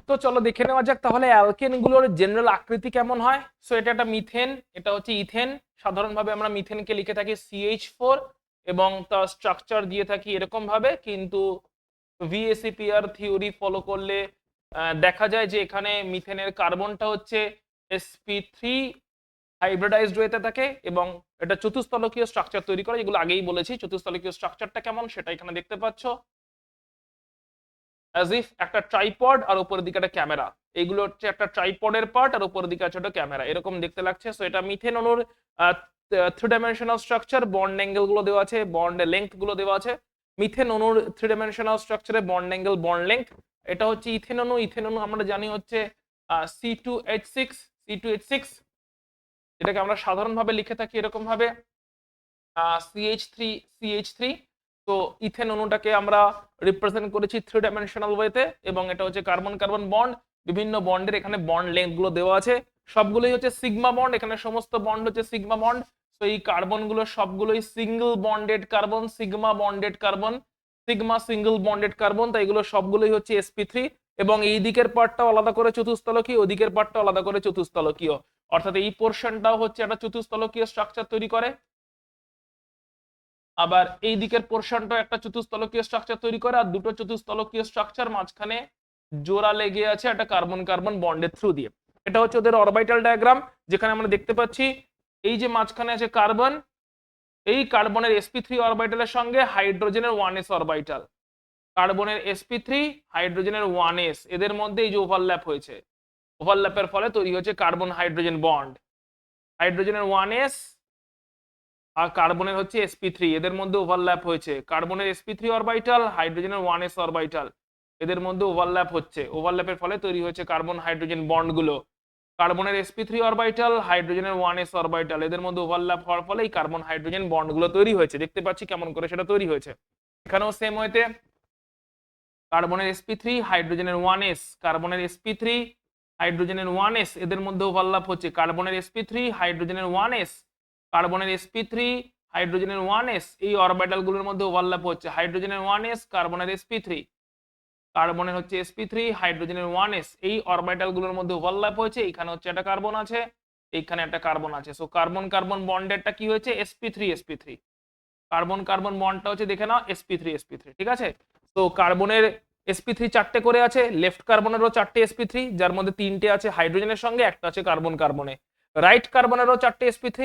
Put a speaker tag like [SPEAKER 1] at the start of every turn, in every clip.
[SPEAKER 1] তো চলো দেখে নেওয়া যাক তাহলে অ্যালকেন গুলোর জেনারেল আকৃতি কেমন হয়। সো এটা একটা মিথেন, এটা হচ্ছে ইথেন। সাধারণভাবে আমরা মিথেনকে লিখে থাকি CH4 এবং তার স্ট্রাকচার দিয়ে থাকি এরকম ভাবে, কিন্তু VSEPR থিওরি ফলো করলে দেখা যায় যে এখানে মিথেনের কার্বনটা হচ্ছে sp3 হাইব্রিডাইজড হয়ে থাকে এবং এটা চতুস্তলকীয় স্ট্রাকচার তৈরি করে, যেগুলো আগেই বলেছি। চতুস্তলকীয় স্ট্রাকচারটা কেমন সেটা এখানে দেখতে পাচ্ছ, অ্যাজ ইফ একটা ট্রাইপড আর উপরের দিকে একটা ক্যামেরা। এইগুলো হচ্ছে একটা ট্রাইপডের পার্ট আর উপরের দিকে আছে একটা ক্যামেরা, এরকম দেখতে লাগছে। সো এটা মিথেন অণুর 3 ডাইমেনশনাল স্ট্রাকচার, বন্ড অ্যাঙ্গেল গুলো দেওয়া আছে, বন্ড লেংথ গুলো দেওয়া আছে। মিথেন অণুর 3 ডাইমেনশনাল স্ট্রাকচারে বন্ড অ্যাঙ্গেল, বন্ড লেংথ। এটা হচ্ছে ইথেন অণু। ইথেন অণু আমরা জানি হচ্ছে C2H6, C2H6। এটাকে আমরা সাধারণভাবে লিখে থাকি এরকম ভাবে CH3, CH3। তো ইথেন অণুটাকে আমরা রিপ্রেজেন্ট করেছি 3 ডাইমেনশনাল ওয়েতে, এবং এটা হচ্ছে কার্বন কার্বন বন্ড। বিভিন্ন বন্ডের এখানে বন্ড লেংথ গুলো দেওয়া আছে, সবগুলোই হচ্ছে সিগমা বন্ড। এখানে সমস্ত বন্ড হচ্ছে সিগমা বন্ড। তো এই কার্বন গুলো সবগুলোই single bonded carbon, sigma bonded carbon, sigma single bonded carbon. তাই এগুলো সবগুলোই হচ্ছে sp3। এবং এই দিকের পার্টটাও আলাদা করে চতুস্তলকীয়, ওই দিকের পার্টটাও আলাদা করে চতুস্তলকীয়। অর্থাৎ এই পোর্শনটাও হচ্ছে একটা চতুস্তলকীয় স্ট্রাকচার তৈরি করে, আবার এই দিকের পোর্শনটা একটা চতুস্তলকীয় স্ট্রাকচার তৈরি করে, আর দুটো চতুস্তলকীয় স্ট্রাকচার মাঝখানে জোড়া লেগে আছে একটা কার্বন কার্বন বন্ডের থ্রু দিয়ে। এটা হচ্ছে ওদের অরবিটাল ডায়াগ্রাম, যেখানে আমরা দেখতে পাচ্ছি এই যে মাঝখানে আছে কার্বন, এই কার্বনের sp3 অরবিটালের সঙ্গে হাইড্রোজেনের 1s অরবিটাল। কার্বনের sp3, হাইড্রোজেনের 1s, এদের মধ্যে এই যে ওভারল্যাপ হয়েছে, ওভারল্যাপের ফলে তৈরি হচ্ছে কার্বন হাইড্রোজেন বন্ড। হাইড্রোজেনের 1s আর কার্বনের হচ্ছে sp3, এদের মধ্যে ওভারল্যাপ হয়েছে। কার্বনের sp3 অরবিটাল, হাইড্রোজেনের 1s অরবিটাল, এদের মধ্যে ওভারল্যাপ হচ্ছে। ওভারল্যাপের ফলে তৈরি হয়েছে কার্বন হাইড্রোজেন বন্ডগুলো। কার্বনের sp3 অরবিটাল, হাইড্রোজেনের 1s অরবিটাল, এদের মধ্যে ওভারল্যাপ হওয়ার ফলে এই কার্বন হাইড্রোজেন বন্ডগুলো তৈরি হয়েছে। দেখতে পাচ্ছি কেমন করে সেটা তৈরি হয়েছে। এখানেও সেম ওয়েতে কার্বনের sp3, হাইড্রোজেনের 1s, কার্বনের sp3, হাইড্রোজেনের 1s, এদের মধ্যে ওভারল্যাপ হচ্ছে। কার্বনের sp3, হাইড্রোজেনের 1s, কার্বনের sp3, হাইড্রোজেনের 1s, এই অরবিটালগুলোর মধ্যে ওভারল্যাপ হচ্ছে। হাইড্রোজেনের 1s, কার্বনের sp3, কার্বনের হচ্ছে sp3, হাইড্রোজেনের 1s, এই অরবিটালগুলোর মধ্যে ওভারল্যাপ হয়েছে। এখানে হচ্ছে একটা কার্বন আছে, এইখানে একটা কার্বন আছে। সো কার্বন কার্বন বন্ডেরটা কি হয়েছে, sp3, sp3। কার্বন কার্বন বন্ডটা হচ্ছে দেখে নাও sp3, sp3, ঠিক আছে। তো কার্বনের sp3 চারটে করে আছে, লেফট কার্বনেরও চারটে sp3, যার মধ্যে তিনটে আছে হাইড্রোজেনের সঙ্গে, একটা আছে কার্বন কার্বনে। রাইট কার্বনেরও চারটে sp3,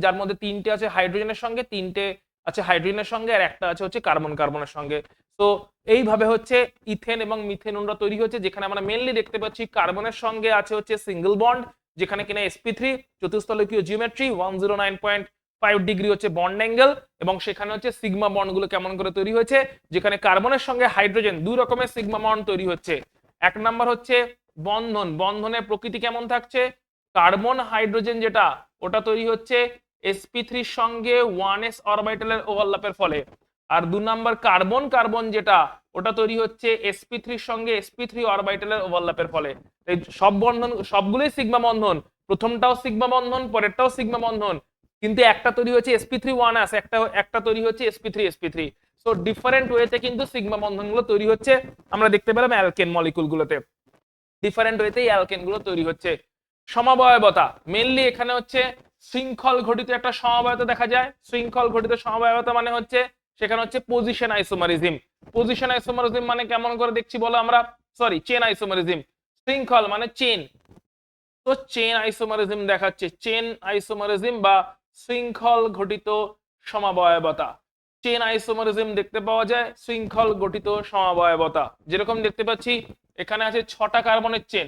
[SPEAKER 1] যার মধ্যে তিনটে আছে হাইড্রোজেনের সঙ্গে, তিনটে আছে হাইড্রোজেনের সঙ্গে, আর একটা আছে হচ্ছে কার্বন কার্বনের সঙ্গে। তো এইভাবে হচ্ছে ইথেন এবং মিথেন অণুরা তৈরি হচ্ছে, যেখানে আমরা মেইনলি দেখতে পাচ্ছি কার্বনের সঙ্গে আছে হচ্ছে সিঙ্গেল বন্ড, যেখানে কিনা sp3, চতুস্তলকীয় জিওমেট্রি, 109.5 ডিগ্রি হচ্ছে বন্ড অ্যাঙ্গেল, এবং সেখানে হচ্ছে সিগমা বন্ডগুলো কেমন করে তৈরি হয়েছে, যেখানে কার্বনের সঙ্গে হাইড্রোজেন দুই রকমের সিগমা বন্ড তৈরি হচ্ছে। এক নাম্বার হচ্ছে বন্ধন, বন্ধনের প্রকৃতি কেমন থাকছে, কার্বন হাইড্রোজেন যেটা ওটা তৈরি হচ্ছে sp3 এর সঙ্গে 1s অরবিটালের ওভারল্যাপের ফলে। আর 2 নাম্বার কার্বন কার্বন যেটা ওটা তৈরি হচ্ছে sp3 এর সঙ্গে sp3 অরবিটালের ওভারল্যাপের ফলে। এই সব বন্ধন সবগুলোই সিগমা বন্ধন, প্রথমটাও সিগমা বন্ধন, পরেরটাও সিগমা বন্ধন, কিন্তু একটা তৈরি হচ্ছে sp3 1s, একটা একটা তৈরি হচ্ছে sp3 sp3। সো ডিফারেন্ট ওয়েতে কিন্তু সিগমা বন্ধনগুলো তৈরি হচ্ছে, আমরা দেখতে পেলাম অ্যালকেন মলিকুলগুলোতে ডিফারেন্ট ওয়েতে এই অ্যালকেন গুলো তৈরি হচ্ছে। সমবায়বতা মেইনলি এখানে হচ্ছে শৃঙ্খল ঘটিত একটা সমবায়তা দেখা যায়। শৃঙ্খল ঘটিত সমবায়তা মানে হচ্ছে সেখানে হচ্ছে পজিশন আইসোমারিজম। পজিশন আইসোমারিজম মানে কেমন করে দেখছি বলো আমরা, সরি চেন আইসোমারিজম। শৃঙ্খল মানে চেন, তো চেন আইসোমারিজম দেখাচ্ছে, চেন আইসোমারিজম বা শৃঙ্খল ঘটিত সমবায়বতা। চেন আইসোমারিজম দেখতে পাওয়া যায়, শৃঙ্খল গঠিত সমবায়বতা যেরকম দেখতে পাচ্ছি এখানে আছে 6টা কার্বনের চেন,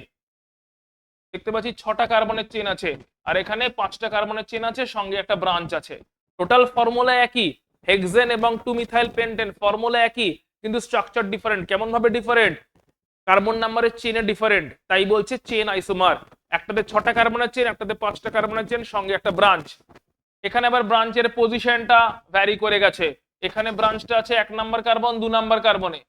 [SPEAKER 1] দেখতে পাচ্ছি 6টা কার্বনের চেন আছে, আর এখানে 5টা কার্বনের চেন আছে, সঙ্গে একটা ব্রাঞ্চ আছে। টোটাল ফর্মুলা একই, হেক্সেন এবং 2 মিথাইল পেন্টেন, ফর্মুলা একই, কিন্তু স্ট্রাকচার ডিফারেন্ট। কেমন ভাবে ডিফারেন্ট, কার্বন নাম্বারের চেনে ডিফারেন্ট, তাই বলছে চেন আইসোমার। একটাতে 6টা কার্বনের চেন, একটাতে 5টা কার্বনের চেন, সঙ্গে একটা ব্রাঞ্চ। এখানে আবার ব্রাঞ্চের পজিশনটা ভ্যারি করে গেছে। এখানে ব্রাঞ্চটা আছে 1 নাম্বার কার্বন, 2 নাম্বার কার্বনে,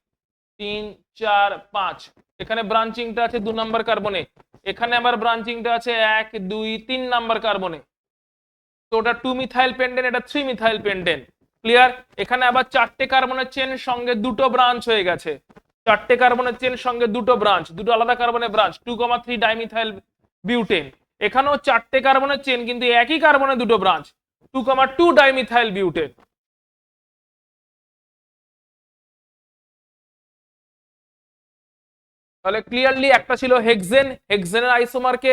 [SPEAKER 1] 3 4 5। এখানে ব্রাঞ্চিংটা আছে 2 নাম্বার কার্বনে, এখানে আবার ব্রাঞ্চিংটা আছে 1 2 3 নাম্বার কার্বনে। তো ওটা 2 মিথাইল পেন্টেন, এটা 3 মিথাইল পেন্টেন। ক্লিয়ার। এখানে আবার 4টে কার্বনের চেন, সঙ্গে দুটো ব্রাঞ্চ হয়ে গেছে। চারটে কার্বনের চেন সঙ্গে দুটো ব্রাঞ্চ, দুটো আলাদা কার্বনের ব্রাঞ্চ, 2,3 ডাইমিথাইল বিউটেন। এখানেও চারটে কার্বনের চেন কিন্তু একই কার্বনের দুটো ব্রাঞ্চ, 2,2 ডাইমিথাইল বিউটেন। তাহলে ক্লিয়ারলি একটা ছিল হেক্সেন, হেক্সেনের আইসোমারকে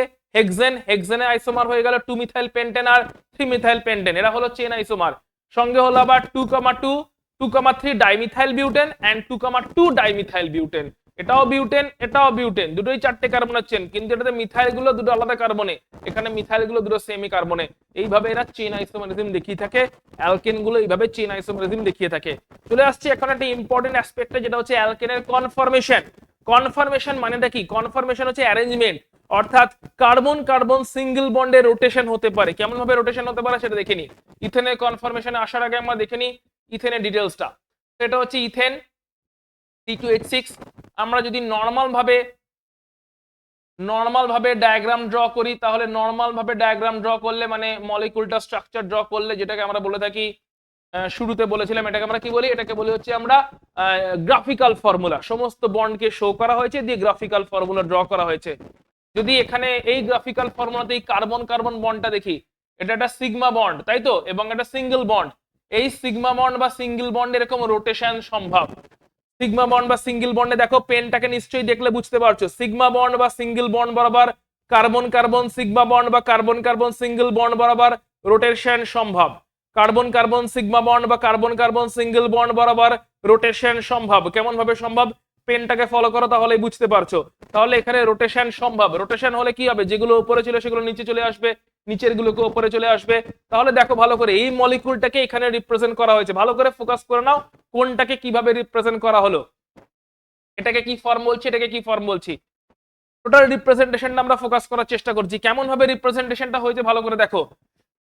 [SPEAKER 1] হেক্সেনের আইসোমার হয়ে গেল 2 মিথাইল পেন্টেন আর 3 মিথাইল পেন্টেন, এরা হলো চেন আইসোমার। সঙ্গে হলো আবার 2,3 dimethyl butane and 2,2 dimethyl butane. এটাও বিউটেন, এটাও বিউটেন, দুটোই চারটে কার্বনের চেন, কিন্তু এটাতে মিথাইল গুলো দুটো আলাদা কার্বনে, এখানে মিথাইল গুলো দুটো সেমি কার্বনে। এইভাবে এরা চেন আইসোমারিজম দেখিয়ে থাকে, অ্যালকেন গুলো এইভাবে চেন আইসোমারিজম দেখিয়ে থাকে। চলে আসছে এখন একটা ইম্পর্টেন্ট অ্যাসপেক্টে, যেটা হচ্ছে অ্যালকেনের কনফরমেশন। কনফরমেশন মানেটা কি? কনফরমেশন হচ্ছে অ্যারেঞ্জমেন্ট, অর্থাৎ কার্বন কার্বন সিঙ্গেল বন্ডে রোটেশন হতে পারে। কেমন ভাবে রোটেশন হতে পারে সেটা দেখে নি। ইথেনের কনফরমেশনে আসার আগে আমরা দেখে নি ইথেনের ডিটেলসটা। সেটা হচ্ছে ইথেন C2H6। আমরা যদি নর্মাল ভাবে ডায়াগ্রাম ড্র করি, তাহলে নর্মাল ভাবে ডায়াগ্রাম ড্র করলে মানে মলিকুলটা স্ট্রাকচার ড্র করলে, যেটাকে আমরা বলে থাকি, শুরুতে বলেছিলাম এটাকে আমরা কি বলি, এটাকে বলি হচ্ছে আমরা গ্রাফিক্যাল ফর্মুলা। সমস্ত বন্ডকে শো করা হয়েছে, দিয়ে গ্রাফিক্যাল ফর্মুলা ড্র করা হয়েছে। যদি এখানে এই গ্রাফিক্যাল ফর্মুলাতে এই কার্বন কার্বন বন্ডটা দেখি, এটা একটা সিগমা বন্ড, তাই তো, এবং এটা সিঙ্গেল বন্ড। এই সিগমা বন্ড বা সিঙ্গেল বন্ড এরকম রোটেশন সম্ভব। সিগমা বন্ড বা সিঙ্গেল বন্ডে দেখো, পেনটাকে নিশ্চয়ই দেখলে বুঝতে পারছো, সিগমা বন্ড বা সিঙ্গেল বন্ড বরাবর কার্বন কার্বন সিগমা বন্ড বা কার্বন কার্বন সিঙ্গেল বন্ড বরাবর রোটেশন সম্ভব। কার্বন কার্বন সিগমা বন্ড বা কার্বন কার্বন সিঙ্গেল বন্ড বরাবর রোটেশন সম্ভব। কেমন ভাবে সম্ভব? পেনটাকে ফলো করো তাহলেই বুঝতে পারছো। তাহলে এখানে রোটেশন সম্ভব। রোটেশন হলে কি হবে? যেগুলো উপরে ছিল সেগুলো নিচে চলে আসবে, নিচের গুলোকে উপরে চলে আসবে। তাহলে দেখো ভালো করে, এই মলিকুলটাকে এখানে রিপ্রেজেন্ট করা হয়েছে। ভালো করে ফোকাস করে নাও, কোনটাকে কিভাবে রিপ্রেজেন্ট করা হলো। এটাকে কি ফর্ম বলছি, এটাকে কি ফর্ম বলছি। টোটাল রিপ্রেজেন্টেশনটা আমরা ফোকাস করার চেষ্টা করছি। কেমন ভাবে রিপ্রেজেন্টেশনটা হয়েছে ভালো করে দেখো।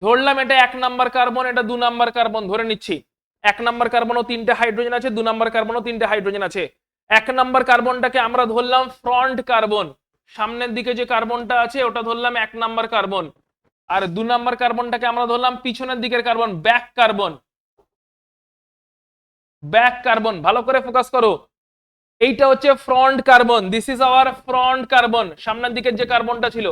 [SPEAKER 1] ধরলাম এটা 1 নাম্বার কার্বন, এটা 2 নাম্বার কার্বন ধরে নিচ্ছি। 1 নাম্বার কার্বনও 3টে হাইড্রোজেন আছে, 2 নাম্বার কার্বনও 3টে হাইড্রোজেন আছে। 1 নাম্বার কার্বনটাকে আমরা ধরলাম ফ্রন্ট কার্বন, সামনের দিকে যে কার্বনটা আছে ওটা ধরলাম 1 নাম্বার কার্বন। আর 2 নাম্বার কার্বনটাকে আমরা ধরলাম পিছনের দিকের carbon, back carbon. Back carbon, ভালো করে ফোকাস করো। এইটা হচ্ছে front carbon, this is our front carbon, সামনের দিকের যে কার্বনটা ছিল।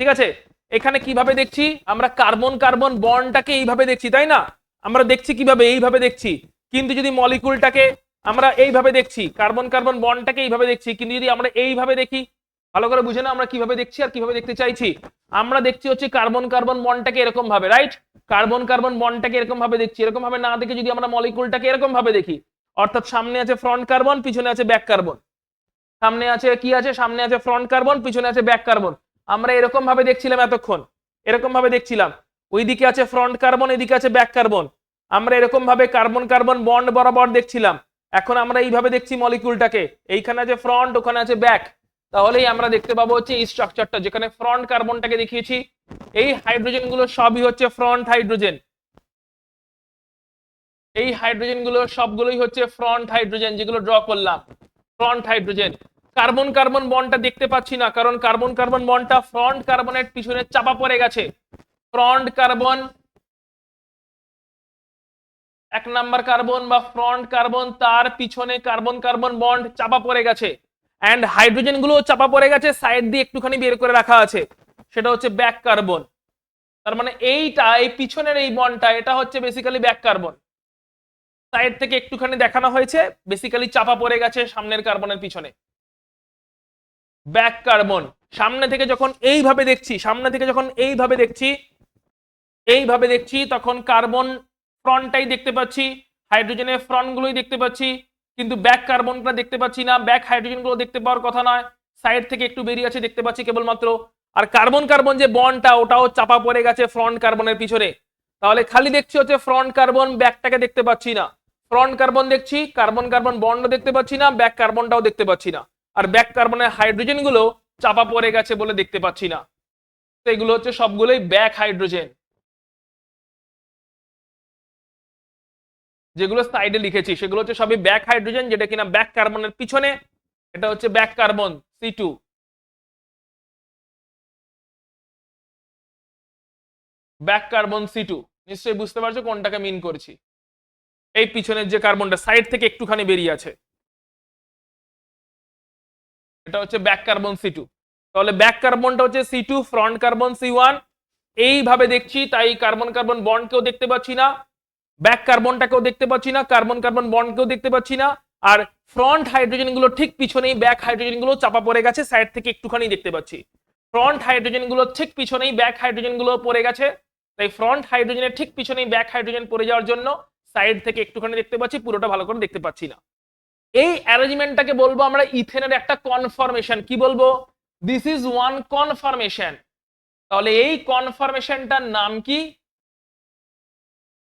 [SPEAKER 1] ঠিক আছে, এখানে কিভাবে দেখছি আমরা? কার্বন কার্বন বন্ডটাকে এইভাবে দেখছি, তাই না? আমরা দেখছি কিভাবে? এইভাবে দেখছি। কিন্তু যদি মলিকুলটাকে আমরা এইভাবে দেখছি, কার্বন কার্বন বন্ডটাকে এইভাবে দেখছি, কিন্তু যদি আমরা এইভাবে দেখি, ভালো করে বুঝে না আমরা কিভাবে দেখছি আর কিভাবে দেখতে চাইছি। আমরা দেখছি হচ্ছে কার্বন কার্বন বন্ডটাকে এরকম ভাবে, রাইট? কার্বন কার্বন বন্ডটাকে এরকম ভাবে দেখছি। এরকম ভাবে না দেখে যদি আমরা মলিকুলটাকে এরকম ভাবে দেখি, অর্থাৎ সামনে আছে ফ্রন্ট কার্বন, পিছনে আছে ব্যাক কার্বন। সামনে আছে কি আছে? সামনে আছে ফ্রন্ট কার্বন, পিছনে আছে ব্যাক কার্বন। আমরা এরকম ভাবে দেখছিলাম এতক্ষণ, এরকম ভাবে দেখছিলাম। ওইদিকে আছে ফ্রন্ট কার্বন, এদিকে আছে ব্যাক কার্বন। আমরা এরকম ভাবে কার্বন কার্বন বন্ড বরাবর দেখছিলাম। এখন আমরা এইভাবে দেখছি মলিকুলটাকে, এইখানে আছে ফ্রন্ট, ওখানে আছে ব্যাক। তাহলেই আমরা দেখতে পাবো হচ্ছে এই স্ট্রাকচারটা, যেখানে ফ্রন্ট কার্বনটাকে দেখিয়েছি। এই হাইড্রোজেন গুলো সবই হচ্ছে ফ্রন্ট হাইড্রোজেন। এই হাইড্রোজেন গুলো সবগুলোই হচ্ছে ফ্রন্ট হাইড্রোজেন, যেগুলো ড্র করলাম ফ্রন্ট হাইড্রোজেন। কার্বন কার্বন বন্ডটা দেখতে পাচ্ছি না, কারণ কার্বন কার্বন বন্ডটা ফ্রন্ট কার্বনের পিছনে চাপা পড়ে গেছে। ফ্রন্ট কার্বন 1 নাম্বার কার্বন বা ফ্রন্ট কার্বন, তার পিছনে কার্বন কার্বন বন্ড চাপা পড়ে গেছে। এন্ড হাইড্রোজেন গুলো চাপা পড়ে গেছে, সাইড দিয়ে একটুখানি বের করে রাখা আছে, সেটা হচ্ছে ব্যাক কার্বন। তার মানে এইটা, এই পিছনের এই বন্ডটা, এটা হচ্ছে বেসিক্যালি ব্যাক কার্বন। সাইড থেকে একটুখানি দেখানো হয়েছে, বেসিক্যালি চাপা পড়ে গেছে সামনের কার্বনের পিছনে, ব্যাক কার্বন। সামনে থেকে যখন এইভাবে দেখছি, সামনে থেকে যখন এইভাবে দেখছি, তখন কার্বন ফ্রন্টটাই দেখতে পাচ্ছি, হাইড্রোজেনের ফ্রন্ট গুলোই দেখতে পাচ্ছি, কিন্তু ব্যাক কার্বনটা দেখতে পাচ্ছি না। ব্যাক হাইড্রোজেন গুলো দেখতে পাওয়ার কথা নয়, সাইড থেকে একটু বেরিয়ে আছে দেখতে পাচ্ছি কেবলমাত্র। আর কার্বন কার্বন যে বন্ডটা, ওটাও চাপা পড়ে গেছে ফ্রন্ট কার্বনের পিছনে। তাহলে খালি দেখছি হচ্ছে ফ্রন্ট কার্বন, ব্যাকটাকে দেখতে পাচ্ছি না। ফ্রন্ট কার্বন দেখছি, কার্বন কার্বন বন্ড দেখতে পাচ্ছি না, ব্যাক কার্বনটাও দেখতে পাচ্ছি না। আর ব্যাক কার্বনের হাইড্রোজেন গুলো চাপা পড়ে গেছে বলে দেখতে পাচ্ছি না। তো এগুলো হচ্ছে সবগুলোই ব্যাক হাইড্রোজেন, যেগুলো সাইডে লিখেছি সেগুলো হচ্ছে সবই ব্যাক হাইড্রোজেন, যেটা কিনা ব্যাক কার্বনের পিছনে। এটা হচ্ছে back carbon C2, back carbon C2। নিশ্চয়ই বুঝতে পারছো কোনটাকে মিন করছি। এই পিছনের যে কার্বনটা সাইড থেকে একটুখানি বেরিয়ে আছে। এটা হচ্ছে ব্যাক কার্বন C2। তাহলে ব্যাক কার্বনটা হচ্ছে C2, ফ্রন্ট কার্বন C1। এইভাবে দেখছি, তাই কার্বন কার্বন বন্ডকেও দেখতে পাচ্ছি না, ব্যাক কার্বনটাকেও দেখতে পাচ্ছি না, কার্বন কার্বন বন্ডকেও দেখতে পাচ্ছি না। আর ফ্রন্ট হাইড্রোজেন গুলো ঠিক পিছনেই, ব্যাক হাইড্রোজেন গুলো চাপা পড়ে গেছে, সাইড থেকে একটুখানি দেখতে পাচ্ছি। ফ্রন্ট হাইড্রোজেন গুলো ঠিক পিছনেই, ব্যাক হাইড্রোজেন গুলো পড়ে গেছে, তাই ফ্রন্ট হাইড্রোজেনের ঠিক পিছনেই ব্যাক হাইড্রোজেন পড়ে যাওয়ার জন্য সাইড থেকে একটুখানি দেখতে পাচ্ছি, পুরোটা ভালো করে দেখতে পাচ্ছি না। এই অ্যারেঞ্জমেন্টটাকে বলবো আমরা ইথেনের একটা কনফরমেশন। কি বলবো? This is one conformation. তাহলে এই কনফরমেশনটার নাম কি?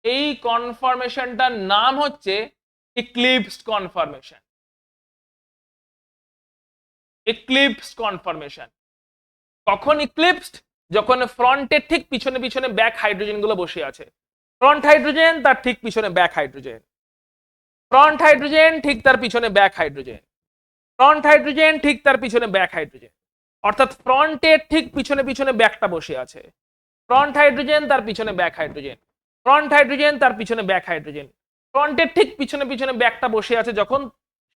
[SPEAKER 1] এই কনফরমেশনটার নাম হচ্ছে ইক্লিপসড কনফরমেশন। ইক্লিপসড কনফরমেশন। কখন ইক্লিপসড? যখন ফ্রন্টের ঠিক পিছনে পিছনে ব্যাক হাইড্রোজেন গুলো বসে আছে। ফ্রন্ট হাইড্রোজেন, তার ঠিক পিছনে ব্যাক হাইড্রোজেন, ফ্রন্ট হাইড্রোজেন ঠিক তার পিছনে ব্যাক হাইড্রোজেন, ফ্রন্ট হাইড্রোজেন ঠিক তার পিছনে ব্যাক হাইড্রোজেন। অর্থাৎ ফ্রন্টের ঠিক পিছনে পিছনে ব্যাকটা বসে আছে, ফ্রন্ট হাইড্রোজেন তার পিছনে ব্যাক হাইড্রোজেন, ফ্রন্ট হাইড্রোজেন তার পিছনে ব্যাক হাইড্রোজেন। ফ্রন্টের ঠিক পিছনে পিছনে ব্যাকটা বসে আছে যখন,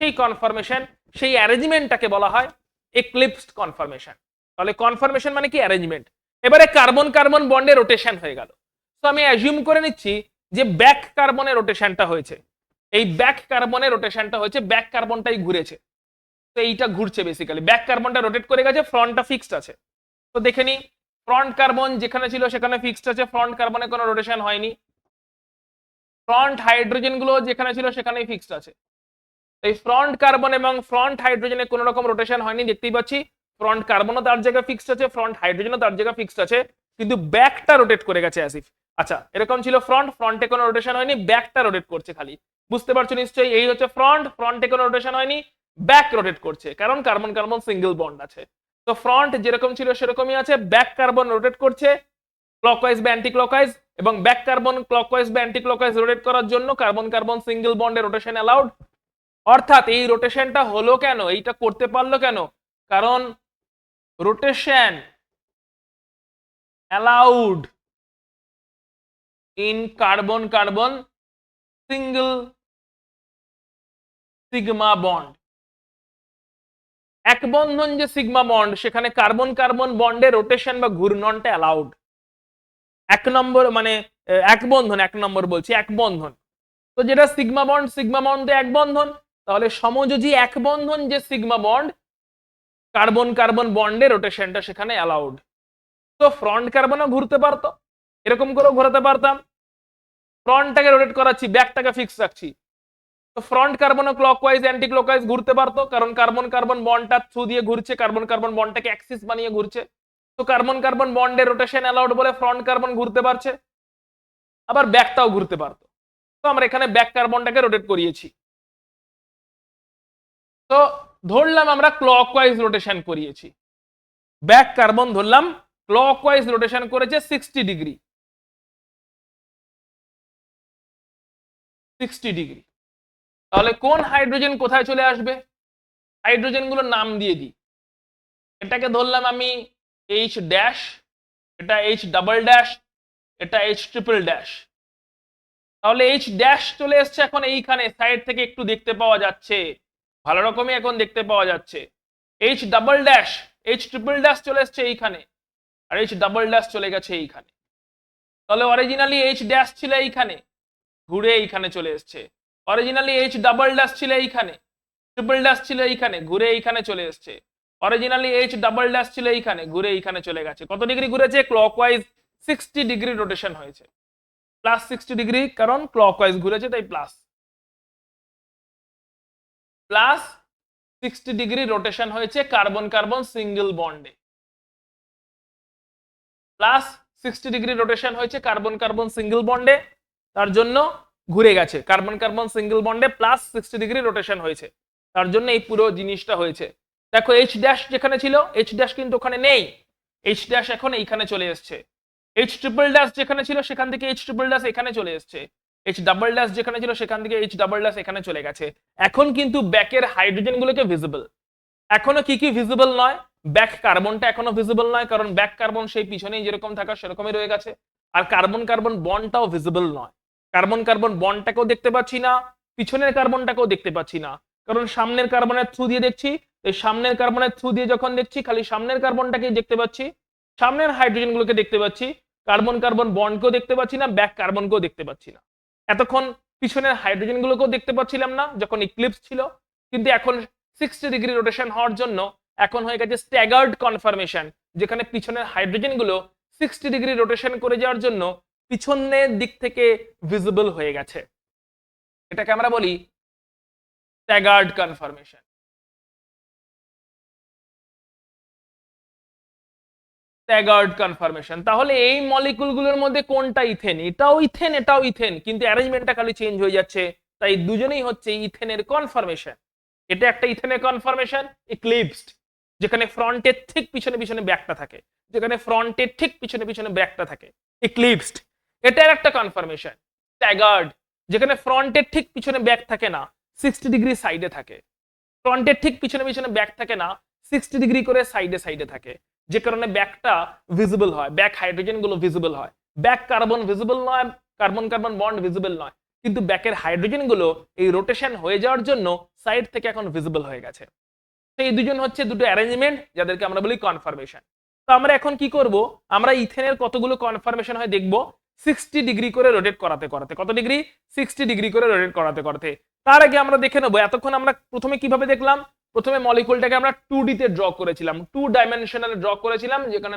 [SPEAKER 1] সেই কনফরমেশন, সেই অ্যারেঞ্জমেন্টটাকে বলা হয় এক্লিপসড কনফরমেশন। তাহলে কনফরমেশন মানে কি? অ্যারেঞ্জমেন্ট। এবারে কার্বন কার্বন বন্ডে রোটেশন হয়ে গেল। তো আমি অ্যাজিউম করে নিচ্ছি যে ব্যাক কার্বনের রোটেশনটা হয়েছে। এই ব্যাক কার্বনের রোটেশনটা হয়েছে, ব্যাক কার্বনটাই ঘুরেছে। তো এইটা ঘুরছে বেসিক্যালি, ব্যাক কার্বনটা রোটেট করে গেছে, ফ্রন্টটা ফিক্সড আছে। তো দেখে নি, ফ্রন্ট কার্বন যেখানে ছিল সেখানে ফিক্সড আছে, ফ্রন্ট কার্বনে কোনো রোটেশন হয়নি। ফ্রন্ট হাইড্রোজেন গুলো যেখানে ছিল সেখানেই ফিক্সড আছে। এই ফ্রন্ট কার্বন এবং ফ্রন্ট হাইড্রোজেনে কোনো রকম রোটেশন হয়নি, দেখতেই পাচ্ছি। ফ্রন্ট কার্বনও তার জায়গায় ফিক্সড আছে, ফ্রন্ট হাইড্রোজেনও তার জায়গায় ফিক্সড আছে, কিন্তু ব্যাকটা রোটেট করে গেছে অ্যাজ ইফ। আচ্ছা, এরকম ছিল ফ্রন্ট, ফ্রন্টে কোনো রোটেশন হয়নি, ব্যাকটা রোটেট করছে খালি। বুঝতে পারছো নিশ্চয়ই? এই হচ্ছে ফ্রন্ট, ফ্রন্টে কোনো রোটেশন হয়নি, ব্যাক রোটেট করছে, কারণ কার্বন কার্বন সিঙ্গেল বন্ড আছে। তো ফ্রন্ট যেরকম ছিল সেরকমই আছে, ব্যাক কার্বন রোটেট করছে ক্লকওয়াইজ বা অ্যান্টি ক্লকওয়াইজ, এবং ব্যাক কার্বন ক্লকওয়াইজ বা অ্যান্টি ক্লকওয়াইজ রোটেট করার জন্য কার্বন কার্বন সিঙ্গেল বন্ডে রোটেশন অ্যালাউড। অর্থাৎ এই রোটেশনটা হলো কেন, এইটা করতে পারলো কেন? কারণ rotation allowed in carbon carbon single sigma bond. এক বন্ধন যে সিগমা বন্ড, সেখানে কার্বন কার্বন বন্ডে রোটেশন বা ঘূর্ণনটা অ্যালাউড। এক নম্বর মানে এক বন্ধন, এক নম্বর বলছি এক বন্ধন। তো যেটা সিগমা বন্ড, সিগমা বন্ড এক বন্ধন, তাহলে সমযোজী এক বন্ধন যে সিগমা বন্ড, কার্বন কার্বন বন্ডে রোটেশনটা সেখানে অ্যালাউড। তো ফ্রন্ট কার্বনও ঘুরতে পারতো, এরকম করেও ঘোরাতে পারতাম। ফ্রন্টটাকে রোটেট করাচ্ছি, ব্যাকটাকে ফিক্স রাখছি। তো ফ্রন্ট কার্বনও ক্লকওয়াইজ অ্যান্টি ক্লকওয়াইজ ঘুরতে পারতো, কারণ কার্বন কার্বন বন্ডটা থ্রু দিয়ে ঘুরছে, কার্বন কার্বন বন্ডটাকে অ্যাক্সিস বানিয়ে ঘুরছে। তো কার্বন কার্বন বন্ডে রোটেশন অ্যালাউড বলে ফ্রন্ট কার্বন ঘুরতে পারছে, আবার ব্যাকটাও ঘুরতে পারতো। তো আমরা এখানে ব্যাক কার্বনটাকে রোটেট করিয়েছি। তো ধরলাম আমরা ক্লকওয়াইজ রোটেশন করিয়েছি, ব্যাক কার্বন ধরলাম ক্লকওয়াইজ রোটেশন করেছে 60 ডিগ্রি, 60 ডিগ্রি। তাহলে কোন হাইড্রোজেন কোথায় চলে আসবে? হাইড্রোজেন গুলোর নাম দিয়ে দিই। এটাকে ধরলাম আমি H ড্যাশ, এটা H ডাবল ড্যাশ, এটা H ট্রিপল ড্যাশ। তাহলে H ড্যাশ চলে এসছে এখন এইখানে, সাইড থেকে একটু দেখতে পাওয়া যাচ্ছে, ভালো রকমই এখন দেখতে পাওয়া যাচ্ছে। H double dash, H triple dash চলে এসছে এইখানে, আর H ডাবল ড্যাশ চলে গেছে এইখানে। তাহলে অরিজিনালি H ড্যাশ ছিল এইখানে, ঘুরে এইখানে চলে এসছে। অরিজিনালি H ডাবল ড্যাশ ছিল এইখানে, ট্রিপল ড্যাশ ছিল এইখানে, ঘুরে এইখানে চলে এসছে। অরিজিনালি H ডাবল ড্যাশ ছিল এইখানে, ঘুরে এইখানে চলে গেছে। কত ডিগ্রি ঘুরেছে? ক্লকওয়াইজ 60 ডিগ্রি রোটেশন হয়েছে, প্লাস 60 ডিগ্রি, কারণ ক্লকওয়াইজ ঘুরেছে তাই প্লাস। প্লাস 60 ডিগ্রি রোটেশন হয়েছে কার্বন কার্বন সিঙ্গেল বন্ডে, প্লাস 60 ডিগ্রি রোটেশন হয়েছে কার্বন কার্বন সিঙ্গেল বন্ডে, তার জন্য ঘুরে গেছে। কার্বন কার্বন সিঙ্গেল বন্ডে প্লাস 60 ডিগ্রি রোটেশন হয়েছে, তার জন্য এই পুরো জিনিসটা হয়েছে। দেখো H ড্যাশ যেখানে ছিল, H ড্যাশ কিন্তু ওখানে নেই, H ড্যাশ এখন এইখানে চলে এসছে। H ট্রিপল ড্যাশ যেখানে ছিল সেখান থেকে H ট্রিপল ড্যাশ এখানে চলে এসছে। H ডাবল ড্যাশ যেখানে ছিল সেখান থেকে H ডাবল ড্যাশ এখানে চলে গেছে। এখন কিন্তু ব্যাকের হাইড্রোজেন গুলোকে ভিজিবল। এখনো কি কি ভিজিবল নয়? ব্যাক কার্বনটা এখনো ভিজিবল নয়, কারণ ব্যাক কার্বন সেই পিছনেই যেরকম থাকা সেরকমই রয়ে গেছে। আর কার্বন কার্বন বন্ডটাও ভিজিবল নয়, কার্বন কার্বন বন্ডটাকেও দেখতে পাচ্ছি না, পিছনের কার্বনটাকেও দেখতে পাচ্ছি না, কারণ সামনের কার্বনের থ্রু দিয়ে দেখছি, এই সামনের কার্বনের থ্রু দিয়ে যখন দেখছি খালি সামনের কার্বনটাকেই দেখতে পাচ্ছি, সামনের হাইড্রোজেনগুলোকে দেখতে পাচ্ছি, কার্বন কার্বন বন্ডকেও দেখতে পাচ্ছি না, ব্যাক কার্বনকেও দেখতে পাচ্ছি না। এতক্ষণ পিছনের হাইড্রোজেনগুলোকেও দেখতে পাচ্ছিলাম না যখন ইক্লিপস ছিল, কিন্তু এখন 60 ডিগ্রি রোটেশন হওয়ার জন্য এখন হয়ে গেছে স্ট্যাগার্ড কনফার্মেশন, যেখানে পিছনের হাইড্রোজেনগুলো 60 ডিগ্রি রোটেশন করে যাওয়ার জন্য পিছনের দিক থেকে ভিজিবল হয়ে গেছে। এটাকে আমরা বলি স্ট্যাগার্ড কনফার্মেশন। Staggered confirmation. তাহলে এই মলিকুলগুলোর মধ্যে কোনটা ইথেন? এটাও ইথেন, এটাও ইথেন, কিন্তু অ্যারেঞ্জমেন্টটা খালি চেঞ্জ হয়ে যাচ্ছে, তাই দুজনেই হচ্ছে ইথেনের কনফার্মেশন। এটা একটা ইথেনের কনফার্মেশন ইক্লিপসড, যেখানে ফ্রন্টের ঠিক পিছনে পিছনে ব্যাকটা থাকে, যেখানে ফ্রন্টের ঠিক পিছনে পিছনে ব্যাকটা থাকে, ইক্লিপসড। এটার একটা কনফার্মেশন স্ট্যাগার্ড, যেখানে ফ্রন্টের ঠিক পিছনে ব্যাক থাকে না, 60 ডিগ্রি সাইডে থাকে। ফ্রন্টের ঠিক পিছনে পিছনে ব্যাক থাকে না, 60 ডিগ্রি করে সাইডে সাইডে থাকে, যে কারণে ব্যাকটা ভিজিবল হয়, ব্যাক হাইড্রোজেন গুলো ভিজিবল হয়। ব্যাক কার্বন ভিজিবল নয়, কার্বন কার্বন বন্ড ভিজিবল নয়, কিন্তু ব্যাকের হাইড্রোজেন গুলো এই রোটেশন হয়ে যাওয়ার জন্য সাইড থেকে এখন ভিজিবল হয়ে গেছে। তো এই দুজন হচ্ছে দুটো অ্যারেঞ্জমেন্ট যাদেরকে আমরা বলি কনফার্মেশন। তো আমরা এখন কি করব, আমরা ইথেনের কতগুলো কনফার্মেশন হয় দেখব 60 ডিগ্রি করে রোটেট করাতে করাতে। কত ডিগ্রি? 60 ডিগ্রি করে রোটেট করাতে করাতে। তার আগে আমরা দেখে নেবো এতক্ষণ আমরা প্রথমে কিভাবে দেখলাম। প্রথমে মলিকুলটাকে আমরা 2D তে ড্র করেছিলাম, 2 ডাইমেনশনাল ড্র করেছিলাম, যেখানে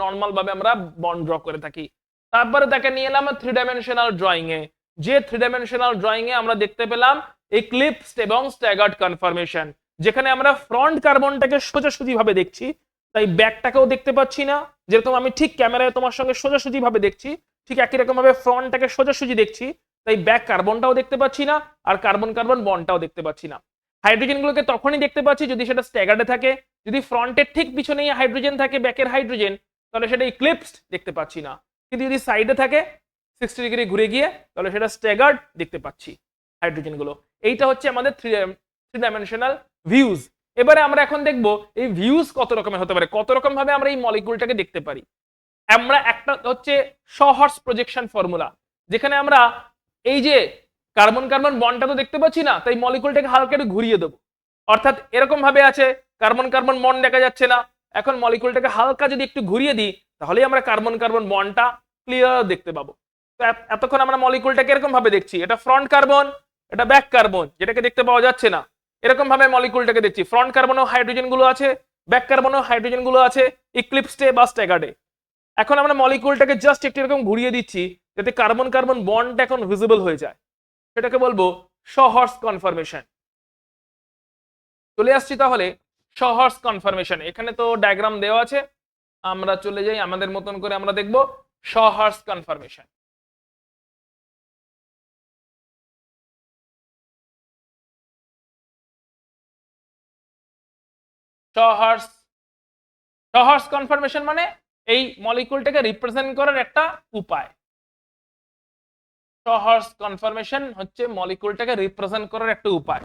[SPEAKER 1] নর্মাল ভাবে আমরা বন্ড ড্র করে থাকি। তারপরে তাকে নিয়ে এলাম 3 ডাইমেনশনাল ড্রয়িং এ, যে 3 ডাইমেনশনাল ড্রয়িং এ আমরা দেখতে পেলাম এক্লিপসড এবং স্ট্যাগার্ড কনফার্মেশন, যেখানে আমরা ফ্রন্ট কার্বনটাকে সোজাসুজি ভাবে দেখছি, তাই ব্যাকটাকেও দেখতে পাচ্ছি না। যেরকম আমি ঠিক ক্যামেরায় তোমার সঙ্গে সোজাসুজি ভাবে দেখছি, ঠিক একই রকম ভাবে ফ্রন্টটাকে সোজাসুজি দেখছি, তাই ব্যাক কার্বনটাও দেখতে পাচ্ছি না, আর কার্বন কার্বন বন্ডটাও দেখতে পাচ্ছি না। হাইড্রোজেনগুলোকে তখনই দেখতে পাচ্ছি যদি সেটা স্ট্যাগার্ডে থাকে। যদি ফ্রন্টের ঠিক পিছনেই হাইড্রোজেন থাকে, ব্যাকের হাইড্রোজেন, তাহলে সেটা ইক্লিপসড দেখতে পাচ্ছি না। কিন্তু যদি সাইডে থাকে 60 ডিগ্রি ঘুরে গিয়ে, তাহলে সেটা স্ট্যাগার্ড দেখতে পাচ্ছি হাইড্রোজেনগুলো। এইটা হচ্ছে আমাদের থ্রি ডাইমেনশনাল ভিউজ। এবারে আমরা এখন দেখব এই ভিউজ কত রকমের হতে পারে, কত রকম ভাবে আমরা এই মলিকুলটাকে দেখতে পারি। আমরা একটা হচ্ছে শহর্স প্রজেকশন ফর্মুলা, যেখানে আমরা এই যে কার্বন কার্বন বন্ডটা তো দেখতে পাচ্ছি না, তাই মলিকুলটাকে হালকা একটু ঘুরিয়ে দেবো। অর্থাৎ এরকম ভাবে আছে কার্বন কার্বন বন্ড দেখা যাচ্ছে না, এখন মলিকুলটাকে হালকা যদি একটু ঘুরিয়ে দিই, তাহলেই আমরা কার্বন কার্বন বন্ডটা ক্লিয়ার দেখতে পাবো। তো এতক্ষণ আমরা মলিকুলটাকে এরকম ভাবে দেখছি, এটা ফ্রন্ট কার্বন, এটা ব্যাক কার্বন, যেটাকে দেখতে পাওয়া যাচ্ছে না। এরকম ভাবে মলিকুলটাকে দেখছি, ফ্রন্ট কার্বনেও হাইড্রোজেন গুলো আছে, ব্যাক কার্বনেও হাইড্রোজেন গুলো আছে, ইক্লিপসডে বা স্ট্যাগার্ডে। এখন আমরা মলিকুলটাকে জাস্ট একটু এরকম ঘুরিয়ে দিচ্ছি, যাতে কার্বন কার্বন বন্ডটা এখন ভিজিবল হয়ে যায়, সেটাকে বলবো শহর্স কনফার্মেশন। চলে আসছি তাহলে শহর্স কনফার্মেশন। এখানে তো ডায়াগ্রাম দেওয়া আছে, আমরা চলে যাই আমাদের মতন করে, আমরা দেখব শহর্স কনফার্মেশন। শহর্স শহর্স কনফার্মেশন মানে এই মলিকুলটাকে রিপ্রেজেন্ট করার একটা উপায়। শহর্স কনফার্মেশন হচ্ছে মলিকুলটাকে রিপ্রেজেন্ট করার একটা উপায়।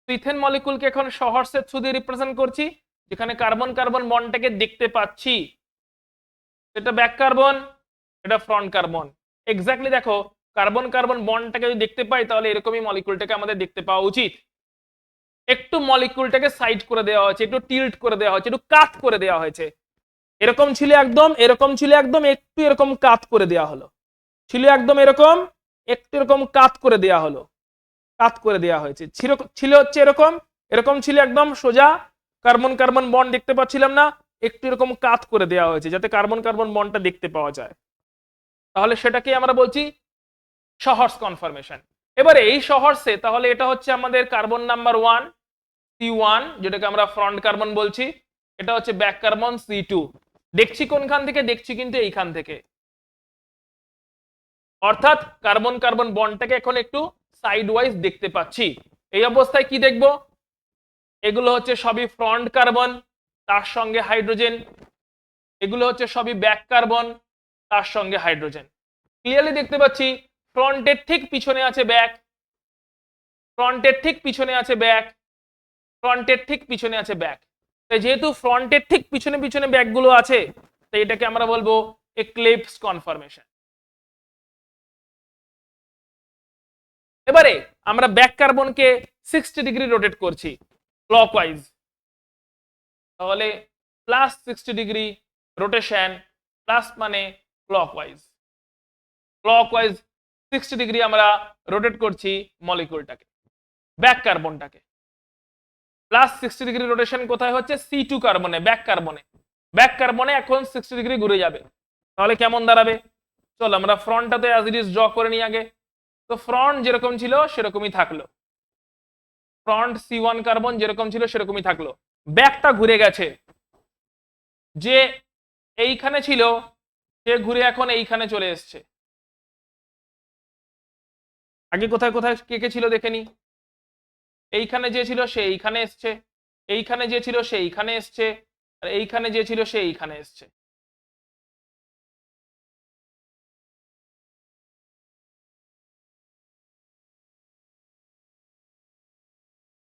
[SPEAKER 1] ইথেন মলিকুলকে এখন শহর্সের থ্রু দিয়ে রিপ্রেজেন্ট করছি, যেখানে কার্বন কার্বন বন্ডটাকে দেখতে পাচ্ছি। এটা ব্যাক কার্বন, এটা ফ্রন্ট কার্বন। এক্স্যাক্টলি দেখো, কার্বন কার্বন বন্ডটাকে যদি দেখতে পাই, তাহলে এরকমই মলিকুলটাকে আমাদের দেখতে পাওয়া উচিত। একটু মলিকুলটাকে সাইড করে দেওয়া হয়েছে, একটু টিল্ট করে দেওয়া হয়েছে, একটু কাত করে দেওয়া হয়েছে। এরকম ছিল একদম, এরকম ছিল একদম, একটু এরকম কাত করে দেওয়া হলো। ছিল একদম এরকম, একটু এরকম কাত করে দেওয়া হলো, কাত করে দেওয়া হয়েছে। ছিল হচ্ছে এরকম, এরকম ছিল একদম সোজা, কার্বন কার্বন বন্ড দেখতে পাচ্ছিলাম না, একটু এরকম কাত করে দেওয়া হয়েছে যাতে কার্বন কার্বন বন্ডটা দেখতে পাওয়া যায়। তাহলে সেটাকে আমরা বলছি শহর্স কনফার্মেশন। এবারে এই শহর্সে তাহলে এটা হচ্ছে আমাদের কার্বন নাম্বার 1 C1, যেটাকে আমরা ফ্রন্ট কার্বন বলছি। এটা হচ্ছে ব্যাক কার্বন C2। দেখছি কোনখান থেকে? দেখছি কিন্তু এইখান থেকে। অর্থাৎ কার্বন কার্বন বন্ডটাকে এখন একটু সাইড ওয়াইজ দেখতে পাচ্ছি। এই অবস্থায় কি দেখব? এগুলো হচ্ছে সবই ফ্রন্ট কার্বন, তার সঙ্গে হাইড্রোজেন। এগুলো হচ্ছে সবই ব্যাক কার্বন, তার সঙ্গে হাইড্রোজেন। ক্লিয়ারলি দেখতে পাচ্ছি ফ্রন্টের ঠিক পিছনে আছে ব্যাক, ফ্রন্টের ঠিক পিছনে আছে ব্যাক, ফ্রন্টের ঠিক পিছনে আছে ব্যাক। তাই যেহেতু ফ্রন্টের ঠিক পিছনে পিছনে ব্যাকগুলো আছে, তাই এটাকে আমরা বলবো এক্লিপস কনফার্মেশন। এবারে আমরা ব্যাক কার্বনকে 60 ডিগ্রি রোটেট করছি ক্লকওয়াইজ। তাহলে প্লাস 60 ডিগ্রি রোটেশন, প্লাস মানে ক্লকওয়াইজ, ক্লকওয়াইজ 60 ডিগ্রি আমরা রোটেট করছি মলিকিউলটাকে, ব্যাক কার্বনটাকে। প্লাস 60 ডিগ্রি রোটেশন কোথায় হচ্ছে? C2 কার্বনে, back কার্বনে। ব্যাক কার্বনে এখন 60 ডিগ্রি ঘুরে যাবে। তাহলে কেমন দাঁড়াবে? চলো আমরা ফ্রন্টটাতে অ্যাজ ইট ইজ ড্র করে নিই আগে। তো ফ্রন্ট যেরকম ছিল সেরকমই থাকলো, ফ্রন্ট C1 কার্বন যেরকম ছিল সেরকমই থাকলো। ব্যাকটা ঘুরে গেছে, যে এইখানে ছিল সে ঘুরে এখন এইখানে চলে এসছে। আগে কোথায় কোথায় কে কে ছিল দেখে নি। এইখানে যে ছিল সে এইখানে এসছে, এইখানে যে ছিল সে এইখানে এসছে, আর এইখানে যে ছিল সে এইখানে এসছে।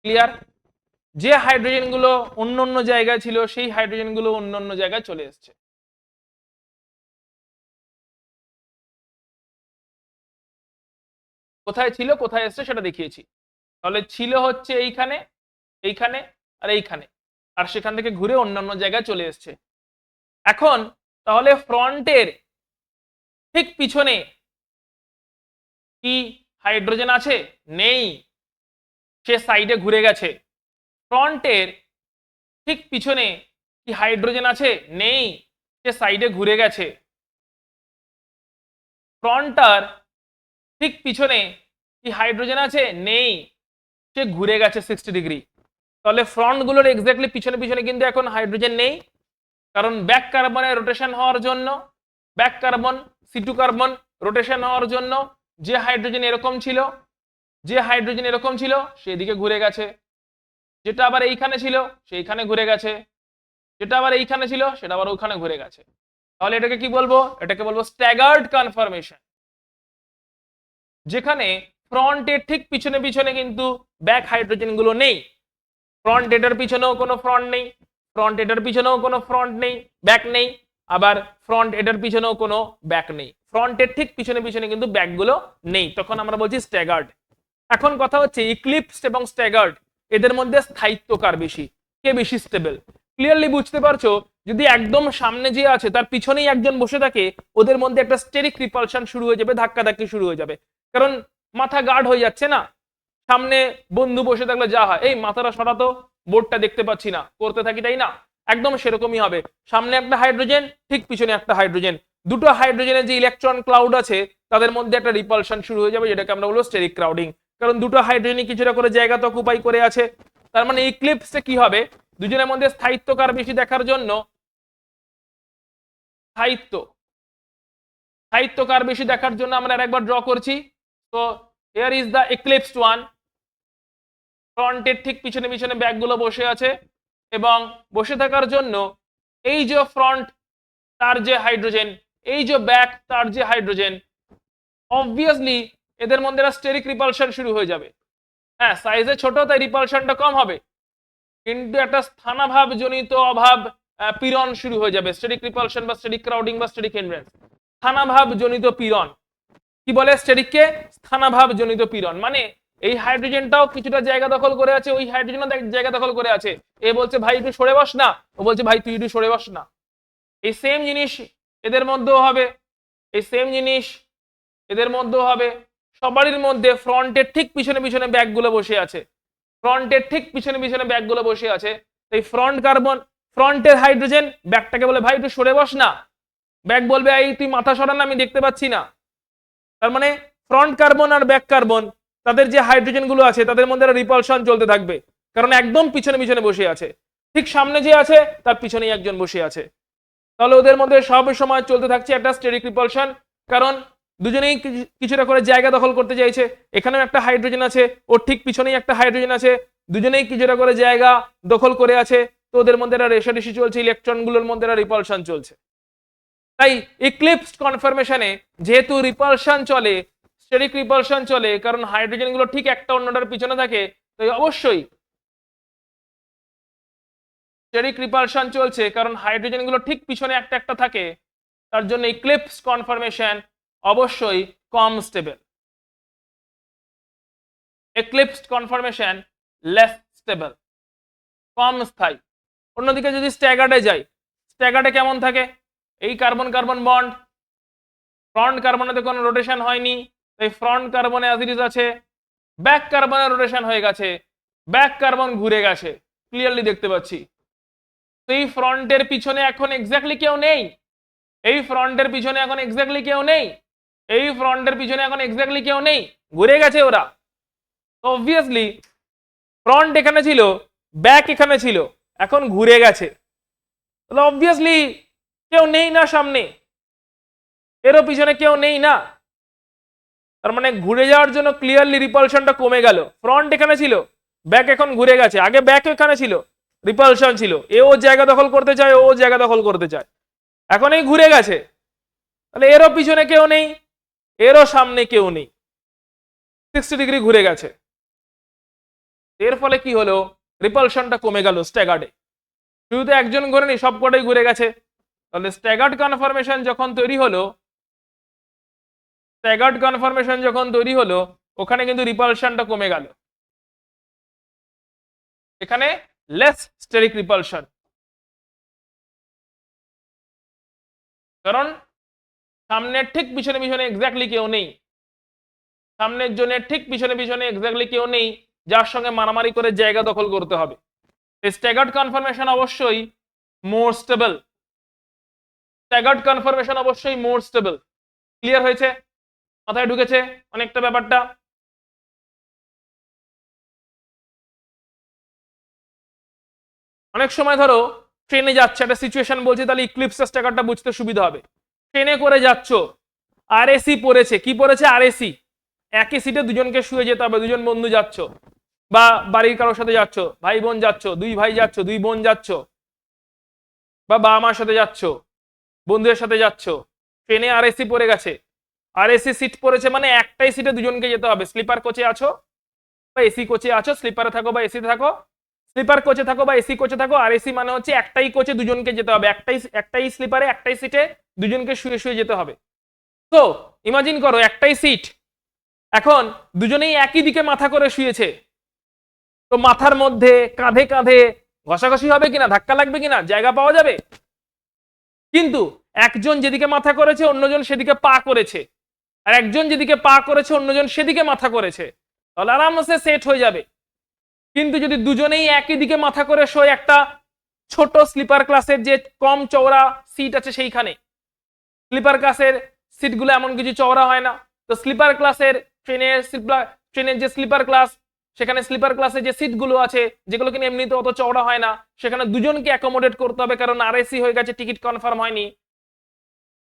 [SPEAKER 1] ক্লিয়ার? যে হাইড্রোজেন গুলো অন্য অন্য জায়গায় ছিল সেই হাইড্রোজেন গুলো অন্য অন্য জায়গায় চলে এসছে। কোথায় ছিল কোথায় এসছে সেটা দেখিয়েছি। তাহলে ছিল হচ্ছে এইখানে, এইখানে আর এইখানে, আর সেখান থেকে ঘুরে অন্যান্য জায়গায় চলে এসছে। এখন তাহলে ফ্রন্টের ঠিক পিছনে কি হাইড্রোজেন আছে? নেই, সে সাইডে ঘুরে গেছে। ফ্রন্টের ঠিক পিছনে কি হাইড্রোজেন আছে? নেই, সে সাইডে ঘুরে গেছে। ফ্রন্টার ঠিক পিছনে কি হাইড্রোজেন আছে? নেই, সে ঘুরে গেছে 60 ডিগ্রি। তাহলে ফ্রন্ট গুলোর এক্স্যাক্টলি পিছনে পিছনে কিন্তু এখন হাইড্রোজেন নেই, কারণ ব্যাক কার্বনের রোটেশন হওয়ার জন্য, back carbon C2 carbon rotation হওয়ার জন্য যে হাইড্রোজেন এরকম ছিল, যে হাইড্রোজেন এরকম ছিল সেদিকে ঘুরে গেছে, যেটা আবার এইখানে ছিল সেইখানে ঘুরে গেছে, যেটা আবার এইখানে ছিল সেটা আবার ওখানে ঘুরে গেছে। তাহলে এটাকে কি বলবো? এটাকে বলবো স্ট্যাগার্ড কনফার্মেশন, যেখানে ফ্রন্টের ঠিক পিছনে পিছনে কিন্তু ব্যাক হাইড্রোজেন গুলো নেই। ফ্রন্ট এটার পিছনেও কোনো ফ্রন্ট নেই, ফ্রন্ট এটার পিছনেও কোনো ফ্রন্ট নেই, ব্যাক নেই, আবার ফ্রন্ট এটার পিছনেও কোনো ব্যাক নেই। ফ্রন্টের ঠিক পিছনে পিছনে কিন্তু ব্যাকগুলো নেই, তখন আমরা বলছি স্ট্যাগার্ড। এখন কথা হচ্ছে ইক্লিপসড এবং স্ট্যাগার্ড এদের মধ্যে স্থায়িত্ব কার বেশি, কে বেশি স্টেবল? ক্লিয়ারলি বুঝতে পারছো? যদি একদম সামনে যে আছে তার পিছনেই একজন বসে থাকে, ওদের মধ্যে একটা স্টেরিক রিপালশন শুরু হয়ে যাবে, ধাক্কাধাক্কি শুরু হয়ে যাবে, কারণ মাথা গার্ড হয়ে যাচ্ছে না। সামনে বন্ধু বসে থাকলে যা হয়, এই মাথাটা সরাতো, বোর্ডটা দেখতে পাচ্ছি না, করতে থাকি, তাই না? একদম সেরকমই হবে। সামনে একটা হাইড্রোজেন, ঠিক পিছনে একটা হাইড্রোজেন, দুটো হাইড্রোজেনের যে ইলেকট্রন ক্লাউড আছে তাদের মধ্যে একটা রিপালশন শুরু হয়ে যাবে, যেটাকে আমরা বলবো স্টেরিক ক্রাউডিং, কারণ দুটো হাইড্রোজেনই কিছুটা করে জায়গা তো অকুপাই করে আছে। তার মানে ইক্লিপসে কি হবে? দুজনের মধ্যে স্থায়িত্ব কার বেশি দেখার জন্য, স্থায়িত্ব, স্থায়িত্ব কার বেশি দেখার জন্য আমরা আরেকবার ড্র করছি। তো হিয়ার ইজ দ্য ইক্লিপসড ওয়ান, ফ্রন্টের ঠিক পিছনে পিছনে ব্যাকগুলো বসে আছে, এবং বসে থাকার জন্য এই যে ফ্রন্ট তার যে হাইড্রোজেন, এই যে ব্যাক তার যে হাইড্রোজেন, অবভিয়াসলি এদের মধ্যে একটা স্টেরিক রিপালশন শুরু হয়ে যাবে। হ্যাঁ, সাইজে ছোট তাই রিপালশনটা কম হবে, কিন্তু একটা স্থানাভাব জনিত অভাব, পীড়ন শুরু হয়ে যাবে, স্টেরিক রিপালশন বা স্টেরিক ক্রাউডিং বা স্টেরিক হিন্ড্রেন্স। স্থানাভাব জনিত পীড়ন, কি বলে স্টেরিককে? স্থানাভাব জনিত পীড়ন। মানে এই হাইড্রোজেনটাও কিছুটা জায়গা দখল করে আছে, ওই হাইড্রোজেনও জায়গা দখল করে আছে, এ বলছে ভাই একটু সরে বস না, ও বলছে ভাই তুই একটু সরে বস না। এই সেম জিনিস এদের মধ্যেও হবে, এই সেম জিনিস এদের মধ্যেও হবে। সবারই মধ্যে ফ্রন্টের ঠিক পিছনে পিছনে ব্যাকগুলো বসে আছে, ফ্রন্টের ঠিক পিছনে পিছনে ব্যাকগুলো বসে আছে। এই ফ্রন্ট কার্বন, ফ্রন্টের হাইড্রোজেন ব্যাকটাকে বলে ভাই একটু সরে বস না, ব্যাক বলবে এই তুই মাথা সরা না, আমি দেখতে পাচ্ছি না। তার মানে ফ্রন্ট কার্বন আর ব্যাক কার্বন তাদের যে হাইড্রোজেন গুলো আছে তাদের মধ্যে একটা রিপালশন চলতে থাকবে, কারণ একদম পিছনে পিছনে বসে আছে, ঠিক সামনে যে আছে তার পিছনেই একজন বসে আছে। তাহলে ওদের মধ্যে সব সময় চলতে থাকছে একটা স্টেরিক রিপালশন, কারণ দুজনেই কিছুটা করে জায়গা দখল করতে চাইছে। এখানেও একটা হাইড্রোজেন আছে, ওর ঠিক পিছনেই একটা হাইড্রোজেন আছে, দুজনেই কিছুটা করে জায়গা দখল করে আছে, তো ওদের মধ্যে একটা রেষারেষি চলছে, ইলেকট্রনগুলোর মধ্যে একটা রিপালশন চলছে। তাই ইক্লিপসড কনফার্মেশনে যেহেতু রিপালশন চলে, স্টেরিক রিপালশন চলে, কারণ হাইড্রোজেন গুলো ঠিক একটা অন্যটার পিছনে থাকে, তাই অবশ্যই স্টেরিক রিপালশন চলছে, কারণ হাইড্রোজেন গুলো ঠিক পিছনে একটা একটা থাকে, তার জন্য ইক্লিপসড কনফার্মেশন অবশ্যই কম স্টেবল, এক্লিপসড কনফার্মেশন লেস স্টেবল, কম স্থায়ী। অন্যদিকে যদি স্ট্যাগার্ডে যাই, স্ট্যাগার্ডে কেমন থাকে, এই কার্বন কার্বন বন্ড, ফ্রন্ট কার্বনেতে কোনো রোটেশন হয়নি, তাই ফ্রন্ট কার্বনে অ্যাজ ইট ইজ আছে, ব্যাক কার্বনে রোটেশন হয়ে গেছে, ব্যাক কার্বন ঘুরে গেছে, ক্লিয়ারলি দেখতে পাচ্ছি। তো এই ফ্রন্টের পিছনে এখন এক্স্যাক্টলি কেউ নেই, এই ফ্রন্টের পিছনে এখন এক্স্যাক্টলি কেউ নেই, এই ফ্রন্টের পিছনে এখন এক্স্যাক্টলি কেউ নেই, ঘুরে গেছে ওরা। অবভিয়াসলি ফ্রন্ট এখানে ছিল, ব্যাক এখানে ছিল, এখন ঘুরে গেছে, তাহলে অবভিয়াসলি কেউ নেই না সামনে, এরও পিছনে কেউ নেই না, তার মানে ঘুরে যাওয়ার জন্য ক্লিয়ারলি রিপালশনটা কমে গেল। ফ্রন্ট এখানে ছিল, ব্যাক এখন ঘুরে গেছে, আগে ব্যাক এখানে ছিল, রিপালশন ছিল, এ ও জায়গা দখল করতে চায়, ও জায়গা দখল করতে চায়, এখন এই ঘুরে গেছে, তাহলে এরও পিছনে কেউ নেই, এরও সামনে কেউ নেই, 60 ডিগ্রি ঘুরে গেছে। এর ফলে কি হলো, রিপালশনটা কমে গেল স্ট্যাগার্ডে, শুধু তো একজন ঘুরেনি, সব কটাই ঘুরে গেছে। তাহলে স্ট্যাগার্ড কনফরমেশন যখন তৈরি হলো, স্ট্যাগার্ড কনফরমেশন যখন তৈরি হলো, ওখানে কিন্তু রিপালশনটা কমে গেল, এখানে লেস স্টেরিক রিপালশন, কারণ সামনের ঠিক পিছনে পিছনে এক্স্যাক্টলি কেউ নেই, সামনের জন্য ঠিক পিছনে পিছনে এক্স্যাক্টলি কেউ নেই যার সঙ্গে মারামারি করে জায়গা দখল করতে হবে। স্ট্যাগার্ড কনফরমেশন অবশ্যই মোর স্টেবল, স্ট্যাগার্ড কনফরমেশন অবশ্যই মোর স্টেবল। ক্লিয়ার হয়েছে, মাথায় ঢুকেছে অনেকটা ব্যাপারটা? অনেক সময় ধরো ট্রেনে যাচ্ছে, একটা সিচুয়েশন বলছে, তাহলে ইক্লিপস স্ট্যাগারটা বুঝতে সুবিধা হবে। ট্রেনে করে যাচ্ছ, আরএসি পড়েছে, কি পড়েছে, আরএসি, একই সিটে দুজনকে শুয়ে যেতে হবে, দুজন বন্ধু যাচ্ছ, বা বাড়ির কারোর সাথে যাচ্ছ, ভাই বোন যাচ্ছ, দুই ভাই যাচ্ছ, দুই বোন যাচ্ছ, বা বাবা মার সাথে যাচ্ছ, বন্ধুদের সাথে যাচ্ছ, ট্রেনে আরএসি পড়ে গেছে, আরএসি সিট পড়েছে মানে একটাই সিটে দুজনকে যেতে হবে। স্লিপার কোচে আছো বা এসি কোচে আছো, স্লিপারে থাকো বা এসিতে থাকো, স্লিপার কোচে থাকো বা এসি কোচে থাকো, আরএসি মানে হচ্ছে একটাই কোচে দুজনকে যেতে হবে, একটাই স্লিপারে একটাই সিটে দুজনকে শুয়ে শুয়ে যেতে হবে। তো ইমাজিন করো একটাই সিট, এখন দুজনেই একই দিকে মাথা করে শুয়েছে, তো মাথার মধ্যে কাঁধে কাঁধে ঘষাঘষি হবে কিনা, ধাক্কা লাগবে কিনা, জায়গা পাওয়া যাবে? কিন্তু একজন যেদিকে মাথা করেছে অন্যজন সেদিকে পা করেছে, আর একজন যেদিকে পা করেছে অন্যজন সেদিকে মাথা করেছে, তাহলে আরামসে সেট হয়ে যাবে। কিন্তু যদি দুজনেই একই দিকে মাথা করে শোয়, একটা ছোট স্লিপার ক্লাসের যে কম চওড়া সিট আছে সেইখানে, স্লিপার ক্লাসের সিটগুলো এমন কিছু চওড়া হয় না, তো স্লিপার ক্লাসের ট্রেনের যে স্লিপার ক্লাস, সেখানে স্লিপার ক্লাসে যে সিটগুলো আছে যেগুলো কিনা এমনিতে অত চওড়া হয় না, সেখানে দুজনকে অ্যাকোমোডেট করতে হবে, কারণ আরএসি হয়ে গেছে, টিকিট কনফার্ম হয়নি,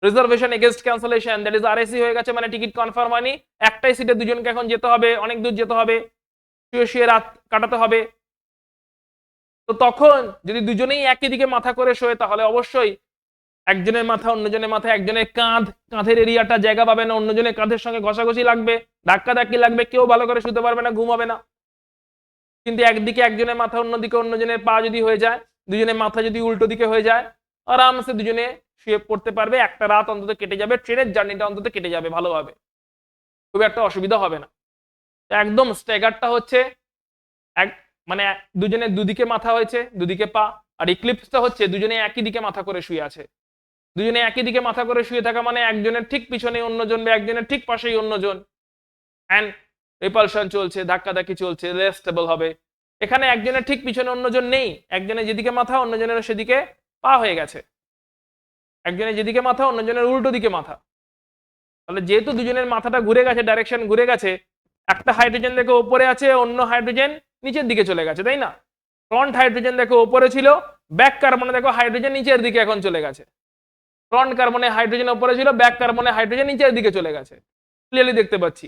[SPEAKER 1] reservation against cancellation, that is RAC হয়ে গেছে মানে টিকিট কনফার্ম হয়নি, একটাই সিটে দুজনকে এখন যেতে হবে, অনেক দূর যেতে হবে, শুয়ে শুয়ে রাত কাটাতে হবে। তো তখন যদি দুজনেই একই দিকে মাথা করে শোয়, তাহলে অবশ্যই একজনের মাথা অন্যজনের মাথা, একজনের কাঁধের এরিয়াটা জায়গা পাবে না, অন্যজনের কাঁধের সঙ্গে ঘষাঘষি লাগবে, ধাক্কি লাগবে, কেউ ভালো করে শুতে পারবে না, ঘুম হবে না। কিন্তু একদিকে একজনের মাথা, অন্যদিকে অন্যজনের পা যদি হয়ে যায়, দুজনের মাথা যদি উল্টো দিকে হয়ে যায়, আরামসে দুজনে শুয়ে পড়তে পারবে, একটা রাত অন্তত কেটে যাবে, ট্রেনের জার্নিটা অন্তত কেটে যাবে ভালোভাবে, খুব একটা অসুবিধা হবে না। একদম স্ট্যাগারটা হচ্ছে এক, মানে দুজনের দুদিকে মাথা হয়েছে, দুদিকে পা, আর ইক্লিপসটা হচ্ছে দুজনে একই দিকে মাথা করে শুয়ে আছে। দুজনে একই দিকে মাথা করে শুয়ে থাকা মানে একজনের ঠিক পিছনে অন্যজন বা একজনের ঠিক পাশেই অন্যজন, এন্ড রিপালশন চলছে, ধাক্কাধাক্কি চলছে, লেস স্টেবল হবে। এখানে একজনের ঠিক পিছনে অন্যজন নেই, একজনের যেদিকে মাথা অন্যজনের সেদিকে পা হয়ে গেছে, একজনের যেদিকে মাথা অন্যজনের উল্টো দিকে মাথা। তাহলে যেহেতু দুজনের মাথাটা ঘুরে গেছে, ডাইরেকশন ঘুরে গেছে, একটা হাইড্রোজেন দেখো উপরে আছে, অন্য হাইড্রোজেন নিচের দিকে চলে গেছে, তাই না? ফ্রন্ট হাইড্রোজেন দেখো উপরে ছিল, ব্যাক কার্বনে দেখো হাইড্রোজেন নিচের দিকে এখন চলে গেছে। ফ্রন্ট কার্বনে হাইড্রোজেন উপরে ছিল, ব্যাক কার্বনে হাইড্রোজেন নিচের দিকে চলে গেছে, ক্লিয়ারলি দেখতে পাচ্ছি।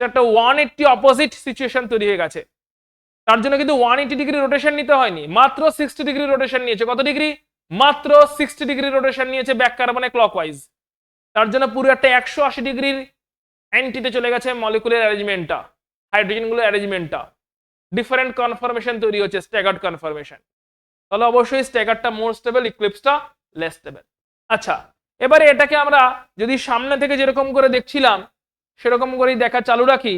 [SPEAKER 1] একটা 180 অপোজিট সিচুয়েশন তৈরি হয়ে গেছে। তার জন্য কিন্তু 180 ডিগ্রি রোটেশন নিতে হয়নি, মাত্র 60 ডিগ্রি রোটেশন নিয়েছে। কত ডিগ্রি? মাত্র 60 ডিগ্রি রোটেশন নিয়েছে ব্যাক কার্বনে ক্লকওয়াইজ। তার জন্য পুরো একটা 180 ডিগ্রির অ্যান্টিতে চলে গেছে মলিকুলার অ্যারেঞ্জমেন্টটা, হাইড্রোজেনগুলোর অ্যারেঞ্জমেন্টটা, ডিফারেন্ট কনফরমেশন তৈরি হচ্ছে, স্ট্যাগার্ড কনফরমেশন। তাহলে অবশ্যই স্ট্যাগারটা মোর স্টেবল, ইক্লিপসটা লেস স্টেবল। আচ্ছা, এবারে এটাকে আমরা যদি সামনে থেকে যেরকম করে দেখছিলাম সেরকম করেই দেখা চালু রাখি,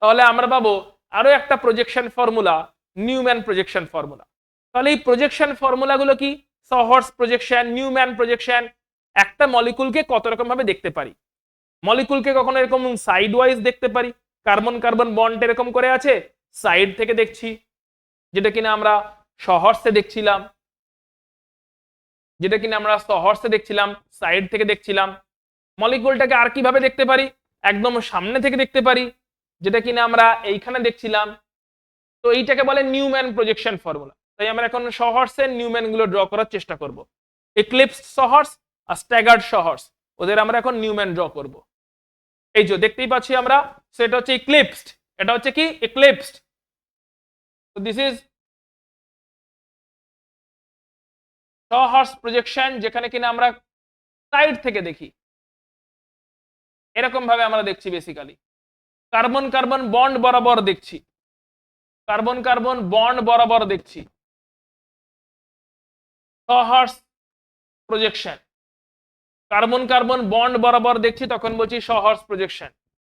[SPEAKER 1] তাহলে আমরা পাবো আরো একটা projection formula, Newman projection formula. তাহলে এই প্রজেকশন ফর্মুলাগুলো কি? Sawhorse projection, Newman projection. একটা মলিকুলকে কত রকম ভাবে দেখতে পারি। মলিকুলকে কখনো এরকম সাইড ওয়াইজ দেখতে পারি, কার্বন কার্বন বন্ড এরকম করে আছে, সাইড থেকে দেখছি, যেটা কিনা আমরা সহর্সে দেখছিলাম, সাইড থেকে দেখছিলাম। মলিকুলটাকে আর কিভাবে দেখতে পারি? একদম সামনে থেকে দেখতে পারি, যেটা কিনা আমরা এইখানে দেখছিলাম। তো এইটাকে বলে নিউম্যান প্রজেকশন ফর্মুলা। তাই আমরা এখন সহর্সের নিউম্যান গুলো ড্র করার চেষ্টা করব। এক্লিপসড সহর্স আর স্ট্যাগার্ড সহর্স, ওদের আমরা এখন নিউম্যান ড্র করব। এই যে দেখতেই পাচ্ছি আমরা, সেটা হচ্ছে এক্লিপসড, এটা হচ্ছে কি এক্লিপসড। তো দিস ইজ সহর্স প্রজেকশন, যেখানে কিনা আমরা সাইড থেকে দেখি। এরকম ভাবে আমরা দেখছি বেসিক্যালি কার্বন কার্বন বন্ড বরাবর দেখছি, কার্বন কার্বন বন্ড বরাবর দেখছি সহর্স প্রজেকশন। কার্বন কার্বন বন্ড বরাবর দেখছি তখন বলছি সহর্স প্রজেকশন।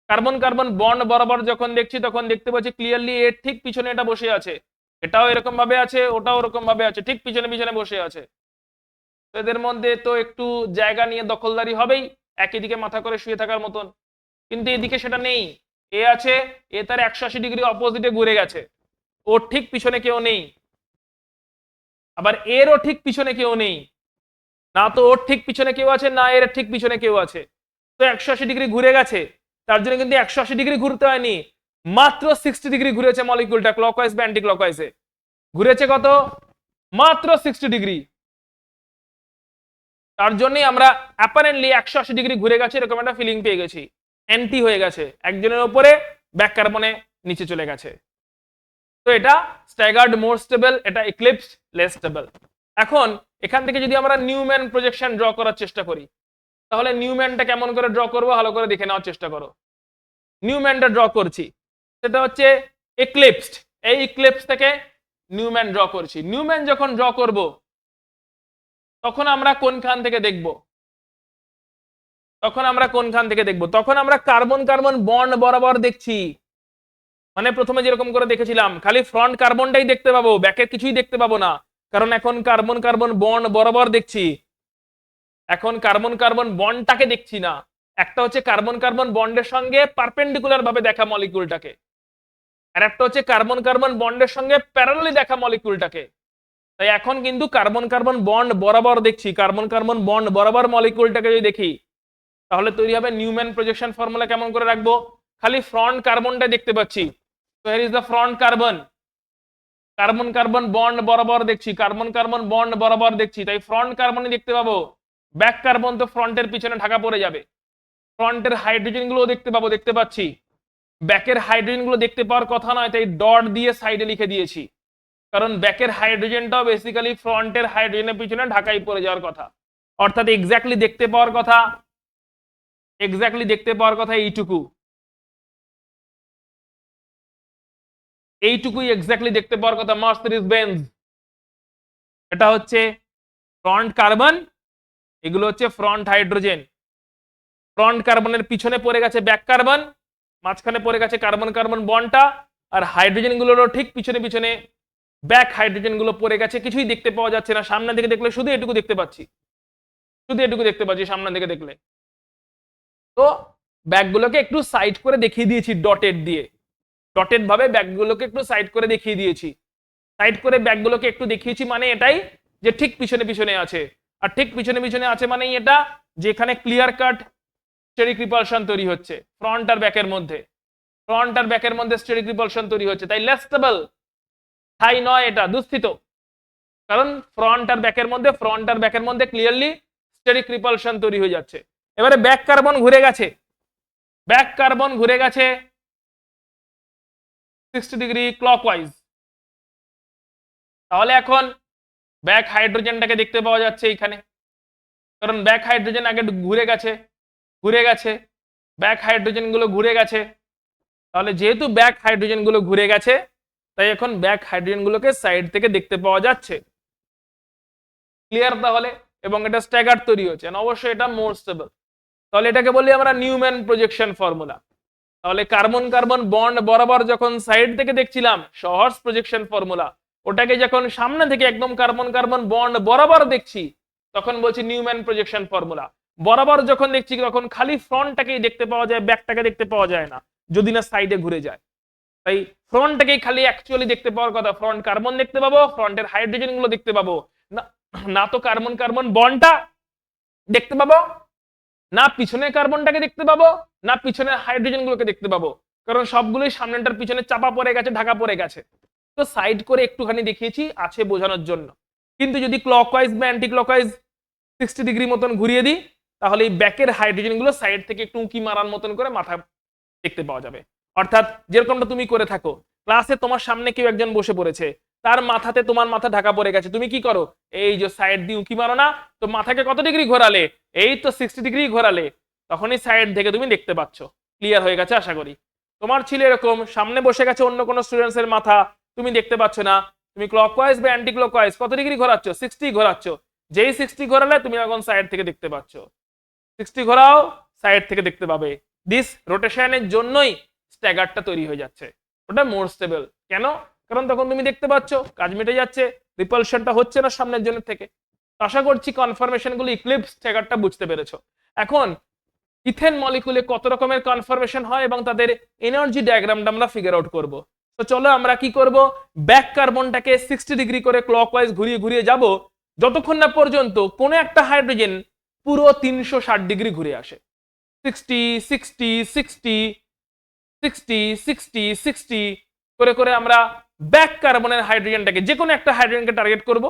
[SPEAKER 1] কার্বন কার্বন বন্ড বরাবর যখন দেখছি তখন দেখতে পাচ্ছি ক্লিয়ারলি এর ঠিক পিছনে এটা বসে আছে, এটাও এরকম ভাবে আছে, ওটাও ওরকম ভাবে আছে, ঠিক পিছনে পিছনে বসে আছে। তো এদের মধ্যে তো একটু জায়গা নিয়ে দখলদারি হবেই, একই দিকে মাথা করে শুয়ে থাকার মতন। কিন্তু এদিকে সেটা নেই, এ আছে, এ তার 180 ডিগ্রি অপোজিটে ঘুরে গেছে, ওর ঠিক পিছনে কেউ নেই, আবার এরও ঠিক পিছনে কেউ নেই। না তো ওর ঠিক পিছনে কেউ আছে, না এর ঠিক পিছনে কেউ আছে। তো 180 ডিগ্রি ঘুরে গেছে, তার জন্য কিন্তু 180 ডিগ্রি ঘুরতে হয়নি, মাত্র 60 ডিগ্রি ঘুরেছে মলিকুলটা ক্লকওয়াইজ বা অ্যান্টি ক্লকওয়াইজে। ঘুরেছে কত? মাত্র 60 ডিগ্রি। তার জন্যই আমরা অ্যাপারেন্টলি 180 ডিগ্রি ঘুরে গেছে এরকম একটা ফিলিং পেয়ে গেছি, অ্যান্টি হয়ে গেছে, একজনের উপরে ব্যাক কার্বনে নিচে চলে গেছে। তো এটা স্ট্যাগার্ড মোর স্টেবল, এটা এক্লিপসড লেস স্টেবল। এখন এখান থেকে যদি আমরা নিউম্যান প্রজেকশন ড্র করার চেষ্টা করি, তাহলে নিউম্যানটা কেমন করে ড্র করবো ভালো করে দেখে নেওয়ার চেষ্টা করো। নিউম্যানটা ড্র করছি, সেটা হচ্ছে এক্লিপসড, এই এক্লিপস থেকে নিউম্যান ড্র করছি। নিউম্যান যখন ড্র করব তখন আমরা কোনখান থেকে দেখব? তখন আমরা কার্বন কার্বন বন্ড বরাবর দেখছি। মানে প্রথমে যেরকম করে দেখেছিলাম, খালি ফ্রন্ট কার্বনটাই দেখতে পাবো, ব্যাকের কিছুই দেখতে পাবো না, কারণ এখন কার্বন কার্বন বন্ড বরাবর দেখছি। এখন কার্বন কার্বন বন্ডটাকে দেখছি না, একটা হচ্ছে কার্বন কার্বন বন্ডের সঙ্গে পারপেন্ডিকুলার ভাবে দেখা মলিকুলটাকে, আর একটা হচ্ছে কার্বন কার্বন বন্ডের সঙ্গে প্যারালালি দেখা মলিকুলটাকে। তাই এখন কিন্তু কার্বন কার্বন বন্ড বরাবর দেখছি, কার্বন কার্বন বন্ড বরাবর মলিকুলটাকে যদি দেখি, তাহলে তৈরি হবে নিউম্যান প্রজেকশন ফর্মুলা। কেমন করে রাখবো? খালি ফ্রন্ট কার্বনটা দেখতে পাচ্ছি, so here is the front carbon, carbon carbon bond বরাবর দেখছি, কার্বন কার্বন বন্ড বরাবর দেখছি, তাই ফ্রন্ট কার্বনই দেখতে পাবো। ব্যাক কার্বন তো ফ্রন্টের পিছনে ঢাকা পড়ে যাবে। ফ্রন্টের হাইড্রোজেন গুলো দেখতে পাবো, দেখতে পাচ্ছি। ব্যাকের হাইড্রোজেন গুলো দেখতে পাওয়ার কথা নয়, তাই ডট দিয়ে সাইডে লিখে দিয়েছি, কারণ ব্যাকের হাইড্রোজেনটাও বেসিক্যালি ফ্রন্টের হাইড্রোজেনের পিছনে ঢাকাই পড়ে যাওয়ার কথা, অর্থাৎ এক্স্যাক্টলি দেখতে পাওয়ার কথা এইটুকু, এইটুকুই এক্স্যাক্টলি দেখতে পাওয়ার কথা। মার্সিডিজ বেঞ্জ, এটা হচ্ছে ফ্রন্ট কার্বন, এগুলো হচ্ছে ফ্রন্ট হাইড্রোজেন। ফ্রন্ট কার্বনের পিছনে পড়ে গেছে ব্যাক কার্বন, মাঝখানে পড়ে গেছে কার্বন কার্বন বন্ডটা, আর হাইড্রোজেন গুলোরও ঠিক পিছনে পিছনে ব্যাক হাইড্রোজেন গুলো পড়ে গেছে, কিছুই দেখতে পাওয়া যাচ্ছে না। সামনে থেকে দেখলে শুধু এটুকু দেখতে পাচ্ছি, সামনে থেকে দেখলে। তো ব্যাকগুলোকে একটু সাইড করে দেখিয়ে দিয়েছি ডটেড দিয়ে, ডটেড ভাবে ব্যাকগুলোকে একটু সাইড করে দেখিয়ে দিয়েছি। সাইড করে ব্যাকগুলোকে একটু দেখিয়েছি মানে এটাই যে ঠিক পিছনে পিছনে আছে, আর ঠিক পিছনে পিছনে আছে মানেই এটা যেখানে ক্লিয়ার কাট স্টেরিক রিপালশন তৈরি হচ্ছে ফ্রন্ট আর ব্যাকের মধ্যে, স্টেরিক রিপালশন তৈরি হচ্ছে। তাই লেস স্টেবল, হাই নয়, এটা দুস্থিত, কারণ ফ্রন্ট আর ব্যাকের মধ্যে ক্লিয়ারলি স্টেরিক রিপালশন তৈরি হয়ে যাচ্ছে। এবারে ব্যাক কার্বন ঘুরে গেছে 60 ডিগ্রি ক্লকওয়াইজ, তাহলে এখন ব্যাক হাইড্রোজেনটাকে দেখতে পাওয়া যাচ্ছে এইখানে, কারণ ব্যাক হাইড্রোজেন আগে ঘুরে গেছে, ব্যাক হাইড্রোজেন গুলো ঘুরে গেছে। তাহলে যেহেতু ব্যাক হাইড্রোজেন গুলো ঘুরে গেছে, তাই এখন ব্যাক হাইড্রোজেন গুলোকে সাইড থেকে দেখতে পাওয়া যাচ্ছে। ক্লিয়ার তাহলে? এবং এটা স্ট্যাগার তৈরি হচ্ছে, অবশ্যই এটা মোর স্টেবল। তাহলে এটাকে বলি আমরা নিউম্যান প্রজেকশন ফর্মুলা। তাহলে কার্বন কার্বন বন্ড বরাবর যখন সাইড থেকে দেখছিলাম সহর্স প্রজেকশন ফর্মুলা, ওটাকে যখন সামনে থেকে একদম কার্বন কার্বন বন্ড বরাবর দেখছি তখন বলছি নিউম্যান প্রজেকশন ফর্মুলা। বরাবর যখন দেখছি তখন খালি ফ্রন্টটাকেই দেখতে পাওয়া যায়, ব্যাকটাকে দেখতে পাওয়া যায় না যদি না সাইডে ঘুরে যায়। তাই ফ্রন্টটাকেই খালি অ্যাকচুয়ালি দেখতে পাওয়ার কথা, ফ্রন্ট কার্বন দেখতে পাবো, ফ্রন্টের হাইড্রোজেন গুলো দেখতে পাবো না, না তো কার্বন কার্বন বন্ডটা দেখতে পাবো, না পিছনের কার্বনটাকে দেখতে পাবো, না পিছনের হাইড্রোজেন গুলোকে দেখতে পাবো, কারণ সবগুলোই সামনেটার পিছনে চাপা পড়ে গেছে, ঢাকা পড়ে গেছে। তো সাইড করে একটুখানি দেখিয়েছি আছে বোঝানোর জন্য। কিন্তু যদি ক্লকওয়াইজ বা অ্যান্টি ক্লকওয়াইজ 60 ডিগ্রি মতন ঘুরিয়ে দিই তাহলে এই ব্যাকের হাইড্রোজেন গুলো সাইড থেকে একটু উঁকি মারার মতন করে মাথা দেখতে পাওয়া যাবে। অর্থাৎ যেরকমটা তুমি করে থাকো, ক্লাসে তোমার সামনে কেউ একজন বসে পড়েছে, তার মাথাতে তোমার মাথা ঢাকা পড়ে গেছে, তুমি কি করো, এই যে সাইড দিয়ে উঁকি মারো না, তো মাথাকে কত ডিগ্রি ঘোরালে, এই তো 60 ডিগ্রি ঘোরালে, তখনই সাইড থেকে তুমি দেখতে পাচ্ছ। ক্লিয়ার হয়ে গেছে আশা করি। তোমার ছিল এরকম সামনে বসে গেছে অন্য কোনো স্টুডেন্টস এর মাথা, তুমি দেখতে পাচ্ছ না, তুমি ক্লকওয়াইজ বা অ্যান্টি ক্লকওয়াইজ কত ডিগ্রি ঘোরাচ্ছ, 60 ঘোরাচ্ছ, যেই 60 ঘোরালে তুমি এখন সাইড থেকে দেখতে পাচ্ছ, 60 ঘোরাও সাইড থেকে দেখতে পাবে। দিস রোটেশনের জন্যই স্ট্যাগারটা তৈরি হয়ে যাচ্ছে, ওটা মোর স্টেবল। কেন? কারণ তখন তুমি দেখতে পাচ্ছ কাজ মিটে যাচ্ছে, রিপালশনটা হচ্ছে না সামনের জন্য থেকে। আশা করছি কনফার্মেশন গুলো ইক্লিপস স্ট্যাগারটা বুঝতে পেরেছো। এখন ইথেন মলিকুলে কত রকমের কনফার্মেশন হয় এবং তাদের এনার্জি ডায়াগ্রামটা আমরা ফিগার আউট করব। তো চলো আমরা কি করব, ব্যাক কার্বনটাকে 60 ডিগ্রি করে ক্লকওয়াইজ ঘুরিয়ে ঘুরিয়ে যাব যতক্ষণ না পর্যন্ত কোনো একটা হাইড্রোজেন পুরো 360 ডিগ্রি ঘুরে আসে। 60 60 60 60 60 60 করে করে আমরা ব্যাক কার্বনের হাইড্রোজেনটাকে, যে কোনো একটা হাইড্রোজেনকে টার্গেট করব,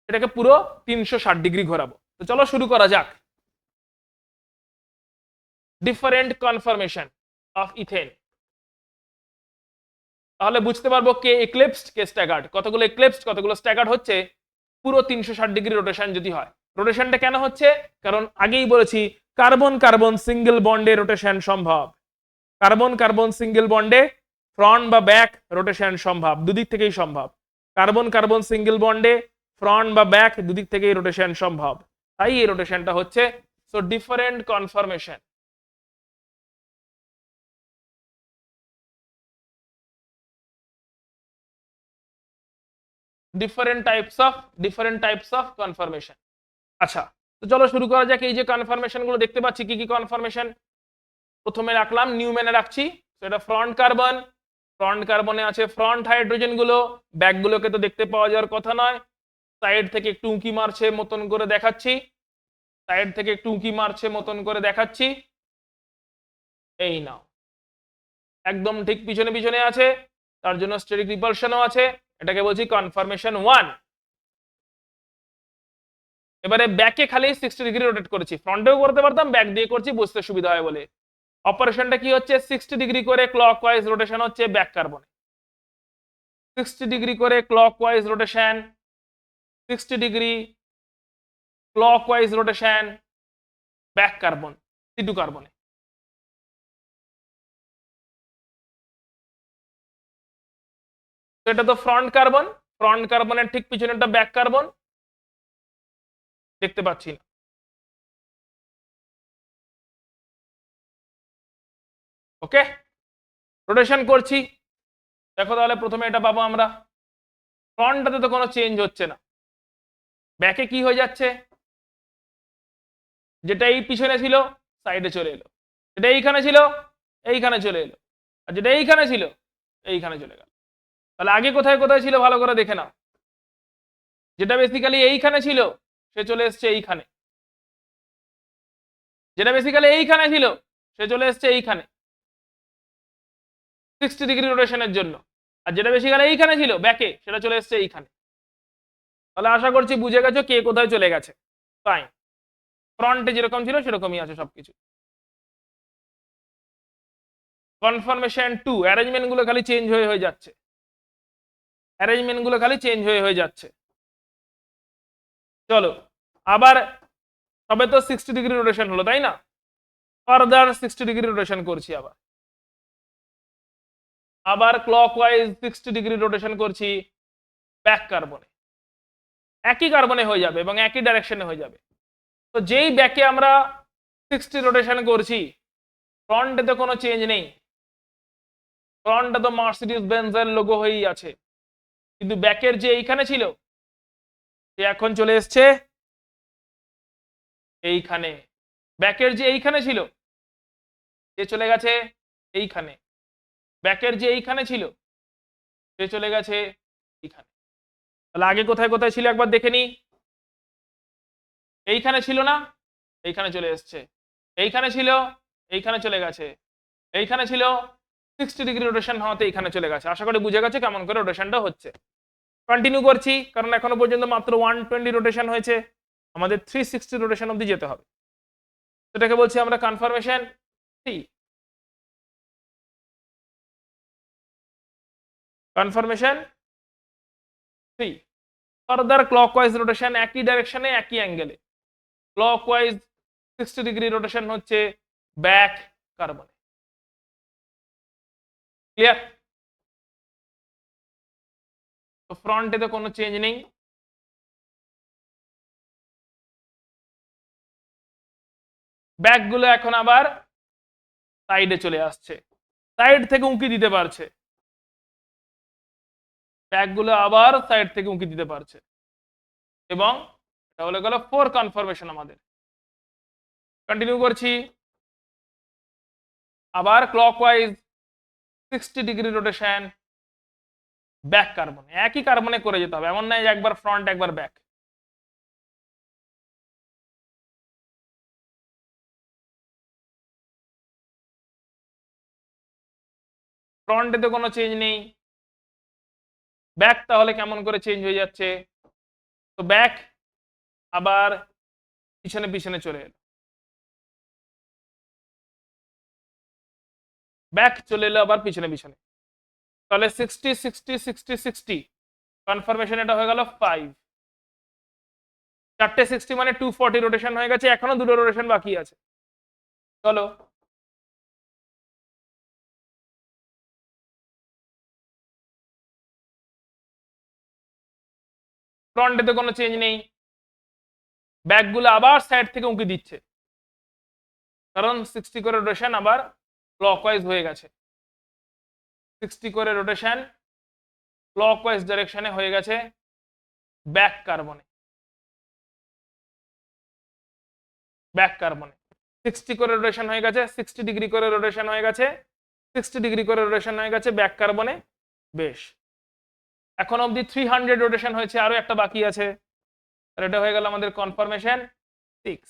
[SPEAKER 1] এটাকে পুরো 360 ডিগ্রি ঘোরাবো। তো চলো শুরু করা যাক। Different conformation of ethane. তাহলে বুঝতে পারবো কে এক্লিপসড কে স্ট্যাগার্ড, কতগুলো এক্লিপসড কতগুলো স্ট্যাগার্ড হচ্ছে পুরো 360 ডিগ্রি রোটেশন যদি হয়। রোটেশনটা কেন হচ্ছে? কারণ আগেই বলেছি কার্বন কার্বন সিঙ্গেল বন্ডে রোটেশন সম্ভব, কার্বন কার্বন সিঙ্গেল বন্ডে ফ্রন্ট বা ব্যাক রোটেশন সম্ভব, দুদিক থেকেই সম্ভব। কার্বন কার্বন সিঙ্গেল বন্ডে ফ্রন্ট বা ব্যাক দুদিক থেকেই রোটেশন সম্ভব, তাই এই রোটেশনটা হচ্ছে। So different confirmation, different types of confirmation. আচ্ছা, তো চলো শুরু করা যাক। এই যে কনফার্মেশন গুলো দেখতে পাচ্ছি, কি কি কনফার্মেশন? প্রথমে রাখলাম নিউম্যানে রাখছি, সেটা ফ্রন্ট কার্বন, ফ্রন্ট কার্বনে আছে ফ্রন্ট হাইড্রোজেন গুলো, ব্যাক গুলোকে তো দেখতে পাওয়া যাওয়ার কথা নয়, সাইড থেকে একটু উঁকি মারছে মতন করে দেখাচ্ছি, সাইড থেকে একটু উঁকি মারছে মতন করে দেখাচ্ছি, এই নাও একদম ঠিক পিছনে পিছনে আছে, তার জন্য স্টেরিক রিপালশনও আছে, এটাকে বলছি কনফার্মেশন 1। এবারে ব্যাকে খালি 60 ডিগ্রি রোটেট করেছি, ফ্রন্টেও করতে পারতাম, ব্যাক দিয়ে করছি বুঝতে সুবিধা হয় বলে। অপারেশনটা কি হচ্ছে, 60 ডিগ্রি করে ক্লকওয়াইজ রোটেশন হচ্ছে ব্যাক কার্বনে, 60 ডিগ্রি করে clockwise rotation, 60 degree clockwise rotation back carbon C2 কার্বনে। তো এটা তো ফ্রন্ট কার্বন, ফ্রন্ট কার্বনের ঠিক পিছনেটা ব্যাক কার্বন, দেখতে পাচ্ছি না। ওকে, রোটেশন করছি, দেখো তাহলে প্রথমে এটা পাবো আমরা, ফ্রন্টটাতে তো কোনো চেঞ্জ হচ্ছে না, ব্যাকে কি হয়ে যাচ্ছে, যেটা এই পিছনে ছিল সাইডে চলে এলো, যেটা এইখানে ছিল এইখানে চলে এলো, আর যেটা এইখানে ছিল এইখানে চলে গেল। তাহলে আগে কোথায় কোথায় ছিল ভালো করে দেখে নাও, যেটা বেসিক্যালি এইখানে ছিল সে চলে এসছে এইখানে, যেটা বেসিক্যালি এইখানে ছিল সে চলে এসছে এইখানে 60 ডিগ্রি রোটেশনের জন্য, আর যেটা বেসিক্যালি এইখানে ছিল ব্যাকে সেটা চলে এসছে এইখানে। তাহলে আশা করছি বুঝে গেছো কে কোথায় চলে গেছে। ফাইন, ফ্রন্টে যেরকম ছিল সেরকমই আছে সবকিছু। কনফার্মেশন 2, অ্যারেঞ্জমেন্ট গুলো খালি চেঞ্জ হয়ে যাচ্ছে, অ্যারেঞ্জমেন্ট গুলো খালি চেঞ্জ হয়ে যাচ্ছে। চলো আবার, তবে তো 60 ডিগ্রি রোটেশন হলো তাই না, ফার্দার 60 ডিগ্রি রোটেশন করছি, আবার আবার ক্লকওয়াইজ 60 ডিগ্রি রোটেশন করছি ব্যাক কার্বনে, একই কার্বনে হয়ে যাবে এবং একই ডাইরেকশনে হয়ে যাবে। তো যেই ব্যাকে আমরা 60 রোটেশন করছি, ফ্রন্টে তো কোনো চেঞ্জ নেই, ফ্রন্টে তো মার্সিডিজ বেঞ্জের লোগো হয়েই আছে, কিন্তু ব্যাকের যে এইখানে ছিল সে এখন চলে এসছে এইখানে। ব্যাকের যে এইখানে ছিল সে চলে গেছে এইখানে। ব্যাকের যে এইখানে ছিল সে চলে গেছে এইখানে। তাহলে আগে কোথায় কোথায় ছিল একবার দেখে নি। এইখানে ছিল না, এইখানে চলে এসছে। এইখানে ছিল, এইখানে চলে গেছে। এইখানে ছিল, 60 ডিগ্রি রোটেশন হওয়াতে এইখানে চলে গেছে। আশা করি বুঝে গেছে কেমন করে রোটেশনটা হচ্ছে। কন্টিনিউ করছি, কারণ এখনো পর্যন্ত মাত্র 120 রোটেশন হয়েছে, আমাদের 360 রোটেশন অব্দি যেতে হবে। সেটাকে বলছি আমরা confirmation three. Confirmation three. Further clockwise rotation, একই ডাইরেকশনে একই অ্যাঙ্গেলে। ক্লকওয়াইজ 60 ডিগ্রি রোটেশন হচ্ছে ব্যাক কার্বনে। ক্লিয়ার? তো ফ্রন্টে তো কোনো চেঞ্জ নেই। ব্যাকগুলো এখন আবার সাইডে চলে আসছে, সাইড থেকে উঁকি দিতে পারছে। ব্যাকগুলো আবার সাইড থেকে উঁকি দিতে পারছে, এবং এটা হলো গেল 4 কনফার্মেশন আমাদের। কন্টিনিউ করছি। আবার ক্লকওয়াইজ 60 ডিগ্রি রোটেশন ব্যাক কার্বনে, একই কার্বনে করে যেতে হবে, এমন নয় যে একবার ফ্রন্ট একবার ব্যাক। ফ্রন্টে তো কোনো চেঞ্জ নেই, ব্যাক তাহলে কেমন করে চেঞ্জ হয়ে যাচ্ছে? তো ব্যাক আবার পিছনে পিছনে চলে এলো, ব্যাক চলে এলো আবার পিছনে পিছনে। তাহলে 60 60 60 60 কনফার্মেশন এটা হয়ে গেল 5। চারটে 60 মানে 240 রোটেশন হয়ে গেছে, এখনো দুটো রোটেশন বাকি আছে। চলো ফ্রন্টে তো কোনো চেঞ্জ নেই, ব্যাকগুলো আবার সাইড থেকে উঁকি দিচ্ছে, কারণ 60 করে রোটেশন আবার ক্লকওয়াইজ হয়ে গেছে। 60 করে রোটেশন ক্লকওয়াইজ ডাইরেকশনে হয়ে গেছে ব্যাক কার্বনে। ব্যাক কার্বনে 60 করে রোটেশন হয়ে গেছে, 60 ডিগ্রি করে রোটেশন হয়ে গেছে, 60 ডিগ্রি করে রোটেশন হয়ে গেছে ব্যাক কার্বনে। বেশ, এখন অবধি 300 রোটেশন হয়েছে, আরো একটা বাকি আছে। আর এটা হয়ে গেল আমাদের কনফার্মেশন 6।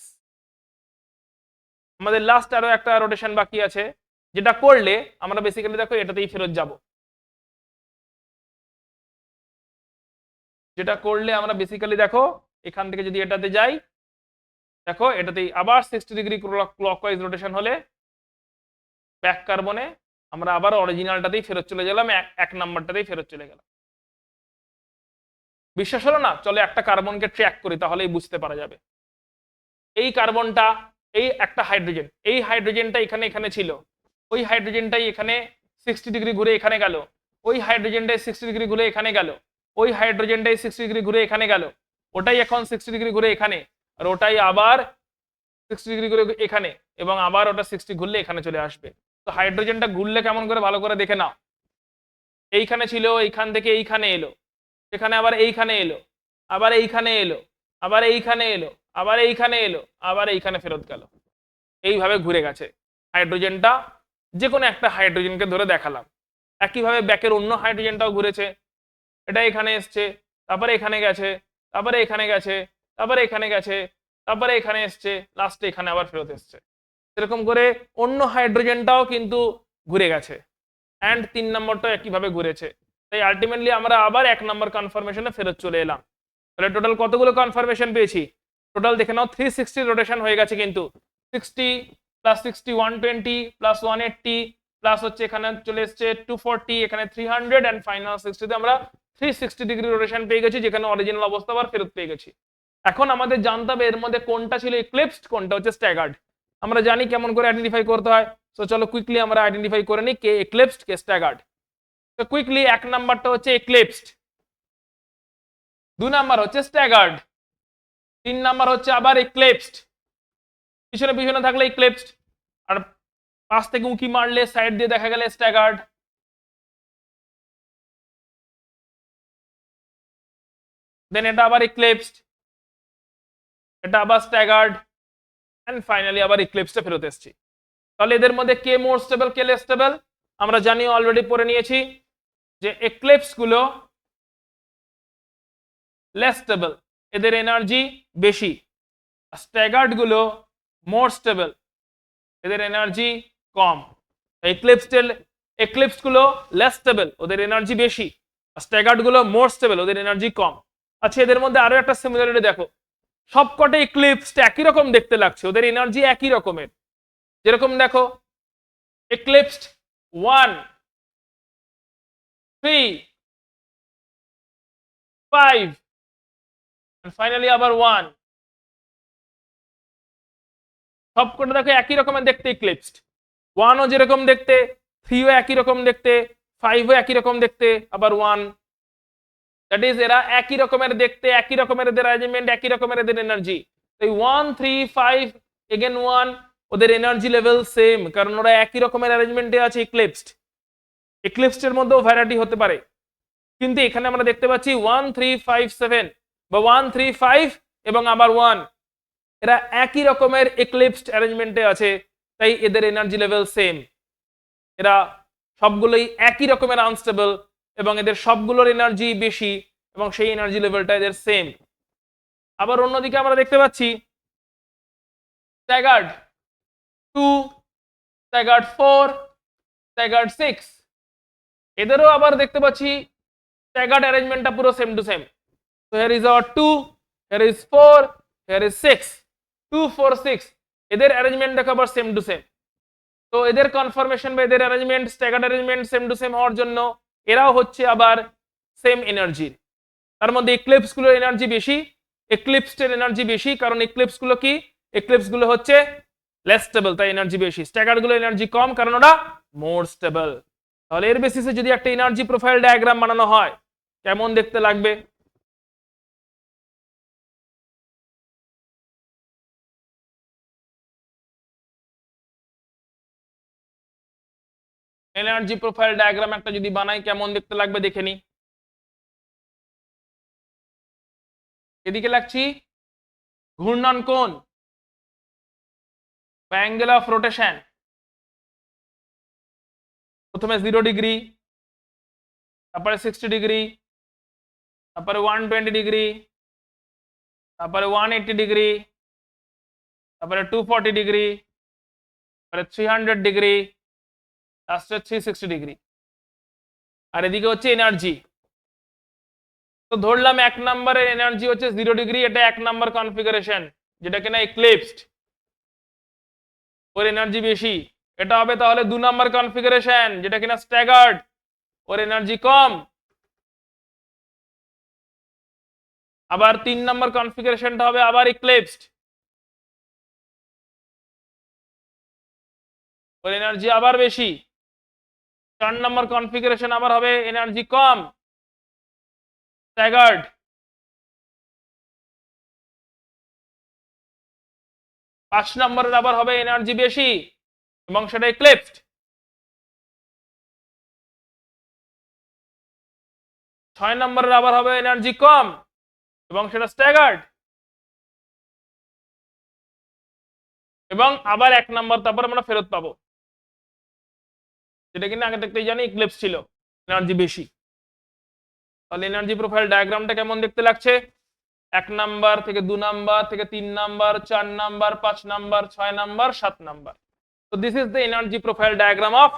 [SPEAKER 1] আমাদের লাস্ট আরো একটা রোটেশন বাকি আছে, যেটা করলে আমরা বেসিক্যালি দেখো এটাতেই ফেরত যাব। যেটা করলে আমরা বেসিক্যালি দেখো এখান থেকে যদি এটাতে যাই, দেখো এটাতেই আবার 60 ডিগ্রি ক্লকওয়াইজ রোটেশন হলে ব্যাক কার্বনে আমরা আবার অরিজিনালটাতেই ফেরত চলে গেলাম, এক নাম্বারটাতেই ফেরত চলে গেলাম। বিশ্বাস হলো না? চলো একটা কার্বনকে ট্র্যাক করি, তাহলেই বুঝতে পারা যাবে। এই কার্বনটা, এই একটা হাইড্রোজেন, এই হাইড্রোজেনটা এখানে এখানে ছিল, ওই হাইড্রোজেনটাই এখানে 60 ডিগ্রি ঘুরে এখানে গেল, ওই হাইড্রোজেনটাই 60 ডিগ্রি ঘুরে এখানে গেল, ওই হাইড্রোজেনটাই 60 ডিগ্রি ঘুরে এখানে গেল, ওটাই এখন 60 ডিগ্রি ঘুরে এখানে, আর ওটাই আবার 60 ডিগ্রি ঘুরে এখানে, এবং আবার ওটা 60 ঘুরলে এখানে চলে আসবে। তো হাইড্রোজেনটা ঘুরলে কেমন করে ভালো করে দেখে নাও। এইখানে ছিল, এইখান থেকে এইখানে এলো, সেখানে আবার এইখানে এলো, আবার এইখানে এলো, আবার এইখানে এলো, আবার এইখানে এলো, আবার এইখানে ফেরত গেল। এইভাবে ঘুরে গেছে হাইড্রোজেনটা। যে কোনো একটা হাইড্রোজেনকে ধরে দেখালাম। একইভাবে ব্যাকের অন্য হাইড্রোজেনটাও ঘুরেছে, এটা এখানে এসছে, তারপরে এখানে গেছে, তারপরে এখানে গেছে, তারপরে এখানে গেছে, তারপরে এখানে এসছে, লাস্টে এখানে আবার ফেরত এসছে। সেরকম করে অন্য হাইড্রোজেনটাও কিন্তু ঘুরে গেছে, অ্যান্ড 3 নম্বরটাও একইভাবে ঘুরেছে। তাই আলটিমেটলি আমরা আবার 1 নম্বর কনফার্মেশনে ফেরত চলে এলাম। তাহলে টোটাল কতগুলো কনফার্মেশন পেয়েছি? টোটাল দেখে নাও 360 রোটেশন হয়ে গেছে, কিন্তু 60 প্লাস 60 120 প্লাস 180 প্লাস হচ্ছে এখানে চলে এসছে 240, এখানে 300, এন্ড ফাইনাল 60 তে আমরা 360 ডিগ্রি রোটেশন পেয়ে গেছি, যেখানে অরিজিনাল অবস্থা আবার ফেরত পেয়ে গেছি। এখন আমাদের জানতে হবে এর মধ্যে কোনটা ছিল এক্লিপসড, কোনটা হচ্ছে স্ট্যাগার্ড। আমরা জানি কেমন করে আইডেন্টিফাই করতে হয়, তো চলো কুইকলি আমরা আইডেন্টিফাই করে নিই কে এক্লিপসড কে স্ট্যাগার্ড। তো কুইকলি 1 নাম্বারটা হচ্ছে এক্লিপসড, 2 নাম্বার হচ্ছে স্ট্যাগার্ড, 3 নাম্বার হচ্ছে আবার এক্লিপসড, পিছনে পিছনে থাকলে এক্লিপসড, আর পাশ থেকে উঁকি মারলে সাইড দিয়ে দেখা গেলে স্ট্যাগার্ড। দেন এটা আবার ইক্লিপসড, এটা আবার স্ট্যাগার্ড, এন্ড ফাইনালি আবার ইক্লিপসে ফেরত এসেছি। তাহলে এদের মধ্যে কে মোর স্টেবল কে লেস স্টেবল আমরা জানি, অলরেডি পড়ে নিয়েছি যে এক্লিপস গুলো লেস স্টেবল, এদের এনার্জি বেশি। স্ট্যাগার্ড গুলো মোর স্টেবল, এদের এনার্জি কম। এক্লিপস গুলো লেস স্টেবল, ওদের এনার্জি বেশি। স্ট্যাগার্ড গুলো মোর স্টেবল, ওদের এনার্জি কম। আচ্ছা, এদের মধ্যে আরো একটা সিমিলারিটি দেখো, সবকটা এক্লিপস একই রকম দেখতে লাগছে, ওদের এনার্জি একই রকমের। যেরকম দেখো এক্লিপসড 1 3 5 ফাইনালি আবার 1, সবকটা দেখো একই রকমের দেখতে ইক্লিপসড। 1ও যেরকম দেখতে, 3ও একই রকম দেখতে, 5ও একই রকম দেখতে, আবার 1। দ্যাট ইজ এরা একই রকমের দেখতে, একই রকমের এদের অ্যারেঞ্জমেন্ট, একই রকমের এদের এনার্জি। এই 1 3 5 এগেন 1, ওদের এনার্জি লেভেল সেম, কারণ ওরা একই রকমের অ্যারেঞ্জমেন্টে আছে ইক্লিপসড। ইক্লিপসড এর মধ্যেও ভ্যারাইটি হতে পারে, কিন্তু এখানে আমরা দেখতে পাচ্ছি 1 3 5 7 বা 1 3 5 এবং আবার 1, এরা একই রকমের এক্লিপসড অ্যারেঞ্জমেন্টে আছে, তাই এদের এনার্জি লেভেল সেম। এরা সবগুলোই একই রকমের আনস্টেবল এবং এদের সবগুলোর এনার্জি বেশি এবং সেই এনার্জি লেভেলটা এদের সেম। আবার অন্যদিকে আমরা দেখতে পাচ্ছি স্ট্যাগার্ড 2, স্ট্যাগার্ড 4, স্ট্যাগার্ড 6, এদেরও আবার দেখতে পাচ্ছি স্ট্যাগার্ড অ্যারেঞ্জমেন্টটা পুরো same to same. So here is our 2, here is 4, here is 6, 2 4 6, এদের অ্যারেঞ্জমেন্ট দেখো আবার সেম টু সেম। তো এদের কনফার্মেশন বা এদের arrangement, staggered arrangement same to same হওয়ার জন্য এরাও হচ্ছে আবার সেম এনার্জির। তার মধ্যে এক্লিপস গুলোর এনার্জি বেশি, এক্লিপসের এনার্জি বেশি, কারণ এক্লিপস গুলো কি, এক্লিপস গুলো হচ্ছে লেস স্টেবল, তাই এনার্জি বেশি। স্ট্যাগার্ড গুলো এনার্জি কম, কারণ ওরা মোর স্টেবল। তাহলে এর বেসিসে যদি একটা এনার্জি প্রোফাইল ডায়াগ্রাম বানানো হয়, কেমন দেখতে লাগবে? এনার্জি প্রোফাইল ডায়াগ্রাম একটা যদি বানাই কেমন দেখতে লাগবে দেখে নি। এদিকে লাগছি ঘূর্ণন কোণ বা অ্যাঙ্গেল অফ রোটেশন, প্রথমে 0 ডিগ্রি, তারপরে 60 ডিগ্রি, তারপরে 120 ডিগ্রি, তারপরে 180 ডিগ্রি, তারপরে 240 ডিগ্রি, তারপরে 300 ডিগ্রি, লাস্টে 360 ডিগ্রি। আর এদিকে হচ্ছে এনার্জি। তো ধরলাম 1 নম্বরের এনার্জি হচ্ছে 0 ডিগ্রি, এটা 1 নম্বর কনফিগারেশন, যেটা কিনা এক্লিপসড, ওর এনার্জি বেশি। এটা হবে তাহলে 2 নম্বর কনফিগারেশন, যেটা কিনা স্ট্যাগার্ড, ওর এনার্জি কম। আবার 3 নম্বর কনফিগারেশনটা হবে আবার ইক্লিপসড, ওর এনার্জি আবার বেশি। 4 নম্বর কনফিগারেশন আবার হবে এনার্জি কম, স্ট্যাগার্ড। 5 নম্বরের আবার হবে এনার্জি বেশি এবং সেটা ইক্লিপসড। 6 নম্বরের আবার হবে এনার্জি কম এবং সেটা স্ট্যাগার্ড। এবং আবার 1 নম্বর তারপর আমরা ফেরত পাবো, যেটা কিনা আগে দেখতেই জানি ইক্লিপস ছিল, এনার্জি বেশি। তাহলে এনার্জি প্রোফাইল ডায়াগ্রামটা কেমন দেখতে লাগছে? 1 নাম্বার থেকে 2 নাম্বার থেকে 3 number, 4 number, 5 number, 6 number, 7 number. তো this is the energy profile diagram of.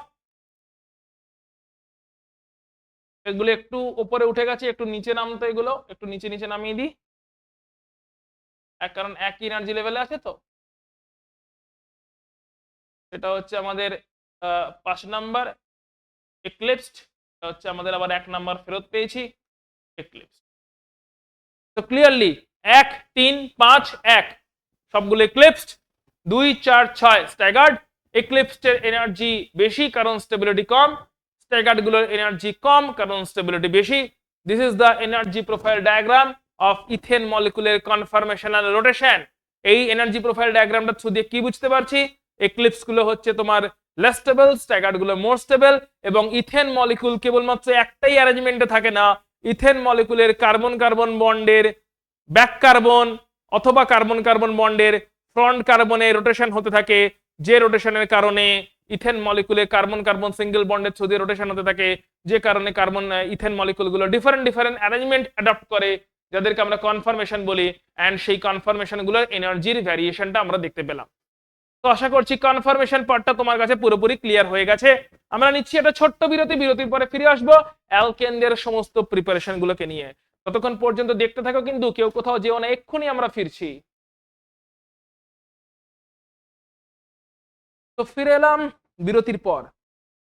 [SPEAKER 1] এগুলো একটু উপরে উঠে গেছে, একটু নিচে নামতো, এগুলো একটু নিচে নিচে নামিয়ে দিই, কারণ একই এনার্জি লেভেলে আছে। তো এটা হচ্ছে আমাদের 5 নাম্বার এক্লিপসড, এটা হচ্ছে আমাদের আবার 1 নাম্বার ফেরত পেয়েছি এক্লিপস। তো ক্লিয়ারলি 1 3 5 1 সবগুলো এক্লিপসড, 2 4 6 স্ট্যাগার্ড। এক্লিপসড এর এনার্জি বেশি কারণ স্টেবিলিটি কম, স্ট্যাগার্ড গুলোর এনার্জি কম কারণ স্টেবিলিটি বেশি। This is the energy profile diagram of ethane মলিকুলের কনফরমেশনাল রোটেশন। এই এনার্জি প্রোফাইল ডায়াগ্রামটা থ্রু দিয়ে কি বুঝতে পারছি? এক্লিপস গুলো হচ্ছে তোমার লেস স্টেবল, স্ট্যাগার্ড গুলো মোর স্টেবল, এবং ইথেন মলিকুল কেবলমাত্র একটাই অ্যারেঞ্জমেন্টে থাকে না, ইথেন মলিকুলের কার্বন কার্বন বন্ডের ব্যাক কার্বন অথবা কার্বন কার্বন বন্ডের ফ্রন্ট কার্বনে রোটেশন হতে থাকে, যে রোটেশনের কারণে ইথেন মলিকুলে কার্বন কার্বন সিঙ্গেল বন্ডের থ্রু দিয়ে রোটেশন হতে থাকে, যে কারণে কার্বন ইথেন মলিকুলগুলো ডিফারেন্ট ডিফারেন্ট অ্যারেঞ্জমেন্ট অ্যাডপ্ট করে, যাদেরকে আমরা কনফরমেশন বলি। অ্যান্ড সেই কনফরমেশনগুলোর এনার্জির ভ্যারিয়েশনটা আমরা দেখতে পেলাম। তো আশা করছি কনফার্মেশন পার্টটা তোমার কাছে পুরোপুরি ক্লিয়ার হয়ে গেছে। আমরা নিচ্ছি একটা ছোট্ট বিরতি, বিরতির পরে ফিরে আসবো অ্যালকেনদের সমস্ত প্রিপারেশন গুলোকে নিয়ে। ততক্ষণ পর্যন্ত দেখতে থাকো, কিন্তু কেউ কোথাও যেও না, এক্ষুনি আমরা ফিরছি। তো ফিরে এলাম বিরতির পর,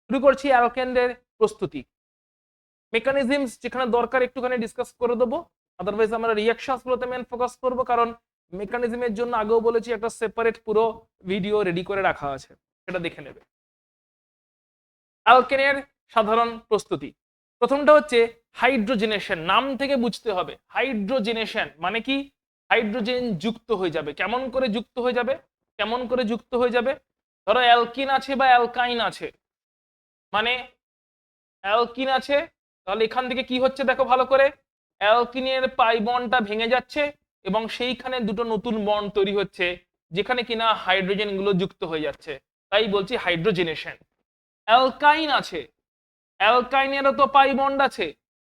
[SPEAKER 1] শুরু করছি অ্যালকেনদের প্রস্তুতি। মেকানিজমস যেখানে দরকার একটুখানি ডিসকাস করে দেবো, আদারওয়াইজ আমরা রিঅ্যাকশনস গুলোতে মেন ফোকাস করবো, কারণ মেকানিজমের জন্য আগেও বলেছি একটা সেপারেট পুরো ভিডিও রেডি করে রাখা আছে, সেটা দেখে নেবে। অ্যালকেনের সাধারণ প্রস্তুতি, প্রথমটা হচ্ছে হাইড্রোজেনেশন। নাম থেকে বুঝতে হবে হাইড্রোজেনেশন মানে কি, হাইড্রোজেন যুক্ত হয়ে যাবে। কেমন করে যুক্ত হয়ে যাবে, কেমন করে যুক্ত হয়ে যাবে? ধরো অ্যালকিন আছে বা অ্যালকাইন আছে, মানে অ্যালকিন আছে, তাহলে এখান থেকে কি হচ্ছে দেখো ভালো করে, অ্যালকিনের পাই বন্ডটা ভেঙে যাচ্ছে এবং সেইখানে দুটো নতুন বন্ড তৈরি হচ্ছে, যেখানে কিনা হাইড্রোজেন গুলো যুক্ত হয়ে যাচ্ছে, তাই বলছি হাইড্রোজেনেশন। অ্যালকাইন আছে, অ্যালকাইনেরও তো পাই বন্ড আছে,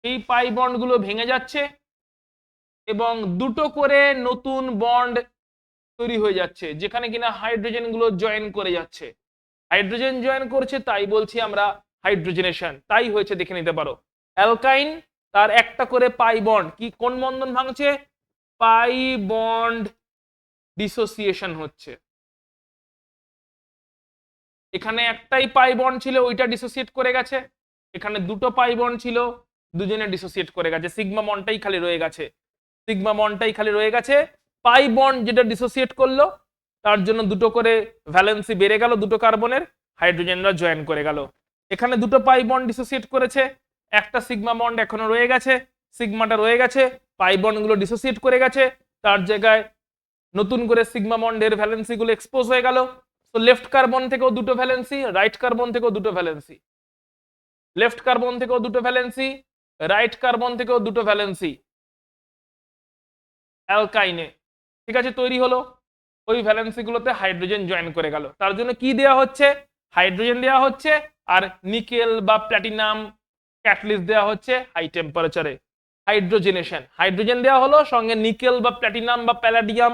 [SPEAKER 1] এই পাই বন্ড গুলো ভেঙে যাচ্ছে এবং দুটো করে নতুন বন্ড তৈরি হয়ে যাচ্ছে, যেখানে কিনা হাইড্রোজেন গুলো জয়েন করে যাচ্ছে, হাইড্রোজেন জয়েন করছে, তাই বলছি আমরা হাইড্রোজেনেশন। তাই হয়েছে দেখে নিতে পারো, অ্যালকাইন তার একটা করে পাই বন্ড, কি কোন বন্ধন ভাঙছে, পাই বন্ড ডিসোসিয়েশন হচ্ছে। এখানে একটাই পাই বন্ড ছিল, ওইটা ডিসোসিয়েট করে গেছে, এখানে দুটো পাই বন্ড ছিল, দুজনে ডিসোসিয়েট করে গেছে, সিগমা বন্ডটাই খালি রয়ে গেছে, সিগমা বন্ডটাই খালি রয়ে গেছে। পাই বন্ড যেটা ডিসোসিয়েট করলো, তার জন্য দুটো করে ভ্যালেন্সি বেড়ে গেল, দুটো কার্বনের, হাইড্রোজেনরা জয়েন করে গেল। এখানে দুটো পাই বন্ড ডিসোসিয়েট করেছে, একটা সিগমা বন্ড এখনো রয়ে গেছে, সিগমাটা রয়ে গেছে, পাই বন্ড গুলো ডিসোসিয়েট করে গেছে, তার জায়গায় নতুন করে সিগমা বন্ডের ভ্যালেন্সি গুলো এক্সপোজ হয়ে গেল। তো লেফট কার্বন থেকেও দুটো ভ্যালেন্সি, রাইট কার্বন থেকেও দুটো ভ্যালেন্সি, লেফট কার্বন থেকেও দুটো ভ্যালেন্সি, রাইট কার্বন থেকেও দুটো ভ্যালেন্সি অ্যালকাইনে, ঠিক আছে, তৈরি হলো। ওই ভ্যালেন্সি গুলোতে হাইড্রোজেন জয়েন করে গেল, তার জন্য কি দেওয়া হচ্ছে, হাইড্রোজেন দেওয়া হচ্ছে, আর নিকেল বা প্ল্যাটিনাম ক্যাটালিস্ট দেওয়া হচ্ছে হাই টেম্পারেচারে। হাইড্রোজেনেশন, হাইড্রোজেন দেওয়া হলো, সঙ্গে নিকেল বা প্ল্যাটিনাম বা প্যালাডিয়াম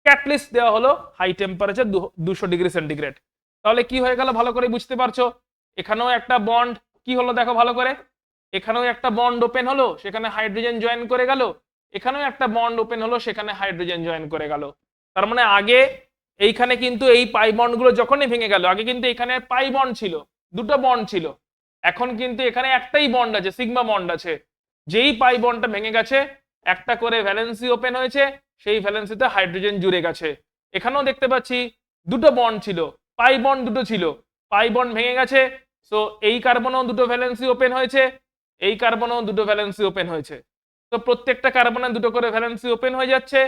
[SPEAKER 1] ক্যাটালিস্ট দেওয়া হলো হাই টেম্পারেচার 200 ডিগ্রি সেন্টিগ্রেড। তাহলে কি হয়ে গেল ভালো করে বুঝতে পারছো, এখানেও একটা বন্ড কি হলো দেখো ভালো করে, এখানেও একটা বন্ড ওপেন হলো, সেখানে হাইড্রোজেন জয়েন করে গেল, এখানেও একটা বন্ড ওপেন হলো, সেখানে হাইড্রোজেন জয়েন করে গেল। তার মানে আগে এইখানে কিন্তু এই পাই বন্ড গুলো যখনই ভেঙে গেল, আগে কিন্তু এখানে পাই বন্ড ছিল, দুটো বন্ড ছিল, এখন কিন্তু এখানে একটাই বন্ড আছে, সিগমা বন্ড আছে। যেই পাই বন্ডটা ভেঙে গেছে, একটা করে ভ্যালেন্সি ওপেন হয়েছে, সেই ভ্যালেন্সিতে হাইড্রোজেন জুড়ে গেছে। এখানেও দেখতে পাচ্ছি দুটো বন্ড ছিল, পাই বন্ড দুটো ছিল, পাই বন্ড ভেঙে গেছে, সো এই কার্বনেও দুটো ভ্যালেন্সি ওপেন হয়েছে, এই কার্বনেও দুটো ভ্যালেন্সি ওপেন হয়েছে। তো প্রত্যেকটা কার্বনে দুটো করে ভ্যালেন্সি ওপেন হয়ে যাচ্ছে,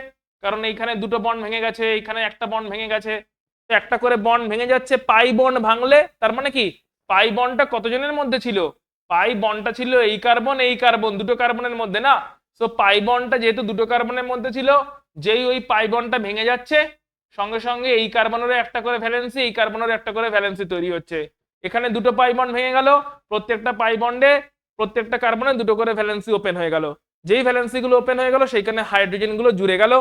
[SPEAKER 1] কারণ এইখানে দুটো বন্ড ভেঙে গেছে, এইখানে একটা বন্ড ভেঙে গেছে, তো একটা করে বন্ড ভেঙে যাচ্ছে। পাই বন্ড ভাঙলে তার মানে কি, পাই বন্ডটা কতজনের মধ্যে ছিল, পাই বন্ডটা ছিল এই কার্বন এই কার্বন, দুটো কার্বনের মধ্যে না। সো পাই বন্ডটা যেহেতু দুটো কার্বনের মধ্যে ছিল, যেই ওই পাই বন্ডটা ভেঙে যাচ্ছে, সঙ্গে সঙ্গে এই কার্বনেরও একটা করে ভ্যালেন্সি, এই কার্বনেরও একটা করে ভ্যালেন্সি তৈরি হচ্ছে। এখানে দুটো পাই বন্ড ভেঙে গেল, প্রত্যেকটা পাই বন্ডে প্রত্যেকটা কার্বনে দুটো করে ভ্যালেন্সি ওপেন হয়ে গেল, যেই ভ্যালেন্সি গুলো ওপেন হয়ে গেল সেইখানে হাইড্রোজেন গুলো জুড়ে গেল,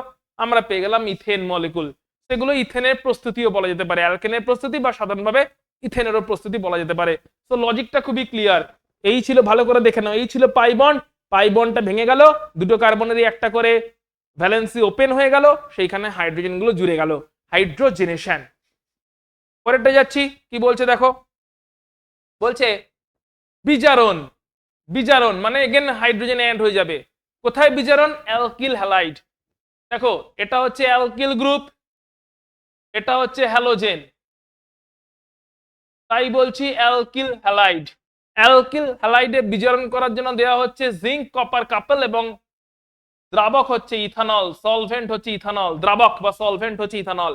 [SPEAKER 1] আমরা পেয়ে গেলাম ইথেন মলিকুল। সেগুলো ইথেনের প্রস্তুতিও বলা যেতে পারে, অ্যালকেনের প্রস্তুতি বা সাধারণভাবে ইথেনেরও প্রস্তুতি বলা যেতে পারে। তো লজিকটা খুবই ক্লিয়ার, এই ছিল, ভালো করে দেখে নাও, এই ছিল পাই বন্ড, পাই বন্ডটা ভেঙে গেল, দুটো কার্বনেরই একটা করে ভ্যালেন্সি ওপেন হয়ে গেল, সেইখানে হাইড্রোজেন গুলো জুড়ে গেল, হাইড্রোজেনেশন। পরেরটা যাচ্ছি, কি বলছে দেখো, বলছে বিজারণ। বিজারণ মানে এগেন হাইড্রোজেন অ্যাড হয়ে যাবে, কোথায় বিজারণ, অ্যালকিল হ্যালাইড। দেখো এটা হচ্ছে অ্যালকিল গ্রুপ, এটা হচ্ছে হ্যালোজেন, তাই বলছি অ্যালকিল হ্যালাইড। অ্যালকিল হ্যালাইডে বিজারণ করার জন্য দেওয়া হচ্ছে জিঙ্ক কপার কাপল এবং দ্রাবক হচ্ছে ইথানল, সলভেন্ট হচ্ছে ইথানল, দ্রাবক বা সলভেন্ট হচ্ছে ইথানল।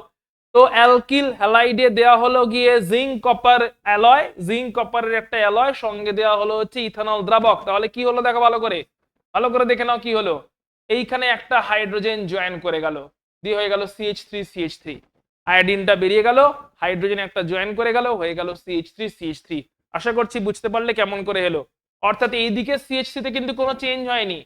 [SPEAKER 1] তো অ্যালকিল হ্যালাইডে দেওয়া হলো গিয়ে জিঙ্ক কপার অ্যালয়, জিঙ্ক কপারের একটা অ্যালয়, সঙ্গে দেওয়া হলো হচ্ছে ইথানল দ্রাবক। তাহলে কি হলো দেখো ভালো করে, ভালো করে দেখে নাও কি হলো, এইখানে একটা হাইড্রোজেন জয়েন করে গেল, দিয়ে হয়ে গেল CH3 আয়োডিনটা বেরিয়ে গেল, হাইড্রোজেন একটা জয়েন করে গেল, হয়ে গেল CH3 আশা করছি বুঝতে পারলে কেমন করে হলো। অর্থাৎ এইদিকে CH3 তে কিন্তু কোনো চেঞ্জ হয়নি,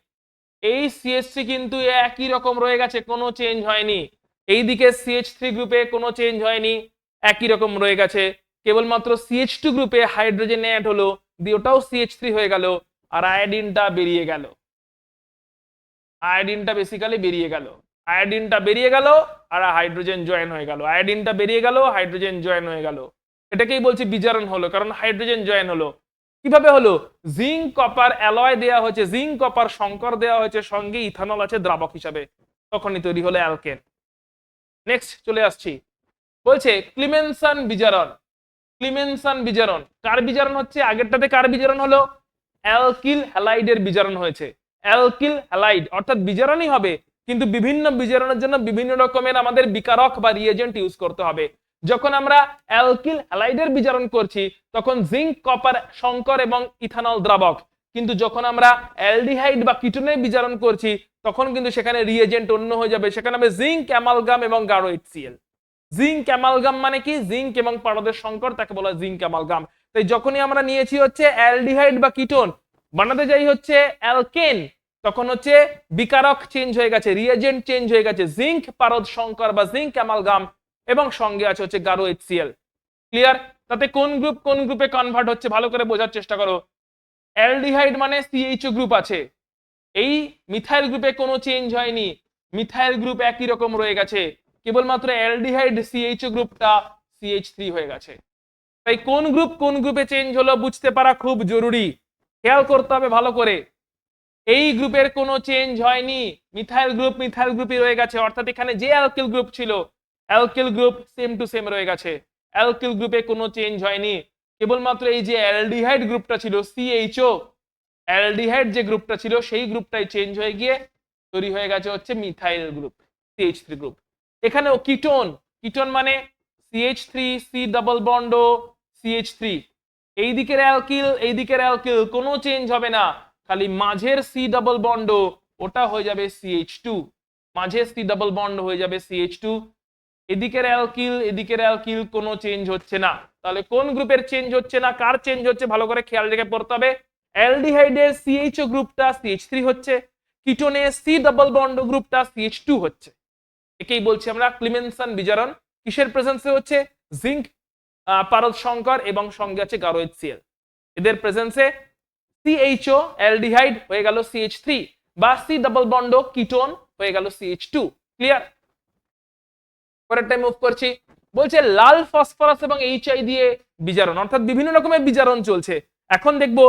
[SPEAKER 1] এই CH3 কিন্তু একই রকম রয়ে গেছে, কোনো চেঞ্জ হয়নি। এইদিকে CH3 গ্রুপে কোনো চেঞ্জ হয়নি, একই রকম রয়ে গেছে। কেবলমাত্র CH2 গ্রুপে হাইড্রোজেন অ্যাড হলো, দিয়ে ওটাও CH3 হয়ে গেল, আর আয়োডিনটা বেরিয়ে গেল। আয়োডিনটা বেসিক্যালি বেরিয়ে গেল, আয়োডিনটা বেরিয়ে গেল আর হাইড্রোজেন জয়েন হয়ে গেল, আয়োডিনটা বেরিয়ে গেল, হাইড্রোজেন জয়েন হয়ে গেল। এটাকেই বলছি বিজারণ হলো, কারণ হাইড্রোজেন জয়েন হলো। কিভাবে হলো? জিঙ্ক কপার অ্যালয় দেওয়া হয়েছে, জিঙ্ক কপার সংকর দেওয়া হয়েছে, সঙ্গে ইথানল আছে দ্রাবক হিসাবে, তখনই তৈরি হলো অ্যালকেন। নেক্সট চলে আসছি, বলছে ক্লিমেনসন বিজারণ। ক্লিমেনসন বিজারণ কার বিজারণ হচ্ছে? আগেরটাতে কার বিজারণ হলো? অ্যালকিল হ্যালাইডের বিজারণ হয়েছে। অ্যালকিল হ্যালাইড অর্থাৎ বিজারণই হবে, কিন্তু বিভিন্ন বিজারণের জন্য বিভিন্ন রকমের আমাদের বিকারক বা রিএজেন্ট ইউজ করতে হবে। যখন আমরা অ্যালকিল হ্যালাইডের বিজারণ করছি তখন জিঙ্ক কপার সংকর এবং ইথানল দ্রাবক, কিন্তু যখন আমরা অ্যালডিহাইড বা কিটোনের বিজারণ করছি তখন কিন্তু সেখানে রিএজেন্ট অন্য হয়ে যাবে, সেখানে হবে জিঙ্ক অ্যামালগাম এবং গাঢ় HCl। জিঙ্ক অ্যামালগাম মানে কি? জিঙ্ক এবং পারদের সংকর, তাকে বলা হয় জিঙ্ক অ্যামালগাম। তাই যখনই আমরা নিয়েছি হচ্ছে অ্যালডিহাইড বা কিটোন বানাতে যাই হচ্ছে অ্যালকেন, তখন হচ্ছে বিকারক চেঞ্জ হয়ে গেছে, রিএজেন্ট চেঞ্জ হয়ে গেছে, জিঙ্ক পারদ সংকর বা জিঙ্ক অ্যামালগাম এবং সঙ্গে আছে হচ্ছে গাঢ় HCl। ক্লিয়ার? তাতে কোন গ্রুপ কোন গ্রুপে কনভার্ট হচ্ছে ভালো করে বোঝার চেষ্টা করো। অ্যালডিহাইড মানে CHO গ্রুপ আছে, এই মিথাইল গ্রুপে কোনো চেঞ্জ হয়নি, মিথাইল গ্রুপ একই রকম রয়ে গেছে, কেবলমাত্র অ্যালডিহাইড CHO গ্রুপটা CH3 হয়ে গেছে। তাই কোন গ্রুপ কোন গ্রুপে চেঞ্জ হলো বুঝতে পারা খুব জরুরি, খেয়াল করতে হবে ভালো করে। এই গ্রুপের কোনো চেঞ্জ হয়নি, মিথাইল গ্রুপই রয়ে গেছে, অর্থাৎ এখানে যে অ্যালকিল গ্রুপ ছিল alkyl group same to same রয়ে গেছে, অ্যালকিল গ্রুপে কোনো চেঞ্জ হয়নি। কেবলমাত্র এই যে অ্যালডিহাইড গ্রুপটা ছিল CHO, অ্যালডিহাইড যে গ্রুপটা ছিল সেই গ্রুপটাই চেঞ্জ হয়ে গিয়ে তৈরি হয়ে গেছে হচ্ছে মিথাইল গ্রুপ, CH3 গ্রুপ। এখানেও কিটোন, কিটোন মানে CH3 C ডাবল বন্ড ও CH3, এই দিকের অ্যালকিল কোনো চেঞ্জ হবে না, খালি মাঝের C ডাবল বন্ড ওটা হয়ে যাবে CH2, মাঝের C ডাবল বন্ড হয়ে যাবে CH2। এদিকের অ্যালকিল কোনো চেঞ্জ হচ্ছে না। তাহলে কোন গ্রুপের চেঞ্জ হচ্ছে না, কার চেঞ্জ হচ্ছে ভালো করে খেয়াল রেখে পড়তে হবে। অ্যালডিহাইডের CHO গ্রুপটা CH3 হচ্ছে, কিটোনের C ডাবল বন্ড গ্রুপটা CH2 হচ্ছে। একেই বলছি আমরা ক্লিমেনসন বিজারণ। কিসের প্রেজেন্সে হচ্ছে? জিঙ্ক পারদ সংকর এবং সঙ্গে আছে গাঢ় HCl, এদের প্রেজেন্সে CHO অ্যালডিহাইড হয়ে গেল CH3 বা C ডাবল বন্ড কিটোন হয়ে গেল CH2। ক্লিয়ার? পরেরটা মুভ করছি, বলছে লাল ফসফরাস এবং HI দিয়ে বিজারণ, অর্থাৎ বিভিন্ন রকমের বিজারণ চলছে। এখন দেখব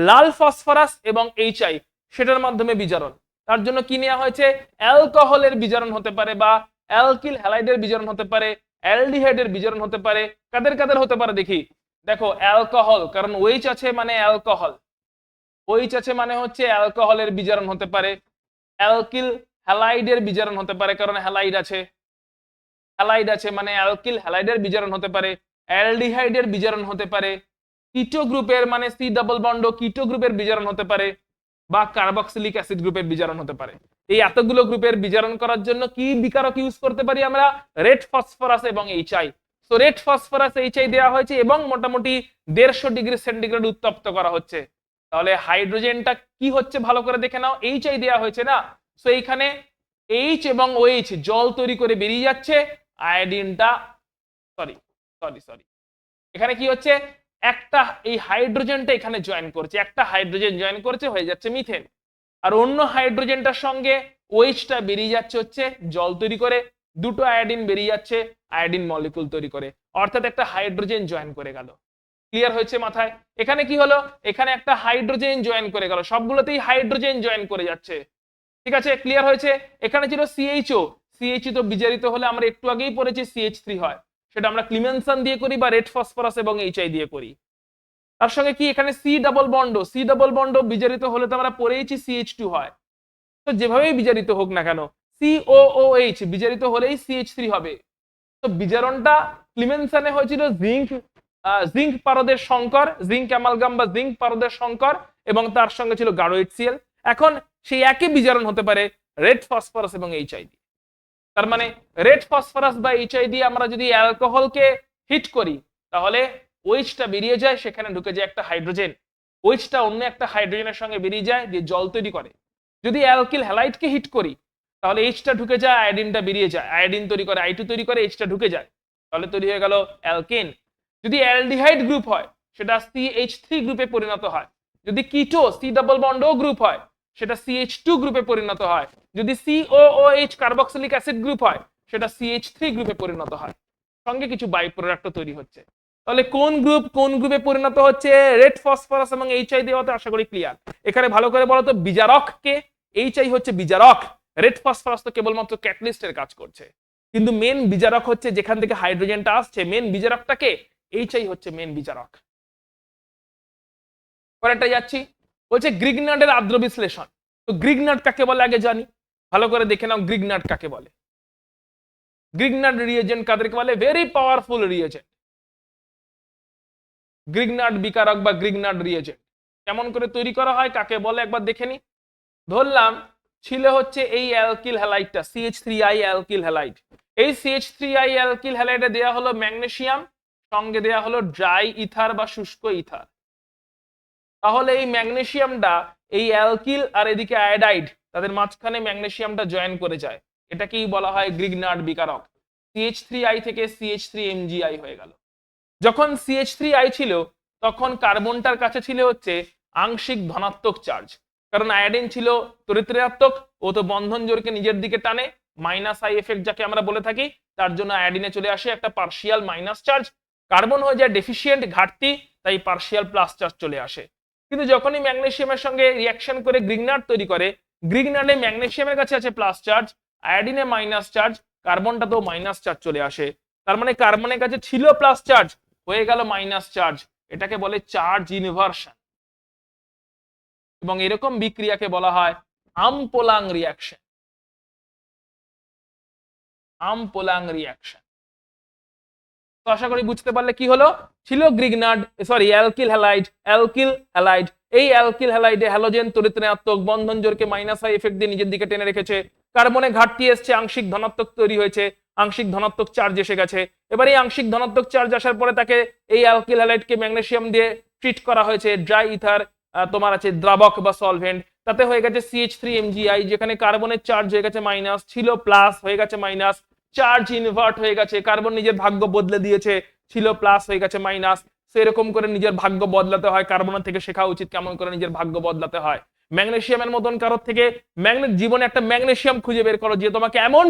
[SPEAKER 1] লাল ফসফরাস এবং HI সেটার মাধ্যমে বিজারণ। তার জন্য কি নেওয়া হয়েছে? অ্যালকোহলের বিজারণ হতে পারে বা অ্যালকিল হ্যালাইডের বিজারণ হতে পারে, অ্যালডিহাইডের বিজারণ হতে পারে। কাদের কাদের হতে পারে দেখি। দেখো অ্যালকোহল, কারণ OH আছে মানে অ্যালকোহল, OH আছে মানে হচ্ছে অ্যালকোহলের বিজারণ হতে পারে। অ্যালকিল হ্যালাইডের বিজারণ হতে পারে, কারণ হ্যালাইড আছে মানে অ্যালকিল হ্যালাইডের বিজারণ হতে পারে। অ্যালডিহাইডের বিজারণ হতে পারে। কিটো গ্রুপের মানে C ডাবল বন্ড কিটো গ্রুপের বিজারণ হতে পারে, বা কার্বক্সিলিক অ্যাসিড গ্রুপের বিজারণ হতে পারে। এই এতগুলো গ্রুপের বিজারণ করার জন্য কি বিকারক ইউজ করতে পারি আমরা? রেড ফসফরাস এবং HI। তো রেড ফসফরাস HI দেওয়া হয়েছে এবং মোটামুটি 150 ডিগ্রি সেন্টিগ্রেড উত্তপ্ত করা হচ্ছে। তাহলে হাইড্রোজেনটা কি হচ্ছে ভালো করে দেখে নাও, HI দেওয়া হয়েছে না, সো এইখানে H এবং OH জল তৈরি করে বেরিয়ে যাচ্ছে, আয়োডিনটা সরি এখানে কি হচ্ছে, একটা এই হাইড্রোজেনটা এখানে জয়েন করছে, একটা হাইড্রোজেন জয়েন করেছে, হয়ে যাচ্ছে মিথেন। আর অন্য হাইড্রোজেনটার সঙ্গে OH-টা বেরিয়ে যাচ্ছে হচ্ছে জল তৈরি করে, দুটো আয়োডিন বেরিয়ে যাচ্ছে আয়োডিন মলিকুল তৈরি করে, অর্থাৎ একটা হাইড্রোজেন জয়েন করে গেল। ক্লিয়ার হয়েছে মাথায়? এখানে কি হলো, এখানে একটা হাইড্রোজেন জয়েন করে গেল, সবগুলোতেই হাইড্রোজেন জয়েন করে যাচ্ছে। ঠিক আছে, ক্লিয়ার হয়েছে? এখানে ছিল CHO তো বিজারিত হলে আমরা একটু আগেই পড়েছি CH3 হয়, সেটা আমরা ক্লিমেনসন দিয়ে করি বা রেড ফসফরাস এবং HI দিয়ে করি। তার সঙ্গে কি এখানে C ডাবল বন্ড বিজারিত হলে তো আমরা পড়েইছি CH2 হয়। তো যেভাবেই বিজারিত হোক না কেন COOH বিজারিত হলেই CH3 হবে। তো বিজারণটা ক্লিমেনসনে হয়েছিল জিঙ্ক পারদের সংকর, জিঙ্ক অ্যামালগাম বা জিঙ্ক পারদের সংকর, এবং তার সঙ্গে ছিল গাঢ় HCl। এখন সেই একই বিজারণ হতে পারে রেড ফসফরাস এবং এইচআই দিয়ে। তার মানে রেড ফসফরাস বা এইচআই দিয়ে আমরা যদি অ্যালকোহলকে হিট করি তাহলে ওইচটা বেরিয়ে যায়, সেখানে ঢুকে যায় একটা হাইড্রোজেন, ওইচটা অন্য একটা হাইড্রোজেনের সঙ্গে বেরিয়ে যায় দিয়ে জল তৈরি করে। যদি অ্যালকিল হ্যালাইডকে হিট করি তাহলে এইচটা ঢুকে যায়, আয়োডিনটা বেরিয়ে যায়, আয়োডিন তৈরি করে I2 তৈরি করে, এইচটা ঢুকে যায়, তাহলে তৈরি হয়ে গেল অ্যালকেন। যদি অ্যালডিহাইড গ্রুপ হয় সেটা CH3 গ্রুপে পরিণত হয়। যদি কিটো C ডাবল বন্ড ও গ্রুপ হয় সেটা CH2 গ্রুপে পরিণত হয়। যদি COOH কার্বক্সিলিক অ্যাসিড গ্রুপ হয় সেটা CH3 গ্রুপে পরিণত হয়, সঙ্গে কিছু বাই প্রোডাক্ট তৈরি হচ্ছে। তাহলে কোন গ্রুপ কোন গ্রুপে পরিণত হচ্ছে? রেড ফসফরাস এবং এইচআই দেওয়াতে আশা করি ক্লিয়ার। এখানে ভালো করে বলো তো বিজারক কে? এইচআই হচ্ছে বিজারক, রেড ফসফরাস তো কেবলমাত্র ক্যাটালিস্টের কাজ করছে, কিন্তু মেন বিজারক হচ্ছে যেখান থেকে হাইড্রোজেনটা আসছে, মেন বিজারকটা কে? এইচআই হচ্ছে মেন বিজারক। পরেরটা যাচ্ছি, বলছে গ্রিগনার্ডের আদ্র বিশ্লেষণ। তো গ্রিগনার্ড কাকে বলে আগে জানি, ভালো করে দেখে নাও গ্রিগনার্ড কাকে বলে। গ্রিগনার্ড রিয়েজেন্ট কাদেরকে বলে? Very powerful reagent. গ্রিগনার্ড বিকারক বা গ্রিগনার্ড রিয়েজেন্ট কেমন করে তৈরি করা হয়, কাকে বলে একবার দেখে নি। ধরলাম ছিল হচ্ছে এই অ্যালকিল হ্যালাইডটা CH3I অ্যালকিল হ্যালাইড। এই CH3I অ্যালকিল হ্যালাইডে দেয়া হলো ম্যাগনেসিয়াম, সঙ্গে দেয়া হলো ড্রাই ইথার বা শুষ্ক ইথার। তাহলে এই ম্যাগনেসিয়ামটা এই অ্যালকিল আর এদিকে আয়োডাইড তাদের মাঝখানে ম্যাগনেসিয়ামটা জয়েন করে যায়, এটাকেই বলা হয় গ্রিগনার্ড বিকারক। CH3I থেকে CH3MgI হয়ে গেল। যখন CH3I ছিল তখন কার্বনটার কাছে ছিল হচ্ছে আংশিক ধনাত্মক চার্জ, কারণ আয়োডিন ছিল তড়িৎ ঋণাত্মক, ও তো বন্ধন জোরকে নিজের দিকে টানে, -I এফেক্ট যাকে আমরা বলে থাকি, তার জন্য আয়োডিনে চলে আসে একটা পার্শিয়াল মাইনাস চার্জ, কার্বন হয়ে যায় ডেফিসিয়েন্ট ঘাটতি, তাই পার্শিয়াল প্লাস চার্জ চলে আসে। কিন্তু যখনই ম্যাগনেসিয়ামের সঙ্গে রিঅ্যাকশন করে গ্রিগনার্ড তৈরি করে, গ্রিগনার্ডে ম্যাগনেসিয়ামের কাছে আছে প্লাস চার্জ, আয়োডিনে মাইনাস চার্জ, কার্বনটাতেও মাইনাস চার্জ চলে আসে। তার মানে কার্বনের কাছে ছিল প্লাস চার্জ, হয়ে গেল মাইনাস চার্জ, এটাকে বলে চার্জ ইনভার্সন। এবং এরকম বিক্রিয়াকে বলা হয় আমপোলাং রিঅ্যাকশন। আমপোলাং রিঅ্যাকশন। তো আশা করি বুঝতে পারলে কি হলো, ছিল গ্রিগনার্ড অ্যালকিল হ্যালাইড, এই অ্যালকিল হ্যালাইডে হ্যালোজেন তড়িৎ ঋণাত্মক, বন্ধন জোরকে -I এফেক্ট দিয়ে নিজের দিকে টেনে রেখেছে, কার্বনে ঘাটতি এসছে, আংশিক ধনাত্মক তৈরি হয়েছে, আংশিক ধনাত্মক চার্জ এসে গেছে। এবার এই আংশিক ধনাত্মক চার্জ আসার পরে তাকে এই অ্যালকিল হ্যালাইডকে ম্যাগনেসিয়াম দিয়ে ট্রিট করা হয়েছে, ড্রাই ইথার তোমার আছে দ্রাবক বা সলভেন্ট, তাতে হয়ে গেছে CH3MgI, যেখানে কার্বনের চার্জ হয়ে গেছে মাইনাস, ছিল প্লাস হয়ে গেছে মাইনাস, চার্জ ইনভার্ট হয়ে গেছে, কার্বন নিজের ভাগ্য বদলে দিয়েছে, ছিল প্লাস হয়ে গেছে মাইনাস। সেরকম করে নিজের ভাগ্য বদলাতে হয়, কার্বনের থেকে শেখা উচিত কেমন করে নিজের ভাগ্য বদলাতে হয়। ম্যাগনেসিয়ামের মতন কারোর থেকে জীবনে একটা ম্যাগনেসিয়াম খুঁজে বের করো যে তোমাকে এমন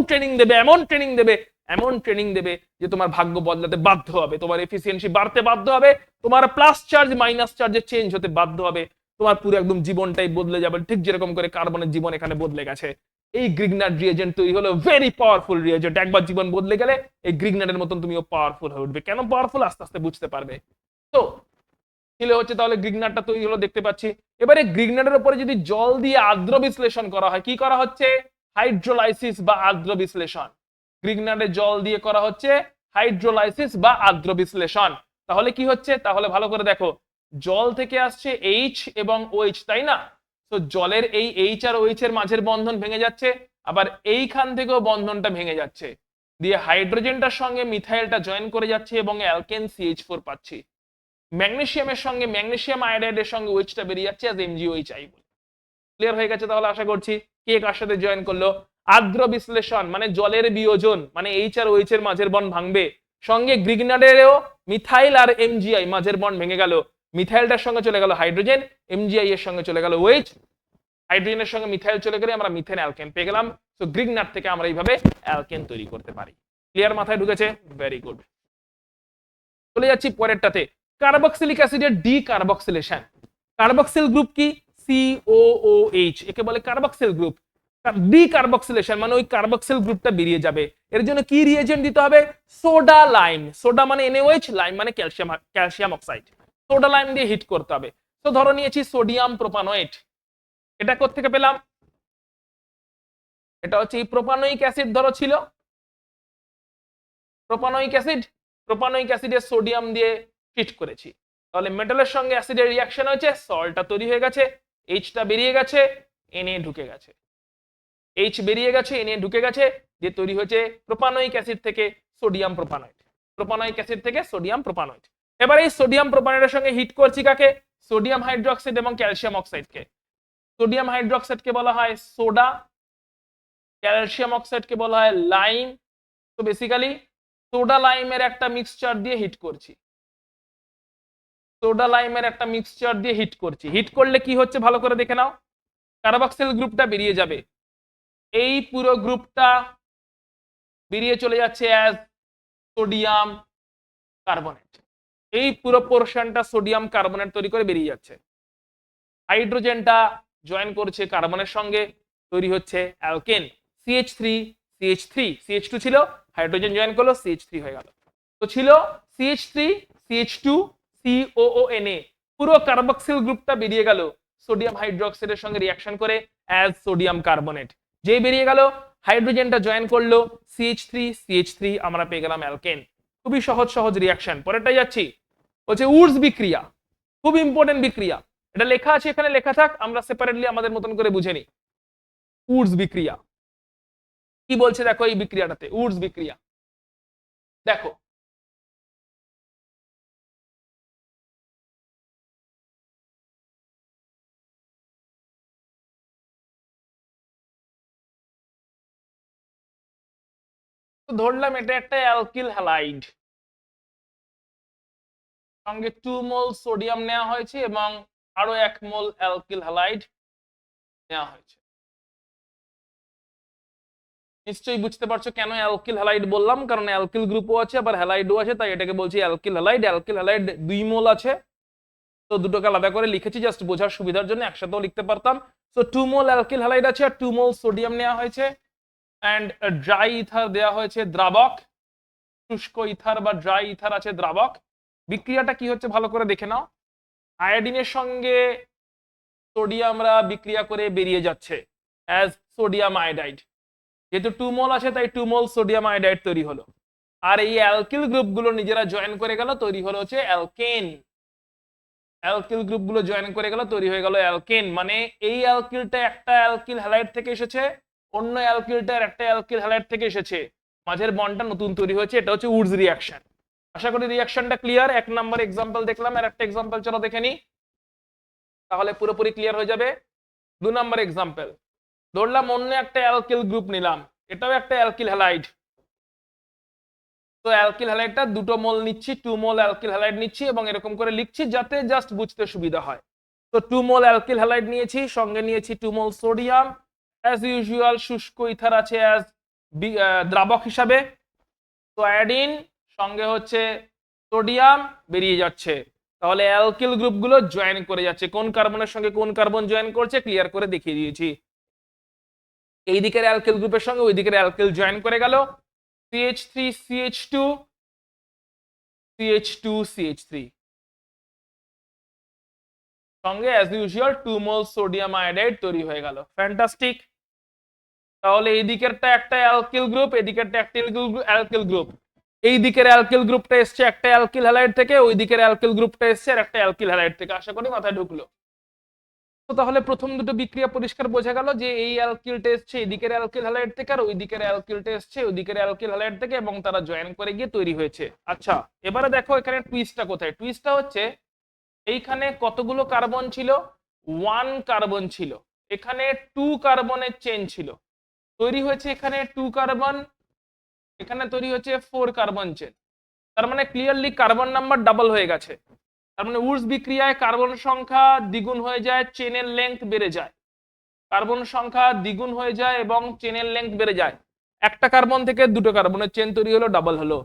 [SPEAKER 1] ট্রেনিং দেবে যে তোমার ভাগ্য বদলাতে বাধ্য হবে, তোমার এফিসিয়েন্সি বাড়তে বাধ্য হবে, তোমার প্লাস চার্জ মাইনাস চার্জে চেঞ্জ হতে বাধ্য হবে, তোমার পুরো একদম জীবনটাই বদলে যাবে, ঠিক যেরকম করে কার্বনের জীবন এখানে বদলে গেছে। এই গ্রিগনার্ড রিয়েজেন্ট তৈরি হলো ভেরি পাওয়ারফুল রিয়েজেন্ট। একবার জীবন বদলে গেলে এই গ্রিগনার্ডের মতন তুমিও পাওয়ারফুল হয়ে উঠবে। কেন পাওয়ারফুল আস্তে আস্তে বুঝতে পারবে। তো ছিল হচ্ছে তাহলে গ্রিগনার্ডটা তৈরি হলো দেখতে পাচ্ছি। এবারে গ্রিগনার্ডের উপরে যদি জল দিয়ে আর্দ্র বিশ্লেষণ করা হয়, কি করা হচ্ছে? হাইড্রোলাইসিস বা আর্দ্র বিশ্লেষণ। গ্রিগনার্ডে জল দিয়ে করা হচ্ছে হাইড্রোলাইসিস বা আর্দ্র বিশ্লেষণ। তাহলে কি হচ্ছে? তাহলে ভালো করে দেখো, জল থেকে আসছে H এবং OH, তাই না? তো জলের এই H আর OH এর মাঝের বন্ধন ভেঙে যাচ্ছে, আবার এইখান থেকেও বন্ধনটা ভেঙে যাচ্ছে, দিয়ে হাইড্রোজেনটার সঙ্গে মিথাইলটা জয়েন করে যাচ্ছে এবং অ্যালকেন CH4 পাচ্ছি। ম্যাগনেসিয়ামের সঙ্গে ম্যাগনেসিয়াম আয়োডাইডের সঙ্গে OH-টা বেরিয়ে যাচ্ছে অ্যাজ MgOHI বলে। ক্লিয়ার হয়ে গেছে তাহলে আশা করছি। কে কার সাথে জয়েন করলো? আর্দ্র বিশ্লেষণ মানে জলের বিয়োজন, মানে H আর OH এর মাঝের বন্ড ভাঙবে, সঙ্গে গ্রিগনার্ডেরও মিথাইল আর MgI মাঝের বন্ড ভেঙে গেল, মিথাইলটার সঙ্গে চলে গেল হাইড্রোজেন, MgI এর সঙ্গে চলে গেল OH, হাইড্রোজেনের সঙ্গে মিথাইল চলে গেলে আমরা মিথেন অ্যালকেন পেয়ে গেলাম। তো গ্রিগনার্ড থেকে আমরা এইভাবে অ্যালকেন তৈরি করতে পারি। ক্লিয়ার? মাথায় ঢুকেছে? Very good. চলে যাচ্ছি পরেরটাতে, কার্বক্সিলিক অ্যাসিডের ডি কার্বক্সিলেশন। কার্বক্সিল গ্রুপ কি? COOH, একে বলে কার্বক্সিল গ্রুপ। ডি কার্বক্সিলেশন মানে ওই কার্বক্সিল গ্রুপটা বেরিয়ে যাবে। এর জন্য কি রিয়েজেন্ট দিতে হবে? Soda lime. সোডা মানে NaOH, লাইম মানে ক্যালসিয়াম অক্সাইড। সোডা লাইম দিয়ে হিট করতে হবে। তো ধরো নিয়েছি সোডিয়াম প্রোপানয়েট। এটা কোত্থেকে পেলাম? এটা হচ্ছে এই প্রোপানোয়িক অ্যাসিড ধরো ছিল, প্রোপানোয়িক অ্যাসিডের সোডিয়াম দিয়ে হিট করেছি, তাহলে মেটালের সঙ্গে অ্যাসিডের রিঅ্যাকশন হয়েছে, সল্টটা তৈরি হয়ে গেছে, এইচটা বেরিয়ে গেছে, Na ঢুকে গেছে, H বেরিয়ে গেছে, Na ঢুকে গেছে, যে তৈরি হয়েছে প্রোপানোয়িক অ্যাসিড থেকে সোডিয়াম প্রোপানয়েড, প্রোপানোয়িক অ্যাসিড থেকে সোডিয়াম প্রোপানয়েড। এবার এই সোডিয়াম প্রোপানয়েডের সঙ্গে হিট করছি কাকে? সোডিয়াম হাইড্রোক্সাইড এবং ক্যালসিয়াম অক্সাইডকে। সোডিয়াম হাইড্রোক্সাইডকে বলা হয় সোডা, ক্যালসিয়াম অক্সাইডকে বলা হয় লাইম। তো বেসিক্যালি সোডা লাইমের একটা মিক্সচার দিয়ে হিট করছি, সোডা লাইমের একটা মিক্সচার দিয়ে হিট করছি। হিট করলে কি হচ্ছে ভালো করে দেখে নাও, কার্বক্সিল গ্রুপটা বেরিয়ে যাবে, এই পুরো গ্রুপটা বেরিয়ে চলে যাচ্ছে অ্যাজ সোডিয়াম কার্বনেট, এই পুরো পোরশনটা সোডিয়াম কার্বনেট তৈরি করে বেরিয়ে যাচ্ছে। হাইড্রোজেনটা জয়েন করছে কার্বনের সঙ্গে, তৈরি হচ্ছে অ্যালকেন, CH3 CH3, CH2 ছিল, হাইড্রোজেন জয়েন করলো, CH3 হয়ে গেল। তো ছিল CH3 CH2 COONA, পুরো কার্বক্সিল গ্রুপটা বেরিয়ে গেল সোডিয়াম হাইড্রোক্সাইডের সঙ্গে রিঅ্যাকশন করে অ্যাজ সোডিয়াম কার্বনেট। যেই বেরিয়ে গেল, হাইড্রোজেনটা জয়েন করলো CH3 CH3, আমরা পেয়ে গেলাম অ্যালকেন। খুবই সহজ সহজ রিঅ্যাকশন। পরেরটাই যাচ্ছি, হচ্ছে উডস বিক্রিয়া, খুব ইম্পর্টেন্ট বিক্রিয়া। এটা লেখা আছে, এখানে লেখা থাক, আমরা সেপারেটলি আমাদের মতন করে বুঝে নিই। উডস বিক্রিয়া কি বলছে দেখো, এই বিক্রিয়াটাতে উডস বিক্রিয়া দেখো, ধরলাম এটা একটা অ্যালকিল হ্যালাইড, সঙ্গে 2 মোল সোডিয়াম নেওয়া হয়েছে এবং আরো 1 মোল অ্যালকিল হ্যালাইড নেওয়া হয়েছে। নিশ্চয়ই বুঝতে পারছো কেন অ্যালকিল হ্যালাইড বললাম, কারণ অ্যালকিল গ্রুপও আছে আবার হ্যালাইডও আছে, তাই এটাকে বলছি অ্যালকিল হ্যালাইড। অ্যালকিল হ্যালাইড 2 মোল আছে, তো দুটোকে আলাদা করে লিখেছি জাস্ট বোঝার সুবিধার জন্য, একসাথেও লিখতে পারতাম। সো 2 মোল অ্যালকিল হ্যালাইড আছে আর 2 মোল সোডিয়াম নেওয়া হয়েছে, অ্যান্ড ড্রাই ইথার দেওয়া হয়েছে দ্রাবক, শুষ্ক ইথার বা ড্রাই ইথার আছে দ্রাবক। বিক্রিয়াটা কি হচ্ছে ভালো করে দেখে নাও, আয়োডিনের সঙ্গে সোডিয়ামরা বিক্রিয়া করে বেরিয়ে যাচ্ছে অ্যাজ সোডিয়াম আয়োডাইড, যেহেতু 2 মোল আছে তাই 2 মোল সোডিয়াম আয়োডাইড তৈরি হলো। আর এই অ্যালকিল গ্রুপগুলো নিজেরা জয়েন করে গেল, তৈরি হলো হচ্ছে অ্যালকেন। অ্যালকিল গ্রুপগুলো জয়েন করে গেল, তৈরি হয়ে গেল অ্যালকেন। মানে এই অ্যালকিলটা একটা অ্যালকিল হ্যালাইড থেকে এসেছে, অন্য অ্যালকিলটা একটা অ্যালকিল হ্যালাইড থেকে এসেছে, মাঝের বন্ডটা নতুন তৈরি হয়েছে, এটা হচ্ছে উডস রিঅ্যাকশন। আশা করি রিঅ্যাকশনটা ক্লিয়ার। 1 নম্বর এক্সাম্পল দেখলাম, আর একটা এক্সাম্পল চলো দেখে নি, তাহলে পুরোপুরি ক্লিয়ার হয়ে যাবে। 2 নম্বর এক্সাম্পল, ধরলাম অন্য একটা অ্যালকিল গ্রুপ নিলাম, এটাও একটা অ্যালকিল হ্যালাইড। তো অ্যালকিল হ্যালাইডটা 2 মোল নিচ্ছি, 2 মোল অ্যালকিল হ্যালাইড নিচ্ছি এবং এরকম করে লিখছি যাতে জাস্ট বুঝতে সুবিধা হয়। তো 2 মোল অ্যালকিল হ্যালাইড নিয়েছি, সঙ্গে নিয়েছি 2 মোল সোডিয়াম, অ্যাজ ইউজুয়াল শুষ্ক ইথার আছে অ্যাজ দ্রাবক হিসাবে। তো আয়োডিন সঙ্গে হচ্ছে সোডিয়াম বেরিয়ে যাচ্ছে, তাহলে অ্যালকিল গ্রুপগুলো জয়েন করে যাচ্ছে, কোন কার্বনের সঙ্গে কোন কার্বন জয়েন করছে ক্লিয়ার করে দেখিয়ে দিয়েছি। এই দিকের অ্যালকিল গ্রুপের সঙ্গে ওই দিকের অ্যালকিল জয়েন করে গেল, CH3 CH2 CH2 CH3, সঙ্গে অ্যাজ ইউজুয়াল 2 মোল সোডিয়াম আয়োডাইড তৈরি হয়ে গেল। ফ্যান্টাস্টিক। তাহলে এই দিকেরটা একটা অ্যালকিল গ্রুপ, এই দিকেরটা একটা অ্যালকিল গ্রুপ, এই দিকের অ্যালকিল গ্রুপটা এসছে একটা অ্যালকিল হ্যালাইড থেকে, ওই দিকের অ্যালকিল গ্রুপটা এসছে আর একটা অ্যালকিল হ্যালাইড থেকে। আশা করি মাথায় ঢুকলো। তো তাহলে প্রথম দুটো বিক্রিয়া পরিষ্কার বোঝা গেল যে এই অ্যালকিলটা এসছে এই দিকের অ্যালকিল হ্যালাইড থেকে, আর ওই দিকের অ্যালকিলটা এসছে ওই দিকের অ্যালকিল হ্যালাইড থেকে, এবং তারা জয়েন করে গিয়ে তৈরি হয়েছে। আচ্ছা, এবারে দেখো এখানে টুইস্টটা কোথায়। টুইস্টটা হচ্ছে এইখানে কতগুলো কার্বন ছিল, 1 কার্বন ছিল, এখানে 2 কার্বনের চেন ছিল, তৈরি হয়েছে এখানে 2 কার্বন, এখানে তৈরি হচ্ছে 4 কার্বন চেন। তার মানে ক্লিয়ারলি কার্বন নাম্বার ডাবল হয়ে গেছে। তার মানে উডস বিক্রিয়ায় কার্বন সংখ্যা দ্বিগুণ হয়ে যায়, চেনের লেংথ বেড়ে যায়, কার্বন সংখ্যা দ্বিগুণ হয়ে যায় এবং চেনের লেংথ বেড়ে যায়। একটা কার্বন থেকে 2টো কার্বনের চেন তৈরি হলো, ডাবল হলো।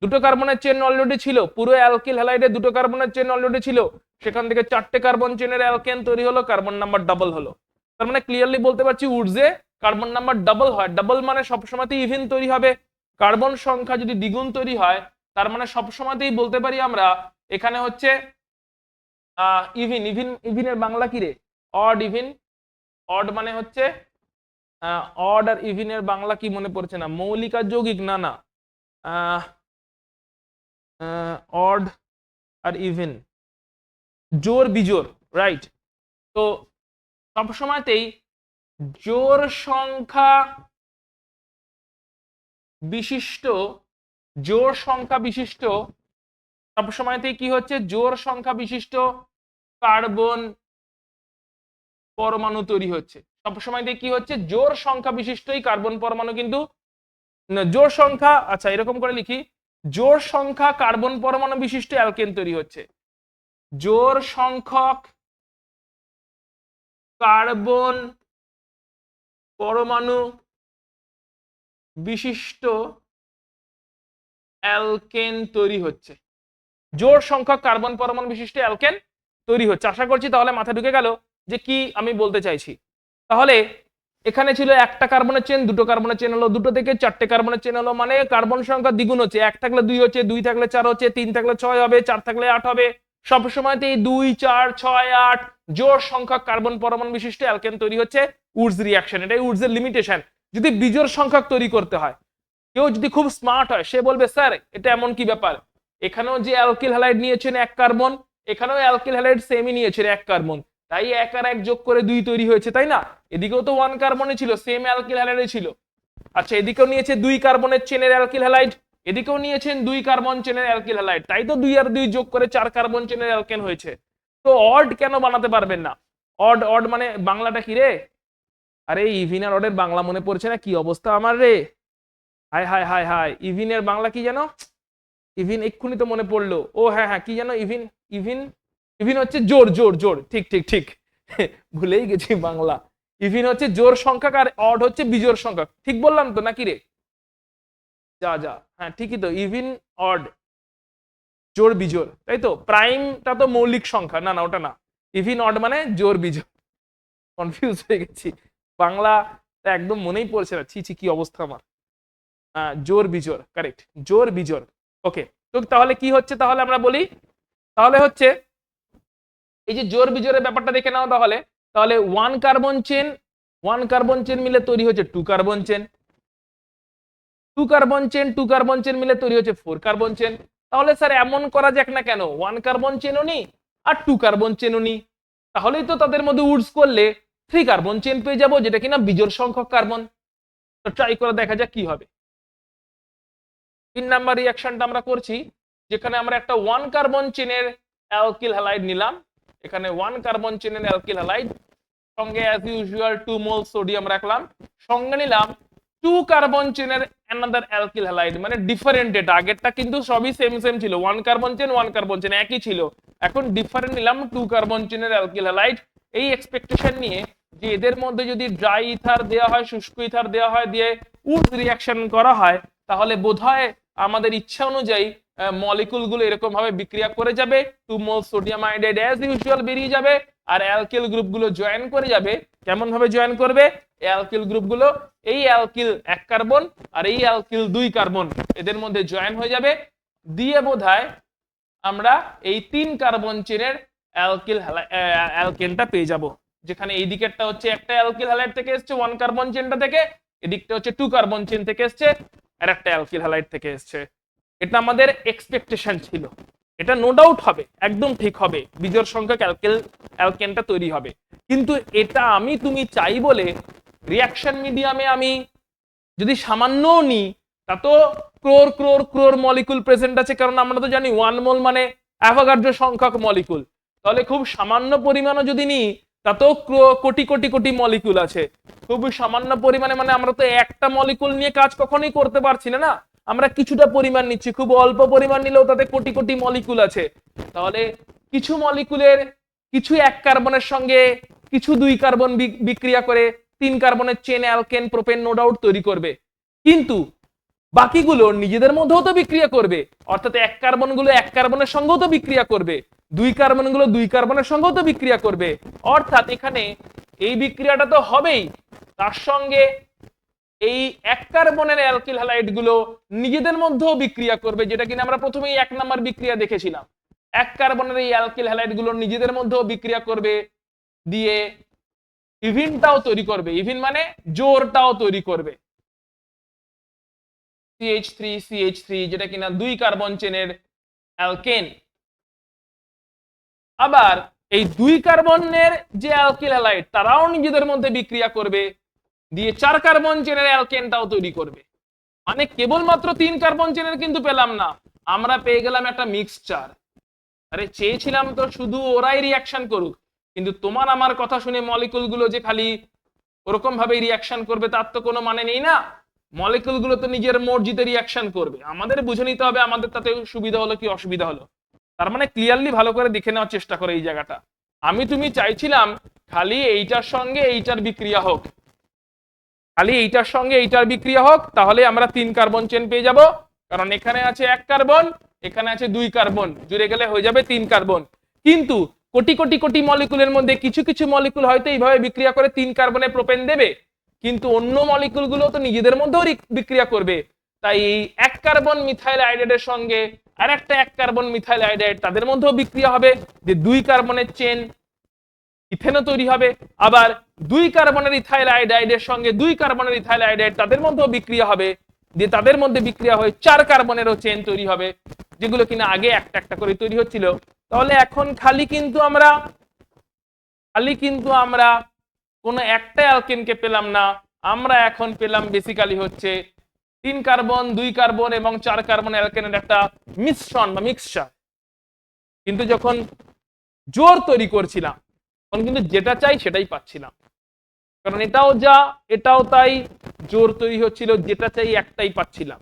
[SPEAKER 1] 2টো কার্বনের চেন অলরেডি ছিল, পুরো অ্যালকিল হ্যালাইডে 2টো কার্বনের চেন অলরেডি ছিল, সেখান থেকে 4টে কার্বন চেনের অ্যালকেন তৈরি হলো, কার্বন নাম্বার ডাবল হলো। তার মানে ক্লিয়ারলি বলতে পারছি উডসে কার্বন নাম্বার ডাবল হয়। ডাবল মানে সবসময়তেই ইভেন তৈরি হবে, কার্বন সংখ্যা যদি দ্বিগুণ তৈরি হয় তার মানে সবসময়তেই বলতে পারি আমরা এখানে হচ্ছে ইভিন। ইভিন ইভিনের বাংলা কি রে? Odd even. অড মানে হচ্ছে অড আর ইভিনের বাংলা কি মনে পড়ছে না, মৌলিক আর যৌগিক, না না, অড আর ইভিন, জোর বিজোর, রাইট। তো সবসময়তেই জোড় সংখ্যা বিশিষ্ট জোড় সংখ্যা বিশিষ্ট সবসময়তেই কি হচ্ছে, জোড় সংখ্যা বিশিষ্ট কার্বন পরমাণু তৈরি হচ্ছে। সবসময়তেই কি হচ্ছে, জোড় সংখ্যা বিশিষ্টই কার্বন পরমাণু কিন্তু জোড় সংখ্যা, আচ্ছা এরকম করে লিখি, জোড় সংখ্যা কার্বন পরমাণু বিশিষ্ট অ্যালকেন তৈরি হচ্ছে। জোড় সংখ্যক কার্বন পরমাণু বিশিষ্ট অ্যালকেন তৈরি হচ্ছে। জোড় সংখ্যক কার্বন পরমাণু বিশিষ্ট অ্যালকেন তৈরি হচ্ছে। আশা করছি তাহলে মাথায় ঢুকে গেল যে কি আমি বলতে চাইছি। তাহলে এখানে ছিল একটা কার্বনের চেন, দুটো কার্বনের চেন হলো, দুটো থেকে চারটে কার্বনের চেন হলো, মানে কার্বন সংখ্যা দ্বিগুণ হচ্ছে। এক থাকলে দুই হচ্ছে, দুই থাকলে চার হচ্ছে, তিন থাকলে ছয় হবে, চার থাকলে আট হবে। সবসময়তেই দুই, চার, ছয়, আট জোড় সংখ্যক কার্বন পরমাণু বিশিষ্ট অ্যালকেন তৈরি হচ্ছে। উডস রিঅ্যাকশন, এটাই উডসের লিমিটেশন। যদি বিজোড় সংখ্যক তৈরি করতে হয়, কেউ যদি খুব স্মার্ট হয় সে বলবে স্যার এটা এমন কি ব্যাপার, এখানেও যে অ্যালকিল হ্যালাইড নিয়েছেন এক কার্বন, এখানেও অ্যালকিল হ্যালাইড সেমই নিয়েছেন এক কার্বন, তাই এক আর এক যোগ করে দুই তৈরি হয়েছে, তাই না? এদিকেও তো ওয়ান কার্বনে ছিল, সেম অ্যালকিল হ্যালাইডে ছিল। আচ্ছা এদিকেও নিয়েছে দুই কার্বনের চেনের অ্যালকিল হ্যালাইড, এদিকেও নিয়েছেন দুই কার্বন চেনের অ্যালকিল হ্যালাইড, তাই তো দুই আর দুই যোগ করে চার কার্বন চেনের অ্যালকেন হয়েছে। তো অড কেন বানাতে পারবেন না? অড অড মানে বাংলাটা কি রে? আরে ইভিন আর অডের বাংলা মনে পড়ছে না, কি অবস্থা আমার রে, হায় হায় হায় হায়। ইভিনের বাংলা কি জানো? ইভিন এক্ষুনি তো মনে পড়লো, ও হ্যাঁ হ্যাঁ কি জানো, ইভিন ইভিন ইভিন হচ্ছে জোর জোর জোর, ঠিক ঠিক ঠিক ভুলেই গেছি বাংলা। ইভিন হচ্ছে জোর সংখ্যক আর অড হচ্ছে বিজোড় সংখ্যক, ঠিক বললাম তো নাকি রে? যা যা, হ্যাঁ ঠিকই তো, ইভিন অড জোর বিজোড়, তাই তো। প্রাইমটা তো মৌলিক সংখ্যা, না না ওটা না, ইভিন অড মানে জোর বিজোড়, কনফিউজ হয়ে গেছি, বাংলা একদম মনেই পড়ছে না, ছি ছি কি অবস্থা আমার। জোর বিজোড়, কারেক্ট, জোর বিজোড়। ওকে, তো তাহলে কি হচ্ছে, তাহলে আমরা বলি, তাহলে হচ্ছে এই যে জোর বিজোরের ব্যাপারটা দেখে নাও। তাহলে তাহলে ওয়ান কার্বন চেন মিলে তৈরি হচ্ছে two carbon chain, two carbon chain মিলে তৈরি হচ্ছে ফোর কার্বন চেন। তাহলে স্যার এমন করা যাক না কেন, ওয়ান কার্বন চেনও নি আর টু কার্বন চেনও নি, তাহলেই তো তাদের মধ্যে উডস করলে থ্রি কার্বন চেন পেয়ে যাবো, যেটা কিনা বিজোড় সংখ্যক কার্বন। তো ট্রাই করে দেখা যাক কি হবে। 3 নাম্বার রিঅ্যাকশনটা আমরা করছি, যেখানে আমরা একটা ওয়ান কার্বন চেনের অ্যালকিল হ্যালাইড নিলাম, এখানে ওয়ান কার্বন চেনের অ্যালকিল হ্যালাইড, সঙ্গে অ্যাজ ইউজুয়াল 2 মোল সোডিয়াম রাখলাম, সঙ্গে নিলাম টু কার্বন চেনের অ্যানাদার অ্যালকিল হ্যালাইড, মানে ডিফারেন্ট, এটা আগেরটা কিন্তু সবই সেম সেম ছিল, ওয়ান কার্বন চেন একই ছিল, এখন ডিফারেন্ট নিলাম টু কার্বন চেনের অ্যালকিল হ্যালাইড, এই এক্সপেকটেশন নিয়ে যে এদের মধ্যে যদি ড্রাই ইথার দেওয়া হয়, শুষ্ক ইথার দেওয়া হয়, দিয়ে উডস রিঅ্যাকশন করা হয়, তাহলে বোধহয় আমাদের ইচ্ছা অনুযায়ী মলিকুল গুলো এরকম ভাবে বিক্রিয়া করে যাবে, 2 মোল সোডিয়াম আয়োডাইড অ্যাজ ইউজুয়াল বেরিয়ে যাবে, আর অ্যালকিল গ্রুপ গুলো জয়েন করে যাবে। কেমন ভাবে জয়েন করবে? অ্যালকিল গ্রুপ গুলো এই অ্যালকিল এক কার্বন আর এই অ্যালকিল দুই কার্বন এদের মধ্যে জয়েন হয়ে যাবে, দিয়ে বোধহয় আমরা এই তিন কার্বন চেনের অ্যালকেনটা পেয়ে যাব, যেখানে এই দিকেরটা হচ্ছে একটা অ্যালকিল হ্যালাইড থেকে এসছে ওয়ান কার্বন চেনটা থেকে, এদিকটা হচ্ছে টু কার্বন চেন থেকে এসছে আর একটা অ্যালকিল হ্যালাইড থেকে এসছে। এটা আমাদের এক্সপেকটেশন ছিল, এটা নো ডাউট হবে, একদম ঠিক হবে, বিজোড় সংখ্যক অ্যালকেনটা তৈরি হবে। কিন্তু এটা আমি তুমি চাই বলে রিঅ্যাকশন মিডিয়ামে আমি যদি সামান্যও নিই, তা তো ক্রোর ক্রোর ক্রোর মলিকুল প্রেজেন্ট আছে, কারণ আমরা তো জানি 1 মোল মানে অ্যাভোগাড্রো সংখ্যক মলিকুল, তাহলে খুব সামান্য পরিমাণও যদি নিই তাতেও কোটি কোটি কোটি মলিকুল আছে। খুব সামান্য পরিমাণে মানে আমরা তো একটা মলিকুল নিয়ে কাজ কখনোই করতে পারছি না, না আমরা কিছুটা পরিমাণ নিচ্ছি, খুব অল্প পরিমাণ নিলেও তাতে কোটি কোটি মলিকুল আছে। তাহলে কিছু মলিকুলের কিছু এক কার্বনের সঙ্গে কিছু দুই কার্বন বিক্রিয়া করে তিন কার্বনের chain alkane propane no doubt তৈরি করবে, কিন্তু বাকিগুলো নিজেদের মধ্যেও তো বিক্রিয়া করবে, অর্থাৎ এক কার্বন গুলো এক কার্বনের সঙ্গেও তো বিক্রিয়া করবে, দুই কার্বন গুলো দুই কার্বনের সঙ্গেও তো বিক্রিয়া করবে, অর্থাৎ এখানে এই বিক্রিয়াটা তো হবেই, তার সঙ্গে এই এক কার্বনের অ্যালকিল হ্যালাইড গুলো নিজেদের মধ্যেও বিক্রিয়া করবে, যেটা কিনা আমরা প্রথমেই 1 নাম্বার বিক্রিয়া দেখেছিলাম। এক কার্বনের এই অ্যালকিল হ্যালাইড গুলো নিজেদের মধ্যেও বিক্রিয়া করবে, দিয়ে ইভিনটাও তৈরি করবে, ইভিন মানে জোরটাও তৈরি করবে, CH3 যেটা কিনা দুই কার্বন চেনের অ্যালকেন। আবার এই 2 কার্বনের যে অ্যালকিল হ্যালাইড তারাও নিজেদের মধ্যে বিক্রিয়া করবে, দিয়ে 4 কার্বন চেনের অ্যালকেনটাও তৈরি করবে। মানে কেবলমাত্র 3 কার্বন চেনের কিন্তু পেলাম না, আমরা পেয়ে গেলাম একটা মিক্সচার। আরে চেয়েছিলাম তো শুধু ওরাই রিয়াকশন করুক, কিন্তু তোমার আমার কথা শুনে মলিকুল গুলো যে খালি ওরকম ভাবে রিয়াকশন করবে তার তো কোনো মানে নেই না। মলিকুল গুলো তো নিজের মর্জিতে রিয়াকশন করবে, আমাদের বুঝে নিতে হবে আমাদের তাতে সুবিধা হলো কি অসুবিধা হলো। তার মানে ক্লিয়ারলি ভালো করে দেখে নেওয়ার চেষ্টা করে এই জায়গাটা। আমি তুমি চাইছিলাম খালি এইটার সঙ্গে এইটার বিক্রিয়া হোক, খালি এইটার সঙ্গে এইটার বিক্রিয়া হোক, তাহলে আমরা 3 কার্বন চেন পেয়ে যাব। কারণ এখানে আছে 1 কার্বন, এখানে আছে 2 কার্বন, জুড়ে গেলে হয়ে যাবে 3 কার্বন। কিন্তু কোটি কোটি কোটি মলিকুলের মধ্যে কিছু কিছু মলিকুল হয়তো এইভাবে বিক্রিয়া করে 3 কার্বনে প্রোপেন দেবে, কিন্তু অন্য মলিকুল গুলো তো নিজেদের মধ্যেও বিক্রিয়া করবে। তাই এই 1 কার্বন মিথাইল আয়োডাইডের সঙ্গে আর একটা 1 কার্বন মিথাইল আয়োডাইড তাদের মধ্যেও বিক্রিয়া হবে, যে 2 কার্বনের চেন ইথেনও তৈরি হবে। আবার 2 কার্বনের ইথাইল আয়োডাইডের সঙ্গে 2 কার্বনের ইথাইল আয়োডাইড তাদের মধ্যেও বিক্রিয়া হবে, যে তাদের মধ্যে বিক্রিয়া হয়ে 4 কার্বনেরও চেন তৈরি হবে, যেগুলো কিনা আগে একটা একটা করে তৈরি হচ্ছিল। তাহলে এখন খালি কিন্তু আমরা কোনো একটা অ্যালকেনকে পেলাম না, আমরা এখন পেলাম বেসিক্যালি হচ্ছে 3 কার্বন 2 কার্বন এবং 4 কার্বন অ্যালকেনের একটা মিশ্রণ বা মিক্সচার। কিন্তু যখন জোর তৈরি করছিলাম তখন কিন্তু যেটা চাই সেটাই পাচ্ছিলাম, কারণ এটাও যা এটাও তাই, জোর তৈরি হচ্ছিল যেটা চাই একটাই পাচ্ছিলাম,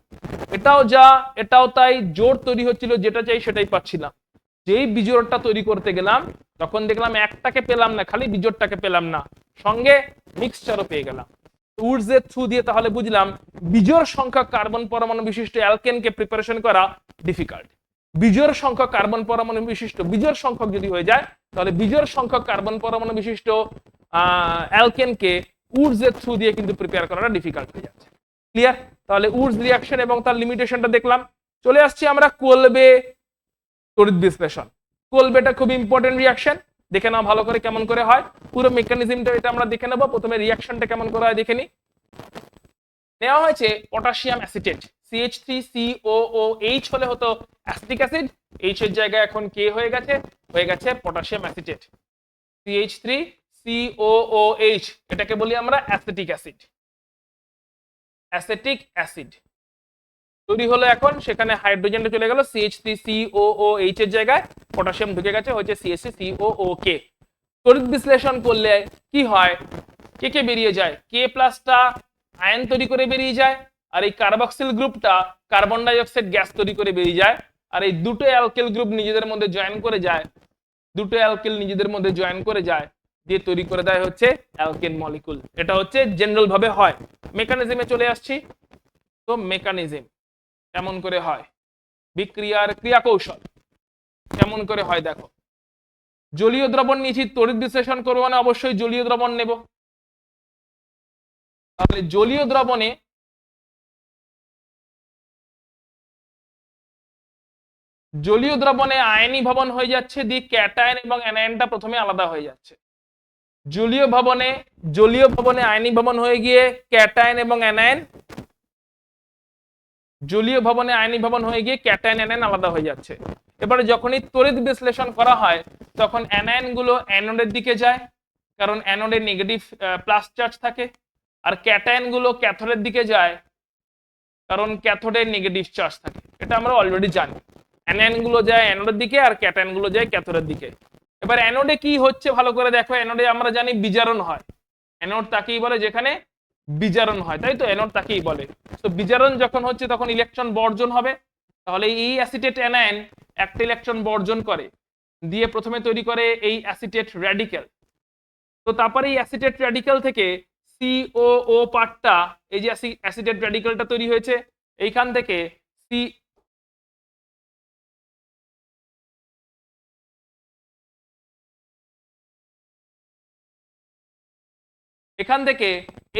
[SPEAKER 1] এটাও যা এটাও তাই, জোর তৈরি হচ্ছিল যেটা চাই সেটাই পাচ্ছিলাম। যেই বিজোড়টা তৈরি করতে গেলাম তখন দেখলাম একটাকে পেলাম না, খালি বিজোড়টাকে পেলাম না, সঙ্গে মিক্সচারও পেয়ে গেলাম। উডসের থ্রু দিয়ে তাহলে বুঝলাম বিজোড় সংখ্যক কার্বন পরমাণু বিশিষ্ট অ্যালকেনকে প্রিপারেশন করা ডিফিকাল্ট। বিজোড় সংখ্যক কার্বন পরমাণু বিশিষ্ট, বিজোড় সংখ্যক যদি হয়ে যায় তাহলে বিজোড় সংখ্যক কার্বন পরমাণু বিশিষ্ট অ্যালকেনকে উডসের থ্রু দিয়ে কিন্তু প্রিপেয়ার করাটা ডিফিকাল্ট হয়ে যাচ্ছে। ক্লিয়ার? তাহলে উডস রিঅ্যাকশন এবং তার লিমিটেশনটা দেখলাম। চলে আসছি আমরা কোলবে তড়িৎ বিশ্লেষণ। কোলবেটা খুব ইম্পর্টেন্ট রিঅ্যাকশন, দেখে নাও ভালো করে কেমন করে হয়। পুরো মেকানিজমটা এটা আমরা দেখে নেব। প্রথমে রিঅ্যাকশনটা কেমন করে হয় দেখে নি। নেওয়া হয়েছে পটাশিয়াম অ্যাসিটেট CH3COOH হলে হতো অ্যাসিটিক অ্যাসিড, H এর জায়গায় এখন K হয়ে গেছে পটাশিয়াম অ্যাসিটেট CH3COOH, এটাকে বলি আমরা অ্যাসিটিক অ্যাসিড। অ্যাসিটিক অ্যাসিড তৈরি হলো, এখন সেখানে হাইড্রোজেনটা চলে গেল CH3COOH এর জায়গায়, পটাশিয়াম ঢুকে গেছে হচ্ছে CH3COOK। তড়িৎ বিশ্লেষণ করলে কি হয়, কে কে বেরিয়ে যায়, K প্লাসটা আয়ন তৈরি করে বেরিয়ে যায়, আর এই কার্বক্সিল গ্রুপটা কার্বন ডাই অক্সাইড গ্যাস তৈরি করে বেরিয়ে যায়, আর এই দুটো অ্যালকিল গ্রুপ নিজেদের মধ্যে জয়েন করে যায়, দুটো অ্যালকিল নিজেদের মধ্যে জয়েন করে যায়, দিয়ে তৈরি করে দেয় হচ্ছে অ্যালকেন মলিকুল। এটা হচ্ছে জেনারেল ভাবে হয়। মেকানিজমে চলে আসছি। তো মেকানিজম কেমন করে হয়, বিক্রিয়ার ক্রিয়া কৌশল কেমন করে হয় দেখো। জলীয় দ্রবণ নিয়েছি, তড়িৎ বিশ্লেষণ করবো মানে অবশ্যই জলীয় দ্রবণ নেব। তাহলে জলীয় দ্রবণে আয়নি ভবন হয়ে যাচ্ছে, দিয়ে ক্যাটায়ন এবং অ্যানায়নটা প্রথমে আলাদা হয়ে যাচ্ছে। জলীয় ভবনে আয়নি ভবন হয়ে গিয়ে ক্যাটায়ন এবং অ্যানায়ন, জলীয় ভবনে আয়নি ভবন হয়ে গিয়ে ক্যাটায়ন অ্যানায়ন আলাদা হয়ে যাচ্ছে। এবারে যখনই তড়িৎ বিশ্লেষণ করা হয় তখন অ্যানায়ন গুলো অ্যানোডের দিকে যায়, কারণ অ্যানোডে নেগেটিভ প্লাস চার্জ থাকে, আর ক্যাটায়ন গুলো ক্যাথোডের দিকে যায়, কারণ ক্যাথোডে নেগেটিভ চার্জ থাকে। এটা আমরা অলরেডি জানি, অ্যানায়ন গুলো যায় অ্যানোডের দিকে আর ক্যাটায়ন গুলো যায় ক্যাথোডের দিকে। এবার অ্যানোডে কি হচ্ছে ভালো করে দেখো। অ্যানোডে আমরা জানি বিজারণ হয়, অ্যানোড তাকেই বলে যেখানে বিজারণ হয়, তাই তো, অ্যানোড তাকেই বলে। তো বিজারণ যখন হচ্ছে তখন ইলেকট্রন বর্জন হবে, তাহলে এই অ্যাসিটেট অ্যানায়ন একটা ইলেকট্রন বর্জন করে, দিয়ে প্রথমে তৈরি করে এই অ্যাসিটেট র্যাডিক্যাল। তো তারপরে এই অ্যাসিটেট র্যাডিক্যাল থেকে COO পার্টটা, এই যে অ্যাসিটেট র্যাডিক্যালটা তৈরি হয়েছে এইখান থেকে এখান থেকে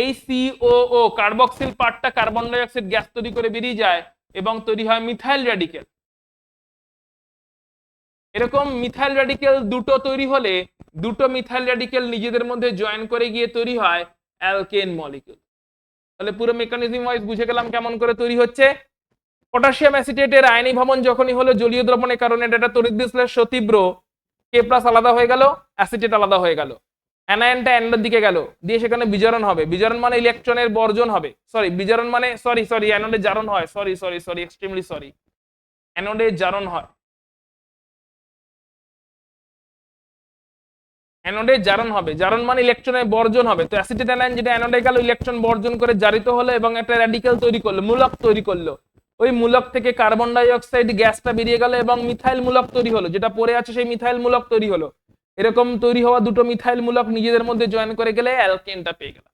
[SPEAKER 1] এই COO কার্বক্সিল পার্টটা কার্বন ডাই অক্সাইড গ্যাস তৈরি করে বেরিয়ে যায় এবং তৈরি হয় মিথাইল র্যাডিক্যাল। এরকম মিথাইল র্যাডিক্যাল দুটো তৈরি হলে দুটো মিথাইল র্যাডিক্যাল নিজেদের মধ্যে জয়েন করে গিয়ে তৈরি হয় অ্যালকেন মলিকিউল। তাহলে পুরো মেকানিজম ওয়াইজ বুঝে গেলাম কেমন করে তৈরি হচ্ছে। পটাশিয়াম অ্যাসিটেটের আয়নি ভবন যখনই হলো জলীয় দ্রবণের কারণে এটা তড়িৎ বিশ্লেষ্য তীব্র, কে প্লাস আলাদা হয়ে গেল, অ্যাসিটেট আলাদা হয়ে গেল, অ্যানায়নটা অ্যানোডের দিকে গেল, দিয়ে সেখানে বিজারণ হবে, বিজারণ মানে ইলেকট্রনের বর্জন হবে, সরি বিজারণ মানে সরি অ্যানোডে জারণ হয়, সরি এক্সট্রিমলি সরি, অ্যানোডে জারণ হয়, অ্যানোডে জারণ হবে, জারণ মানে ইলেকট্রনের বর্জন হবে। তো অ্যাসিটেট অ্যানায়ন যেটা অ্যানোডে গেল ইলেকট্রন বর্জন করে জারিত হলো এবং একটা র্যাডিক্যাল তৈরি করলো, মূলক তৈরি করলো, ওই মূলক থেকে কার্বন ডাই অক্সাইড গ্যাসটা বেরিয়ে গেল এবং মিথাইল মূলক তৈরি হলো, যেটা পড়ে আছে সেই মিথাইল মূলক তৈরি হলো। এরকম তৈরি হওয়া দুটো মিথাইল মূলক নিজেদের মধ্যে জয়েন করে গেলে অ্যালকেনটা পেয়ে গেলাম।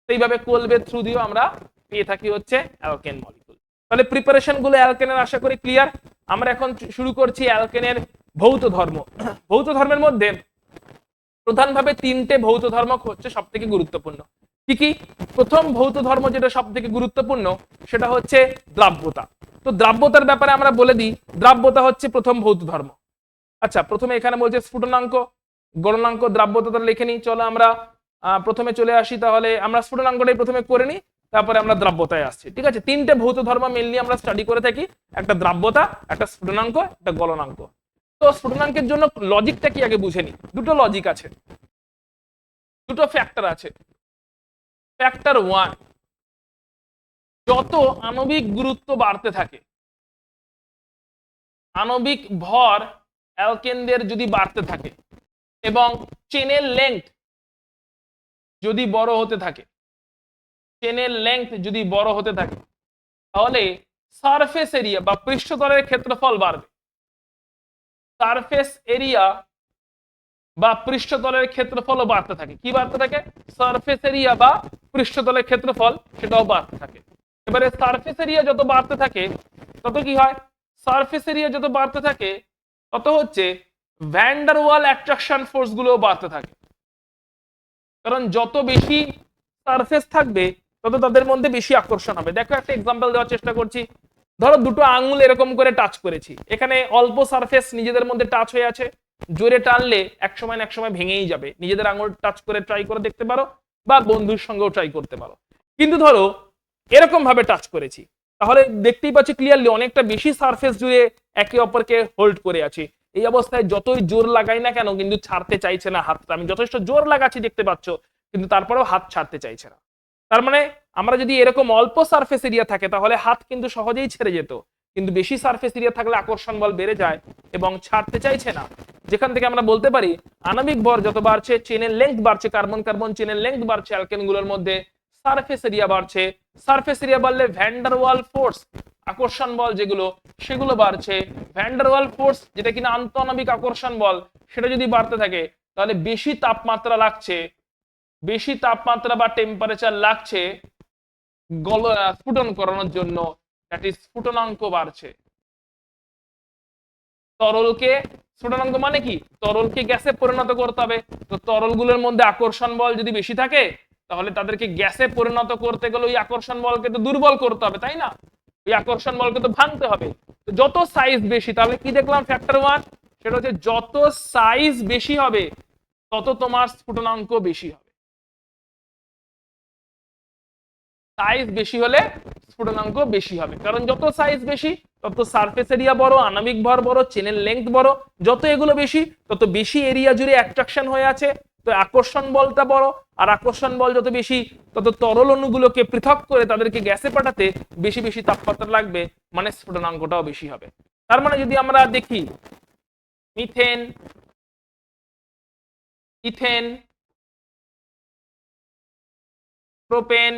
[SPEAKER 1] সেইভাবে কোলবের থ্রু দিয়েও আমরা পেয়ে থাকি হচ্ছে অ্যালকেন মলিকুল। তাহলে প্রিপারেশন গুলো অ্যালকেনের আশা করি ক্লিয়ার। আমরা এখন শুরু করছি অ্যালকেনের ভৌত ধর্ম। ভৌত ধর্মের মধ্যে প্রধানভাবে তিনটে ভৌত ধর্ম হচ্ছে সব থেকে গুরুত্বপূর্ণ। কি কি? প্রথম ভৌত ধর্ম যেটা সব থেকে গুরুত্বপূর্ণ সেটা হচ্ছে দ্রাব্যতা। তো দ্রাব্যতার ব্যাপারে আমরা বলে দিই, দ্রাব্যতা হচ্ছে প্রথম ভৌত ধর্ম। আচ্ছা, প্রথমে এখানে বলছে স্ফুটনাঙ্ক, গলনাঙ্ক, দ্রাব্যতা তাহলে লিখে নিই। চলো আমরা প্রথমে চলে আসি, তাহলে আমরা স্ফুটনাঙ্কটাই প্রথমে করে নিই, তারপরে আমরা দ্রাব্যতায় আসছি। ঠিক আছে, তিনটে ভৌত ধর্ম মেনলি আমরা স্টাডি করে থাকি, একটা দ্রাব্যতা, একটা স্ফুটনাঙ্ক, একটা গলনাঙ্ক। তো স্ফুটনাঙ্কের জন্য লজিকটা কি আগে বুঝে নিই। দুটো লজিক আছে, দুটো ফ্যাক্টর আছে। ফ্যাক্টর 1, যত আণবিক গুরুত্ব বাড়তে থাকে, আণবিক ভর অ্যালকেনদের যদি বাড়তে থাকে এবং চেনের লেংথ যদি বড় হতে থাকে, চেনের লেংথ যদি বড় হতে থাকে, তাহলে সারফেস এরিয়া বা পৃষ্ঠতলের ক্ষেত্রফল বাড়বে। সারফেস এরিয়া বা পৃষ্ঠতলের ক্ষেত্রফলও বাড়তে থাকে। কি বাড়তে থাকে? সারফেস এরিয়া বা পৃষ্ঠতলের ক্ষেত্রফল, সেটাও বাড়তে থাকে। এবারে সারফেস এরিয়া যত বাড়তে থাকে তত কি হয়? সারফেস এরিয়া যত বাড়তে থাকে তত হচ্ছে ভ্যান ডার ওয়াল অ্যাট্রাকশন ফোর্স গুলো বাড়তে থাকে। কারণ যত বেশি সারফেস থাকবে তত তাদের মধ্যে বেশি আকর্ষণ হবে। দেখো একটা এক্সাম্পল দেওয়ার চেষ্টা করছি। ধরো দুটো আঙুল এরকম করে টাচ করেছি, এখানে অল্প সারফেস নিজেদের মধ্যে টাচ হয়ে আছে, জোরে টানলে এক সময় না এক সময় ভেঙেই যাবে। নিজেদের আঙুল টাচ করে ট্রাই করে দেখতে পারো, বা বন্ধুর সঙ্গেও ট্রাই করতে পারো। কিন্তু ধরো এরকম ভাবে টাচ করেছি, তাহলে দেখতেই পাচ্ছি ক্লিয়ারলি অনেকটা বেশি সারফেস জুড়ে একে অপরকে হোল্ড করে আছি। এই অবস্থায় যতই জোর লাগাই না কেন কিন্তু ছাড়তে চাইছে না হাতটা। আমি যথেষ্ট জোর লাগাচ্ছি দেখতে পাচ্ছ, কিন্তু তারপরেও হাত ছাড়তে চাইছে না। তার মানে আমরা যদি এরকম অল্প সারফেস এরিয়া থাকে তাহলে হাত কিন্তু সহজেই ছেড়ে যেত, কিন্তু বেশি সারফেস এরিয়া থাকলে আকর্ষণ বল বেড়ে যায় এবং ছাড়তে চাইছে না। যেখান থেকে আমরা বলতে পারি আণবিক ভর যত বাড়ছে চেনের লেংথ বাড়ছে, কার্বন কার্বন চেনের লেংথ বাড়ছে অ্যালকেনগুলোর মধ্যে, সারফেস এরিয়া বাড়ছে। সারফেস এরিয়া বাড়লে ভ্যান ডার ওয়াল ফোর্স, আকর্ষণ বল যেগুলো সেগুলো বাড়ছে। ভ্যান ডার ওয়াল ফোর্স যেটা কিনা আন্তঃআণবিক আকর্ষণ বল, সেটা যদি বাড়তে থাকে তাহলে বেশি তাপমাত্রা লাগছে, বেশি তাপমাত্রা বা টেম্পারেচার লাগছে স্ফুটন করানোর জন্য, দ্যাট ইজ স্ফুটনাঙ্ক বাড়ছে। তরলকে, স্ফুটনাঙ্ক মানে কি? তরলকে গ্যাসে পরিণত করতে হবে। তো তরলগুলোর মধ্যে আকর্ষণ বল যদি বেশি থাকে তাহলে তাদেরকে গ্যাসে পরিণত করতে গেলে ওই আকর্ষণ বলকে তো দুর্বল করতে হবে, তাই না? ওই আকর্ষণ বলকে তো ভাঙতে হবে। তো যত সাইজ বেশি, তাহলে কি দেখলাম ফ্যাক্টর 1, সেটা হচ্ছে যত সাইজ বেশি হবে তত তোমার স্ফুটনাঙ্ক বেশি হবে। সাইজ বেশি হলে স্ফুটনাঙ্ক বেশি হবে, কারণ যত সাইজ বেশি তত সারফেস এরিয়া বড়, আণবিক ভর বড়, চেনের লেংথ বড়। যত এগুলো বেশি তত বেশি এরিয়া জুড়ে অ্যাট্রাকশন হয়ে আছে, তো আকর্ষণ বলটা বড়। আর আকর্ষণ বল যত বেশি তত তরল অণুগুলোকে পৃথক করে তাদেরকে গ্যাসে পাঠাতে বেশি বেশি তাপমাত্রা লাগবে, মানে স্ফুটনাঙ্কটাও বেশি হবে। তার মানে যদি আমরা দেখি মিথেন, ইথেন, প্রোপেন,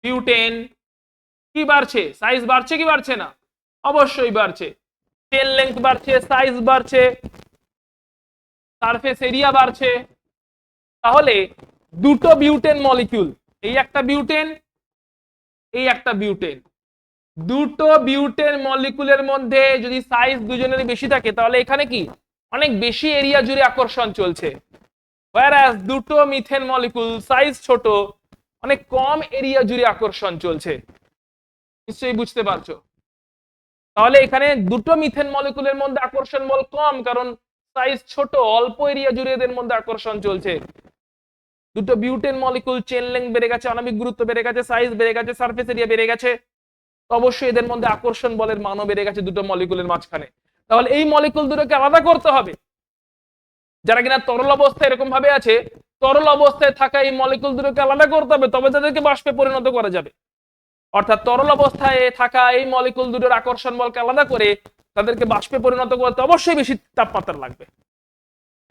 [SPEAKER 1] বিউটেন, কি বাড়ছে? সাইজ বাড়ছে কি বাড়ছে না? অবশ্যই বাড়ছে। চেন লেংথ বাড়ছে, সাইজ বাড়ছে, সারফেস এরিয়া বাড়ছে। তাহলে দুটো বিউটেন মলিকিউল, এই একটা বিউটেন, এই একটা বিউটেন, দুটো বিউটেন মলিকুলের মধ্যে যদি সাইজ দুজনেরই বেশি থাকে তাহলে এখানে কি অনেক বেশি এরিয়া জুড়ে আকর্ষণ চলছে। whereas দুটো মিথেন মলিকুল সাইজ ছোট, অনেক কম এরিয়া জুড়ে আকর্ষণ চলছে। নিশ্চয়ই বুঝতে পারছো? তাহলে এখানে দুটো মিথেন মলিকুলের মধ্যে আকর্ষণ বল কম, কারণ সাইজ ছোট, অল্প এরিয়া জুড়ে এদের মধ্যে আকর্ষণ চলছে। দুটো বিউটেন মলিকুল চেন লেংথ বেড়ে গেছে, আণবিক গুরুত্ব বেড়ে গেছে, সাইজ বেড়ে গেছে, সারফেস এরিয়া বেড়ে গেছে, তো অবশ্যই এদের মধ্যে আকর্ষণ বলের মানও বেড়ে গেছে দুটো মলিকুলের মাঝখানে। তাহলে এই মলিকুল দুটোকে আলাদা করতে হবে। যারা কিনা তরল অবস্থায় এরকম ভাবে আছে, তরল অবস্থায় থাকা এই মলিকুল দুটোকে আলাদা করতে হবে, তবে তাদেরকে বাষ্পে পরিণত করা যাবে। অর্থাৎ তরল অবস্থায় থাকা এই মলিকুল দুটোর আকর্ষণ বলকে আলাদা করে তাদেরকে বাষ্পে পরিণত করতে অবশ্যই বেশি তাপমাত্রা লাগবে।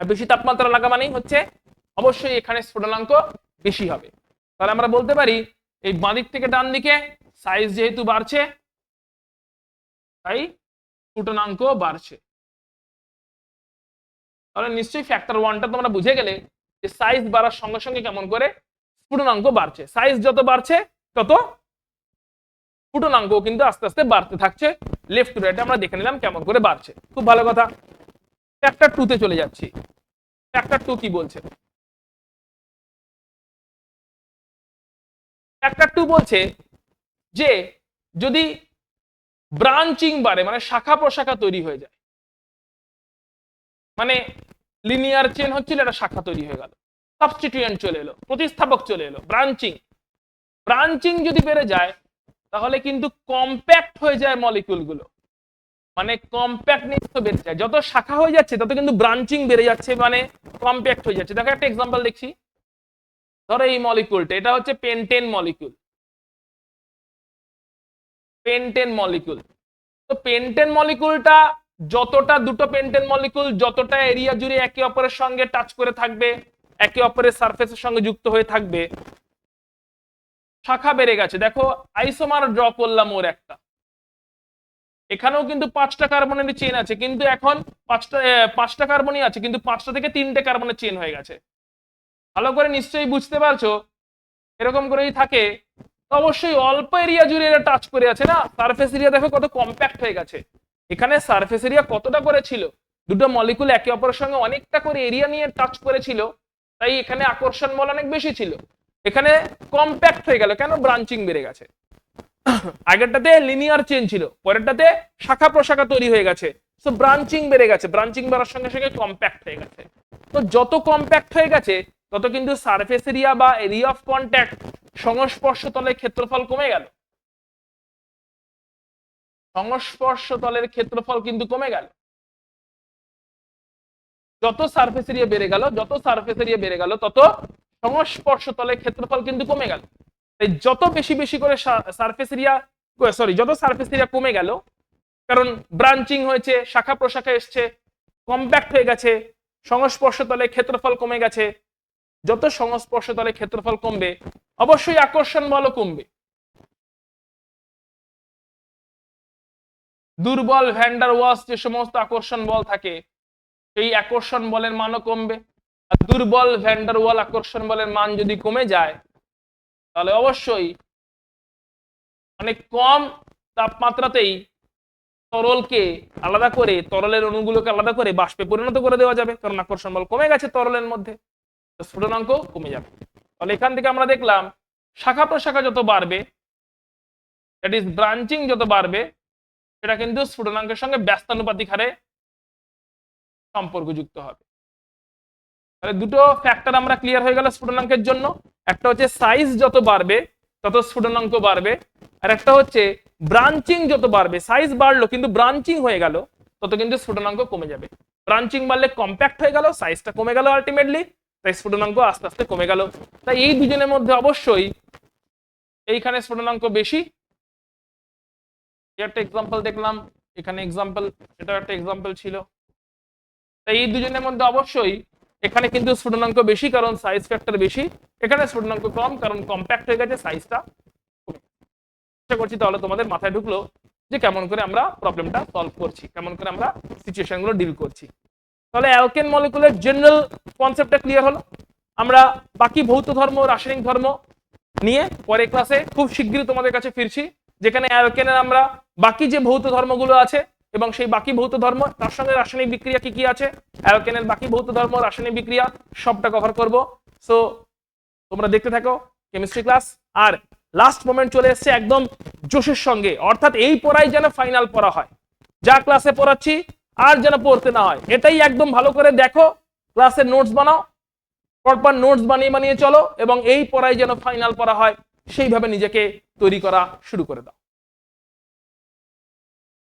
[SPEAKER 1] বেশি তাপমাত্রা লাগা মানেই হচ্ছে অবশ্যই এখানে স্ফুটনাঙ্ক বেশি হবে। তাহলে আমরা বলতে পারি এই বাঁদিক থেকে ডান দিকে সাইজ যেহেতু বাড়ছে তাই স্ফুটনাঙ্ক বাড়ছে। তাহলে নিশ্চয়ই ফ্যাক্টর 1টা তোমরা বুঝে গেলে যে সাইজ বাড়ার সঙ্গে সঙ্গে কেমন করে স্ফুটনাঙ্ক বাড়ছে। সাইজ যত বাড়ছে তত স্ফুটনাঙ্ক কিন্তু আস্তে আস্তে বাড়তে থাকছে। লেফট টু রাইট আমরা দেখে নিলাম কেমন করে বাড়ছে, খুব ভালো কথা। ফ্যাক্টর 2 তে চলে যাচ্ছি। ফ্যাক্টর 2 কি বলছে? ফ্যাক্টর 2 বলছে যে যদি ব্রাঞ্চিং বাড়ে, মানে শাখা প্রশাখা তৈরি হয়ে যায়, মানে লিনিয়ার চেন হচ্ছিল, একটা শাখা তৈরি হয়ে গেল, সাবস্টিটিউয়েন্ট চলে এলো, প্রতিস্থাপক চলে এলো, ব্রাঞ্চিং যদি বেড়ে যায় তাহলে কিন্তু কম্প্যাক্ট হয়ে যায় মলিকিউলগুলো, মানে কম্প্যাক্টনেস তো বেড়ে যায়। যত শাখা হয়ে যাচ্ছে তত কিন্তু ব্রাঞ্চিং বেড়ে যাচ্ছে, মানে কম্প্যাক্ট হয়ে যাচ্ছে। দেখো একটা এক্সাম্পল দেখছি। ধরো এই মলিকিউলটা, এটা হচ্ছে পেন্টেন মলিকিউল, পেন্টেন মলিকিউল। তো পেন্টেন মলিকিউলটা যতটা, দুটো পেন্টেন মলিকিউল যতটা এরিয়া জুড়ে একে অপরের সঙ্গে টাচ করে থাকবে, একে অপরের সারফেসের সঙ্গে যুক্ত হয়ে থাকবে, শাখা বেড়ে গেছে। দেখো আইসোমার ড্র করলাম ওর একটা, এখানেও কিন্তু 5টা কার্বনের চেন আছে, কিন্তু এখন 5টা কার্বনই আছে, কিন্তু 5টা থেকে 3টে কার্বনের চেন হয়ে গেছে। ভালো করে নিশ্চয়ই বুঝতে পারছো, এরকম করেই থাকে। অবশ্যই অল্প এরিয়া জুড়ে এরা টাচ করে আছে না, সারফেস এরিয়া দেখো কত কম্প্যাক্ট হয়ে গেছে। এখানে সারফেস এরিয়া কতটা করে ছিল, দুটো মলিকুল একে অপরের সঙ্গে অনেকটা করে এরিয়া নিয়ে টাচ করেছিল, তাই এখানে আকর্ষণ বল অনেক বেশি ছিল। এখানে কম্প্যাক্ট হয়ে গেল, কেন? ব্রাঞ্চিং বেড়ে গেছে। আগেরটাতে লিনিয়ার চেন ছিল, পরেরটাতে শাখা প্রশাখা তৈরি হয়ে গেছে, সো ব্রাঞ্চিং বেড়ে গেছে। ব্রাঞ্চিং বাড়ার সঙ্গে সঙ্গে কম্প্যাক্ট হয়ে গেছে। তো যত কম্প্যাক্ট হয়ে গেছে তত কিন্তু সারফেস এরিয়া বা এরিয়া অফ কন্ট্যাক্ট, সংস্পর্শ তলের ক্ষেত্রফল কমে গেল, সংস্পর্শ তলের ক্ষেত্রফল কিন্তু কমে গেল। যত সারফেস এরিয়া বেড়ে গেল, যত সারফেস এরিয়া বেড়ে গেল তত সংস্পর্শ তলের ক্ষেত্রফল কিন্তু কমে গেল। তাই যত বেশি বেশি করে সারফেস এরিয়া, যত সারফেস এরিয়া কমে গেল, কারণ ব্রাঞ্চিং হয়েছে, শাখা প্রশাখা এসছে, কম্প্যাক্ট হয়ে গেছে, সংস্পর্শ তলের ক্ষেত্রফল কমে গেছে। যত সংস্পর্শ তলের ক্ষেত্রফল কমবে অবশ্যই আকর্ষণ বলও কমবে। দুর্বল ভ্যান্ডার ওয়ালস যে সমস্ত আকর্ষণ বল থাকে সেই আকর্ষণ বলের মানও কমবে। আর দুর্বল ভ্যান্ডার ওয়াল আকর্ষণ বলের মান যদি কমে যায় তাহলে অবশ্যই অনেক কম তাপমাত্রাতেই তরলকে আলাদা করে, তরলের অণুগুলোকে আলাদা করে বাষ্পে পরিণত করে দেওয়া যাবে, কারণ আকর্ষণ বল কমে গেছে তরলের মধ্যে, স্ফুটনাঙ্ক কমে যাবে। তাহলে এখান থেকে আমরা দেখলাম শাখা প্রশাখা যত বাড়বে, দ্যাট ইজ ব্রাঞ্চিং যত বাড়বে, সেটা কিন্তু স্ফুটনাঙ্কের সঙ্গে ব্যস্তানুপাতিক হারে সম্পর্কযুক্ত হবে। তাহলে দুটো ফ্যাক্টর আমরা ক্লিয়ার হয়ে গেল স্ফুটনাঙ্কের জন্য। একটা হচ্ছে সাইজ যত বাড়বে তত স্ফুটনাঙ্ক বাড়বে, আর একটা হচ্ছে ব্রাঞ্চিং যত বাড়বে, সাইজ বাড়লো কিন্তু ব্রাঞ্চিং হয়ে গেল তত কিন্তু স্ফুটনাঙ্ক কমে যাবে। ব্রাঞ্চিং বাড়লে কম্প্যাক্ট হয়ে গেল, সাইজটা কমে গেল আলটিমেটলি, তাই স্ফুটনাঙ্ক আস্তে আস্তে কমে গেল। তাই এই দুজনের মধ্যে অবশ্যই এইখানে স্ফুটনাঙ্ক বেশি। একটা এক্সাম্পল দেখলাম, এখানে এক্সাম্পল, এটা একটা এক্সাম্পল ছিল। তাই এই দুজনের মধ্যে অবশ্যই এখানে কিন্তু স্ফুটনাঙ্ক বেশি, কারণ সাইজ ফ্যাক্টর বেশি, এখানে স্ফুটনাঙ্ক কম, কারণ কম্প্যাক্ট হয়ে গেছে, সাইজটা কমে। আশা করছি তাহলে তোমাদের মাথায় ঢুকলো যে কেমন করে আমরা প্রবলেমটা সলভ করছি, কেমন করে আমরা সিচুয়েশনগুলো ডিল করছি। তাহলে অ্যালকেন মলিকুলের জেনারেল কনসেপ্টটা ক্লিয়ার হলো। আমরা বাকি ভৌত ধর্ম, রাসায়নিক ধর্ম নিয়ে পরের ক্লাসে খুব শীঘ্রই তোমাদের কাছে ফিরছি, যেখানে অ্যালকেনের আমরা বাকি যে ভৌত ধর্মগুলো আছে এবং সেই বাকি ভৌত ধর্ম তার সঙ্গে রাসায়নিক বিক্রিয়া কি কি আছে, অ্যালকেনের বাকি ভৌত ধর্ম, রাসায়নিক বিক্রিয়া সবটা কভার করব। সো তোমরা দেখতে থাকো কেমিস্ট্রি ক্লাস। আর লাস্ট মোমেন্ট চলে এসেছে একদম জোশের সঙ্গে, অর্থাৎ এই পড়াই যেন ফাইনাল পড়া হয়, যা ক্লাসে পড়াচ্ছি আর যেন পড়তে না হয়, এটাই একদম ভালো করে দেখো, ক্লাসের নোটস বানাও, প্রপার নোটস বানিয়ে বানিয়ে চলো, এবং এই পড়াই যেন ফাইনাল পড়া হয় সেইভাবে নিজেকে তৈরি করা শুরু করে দাও।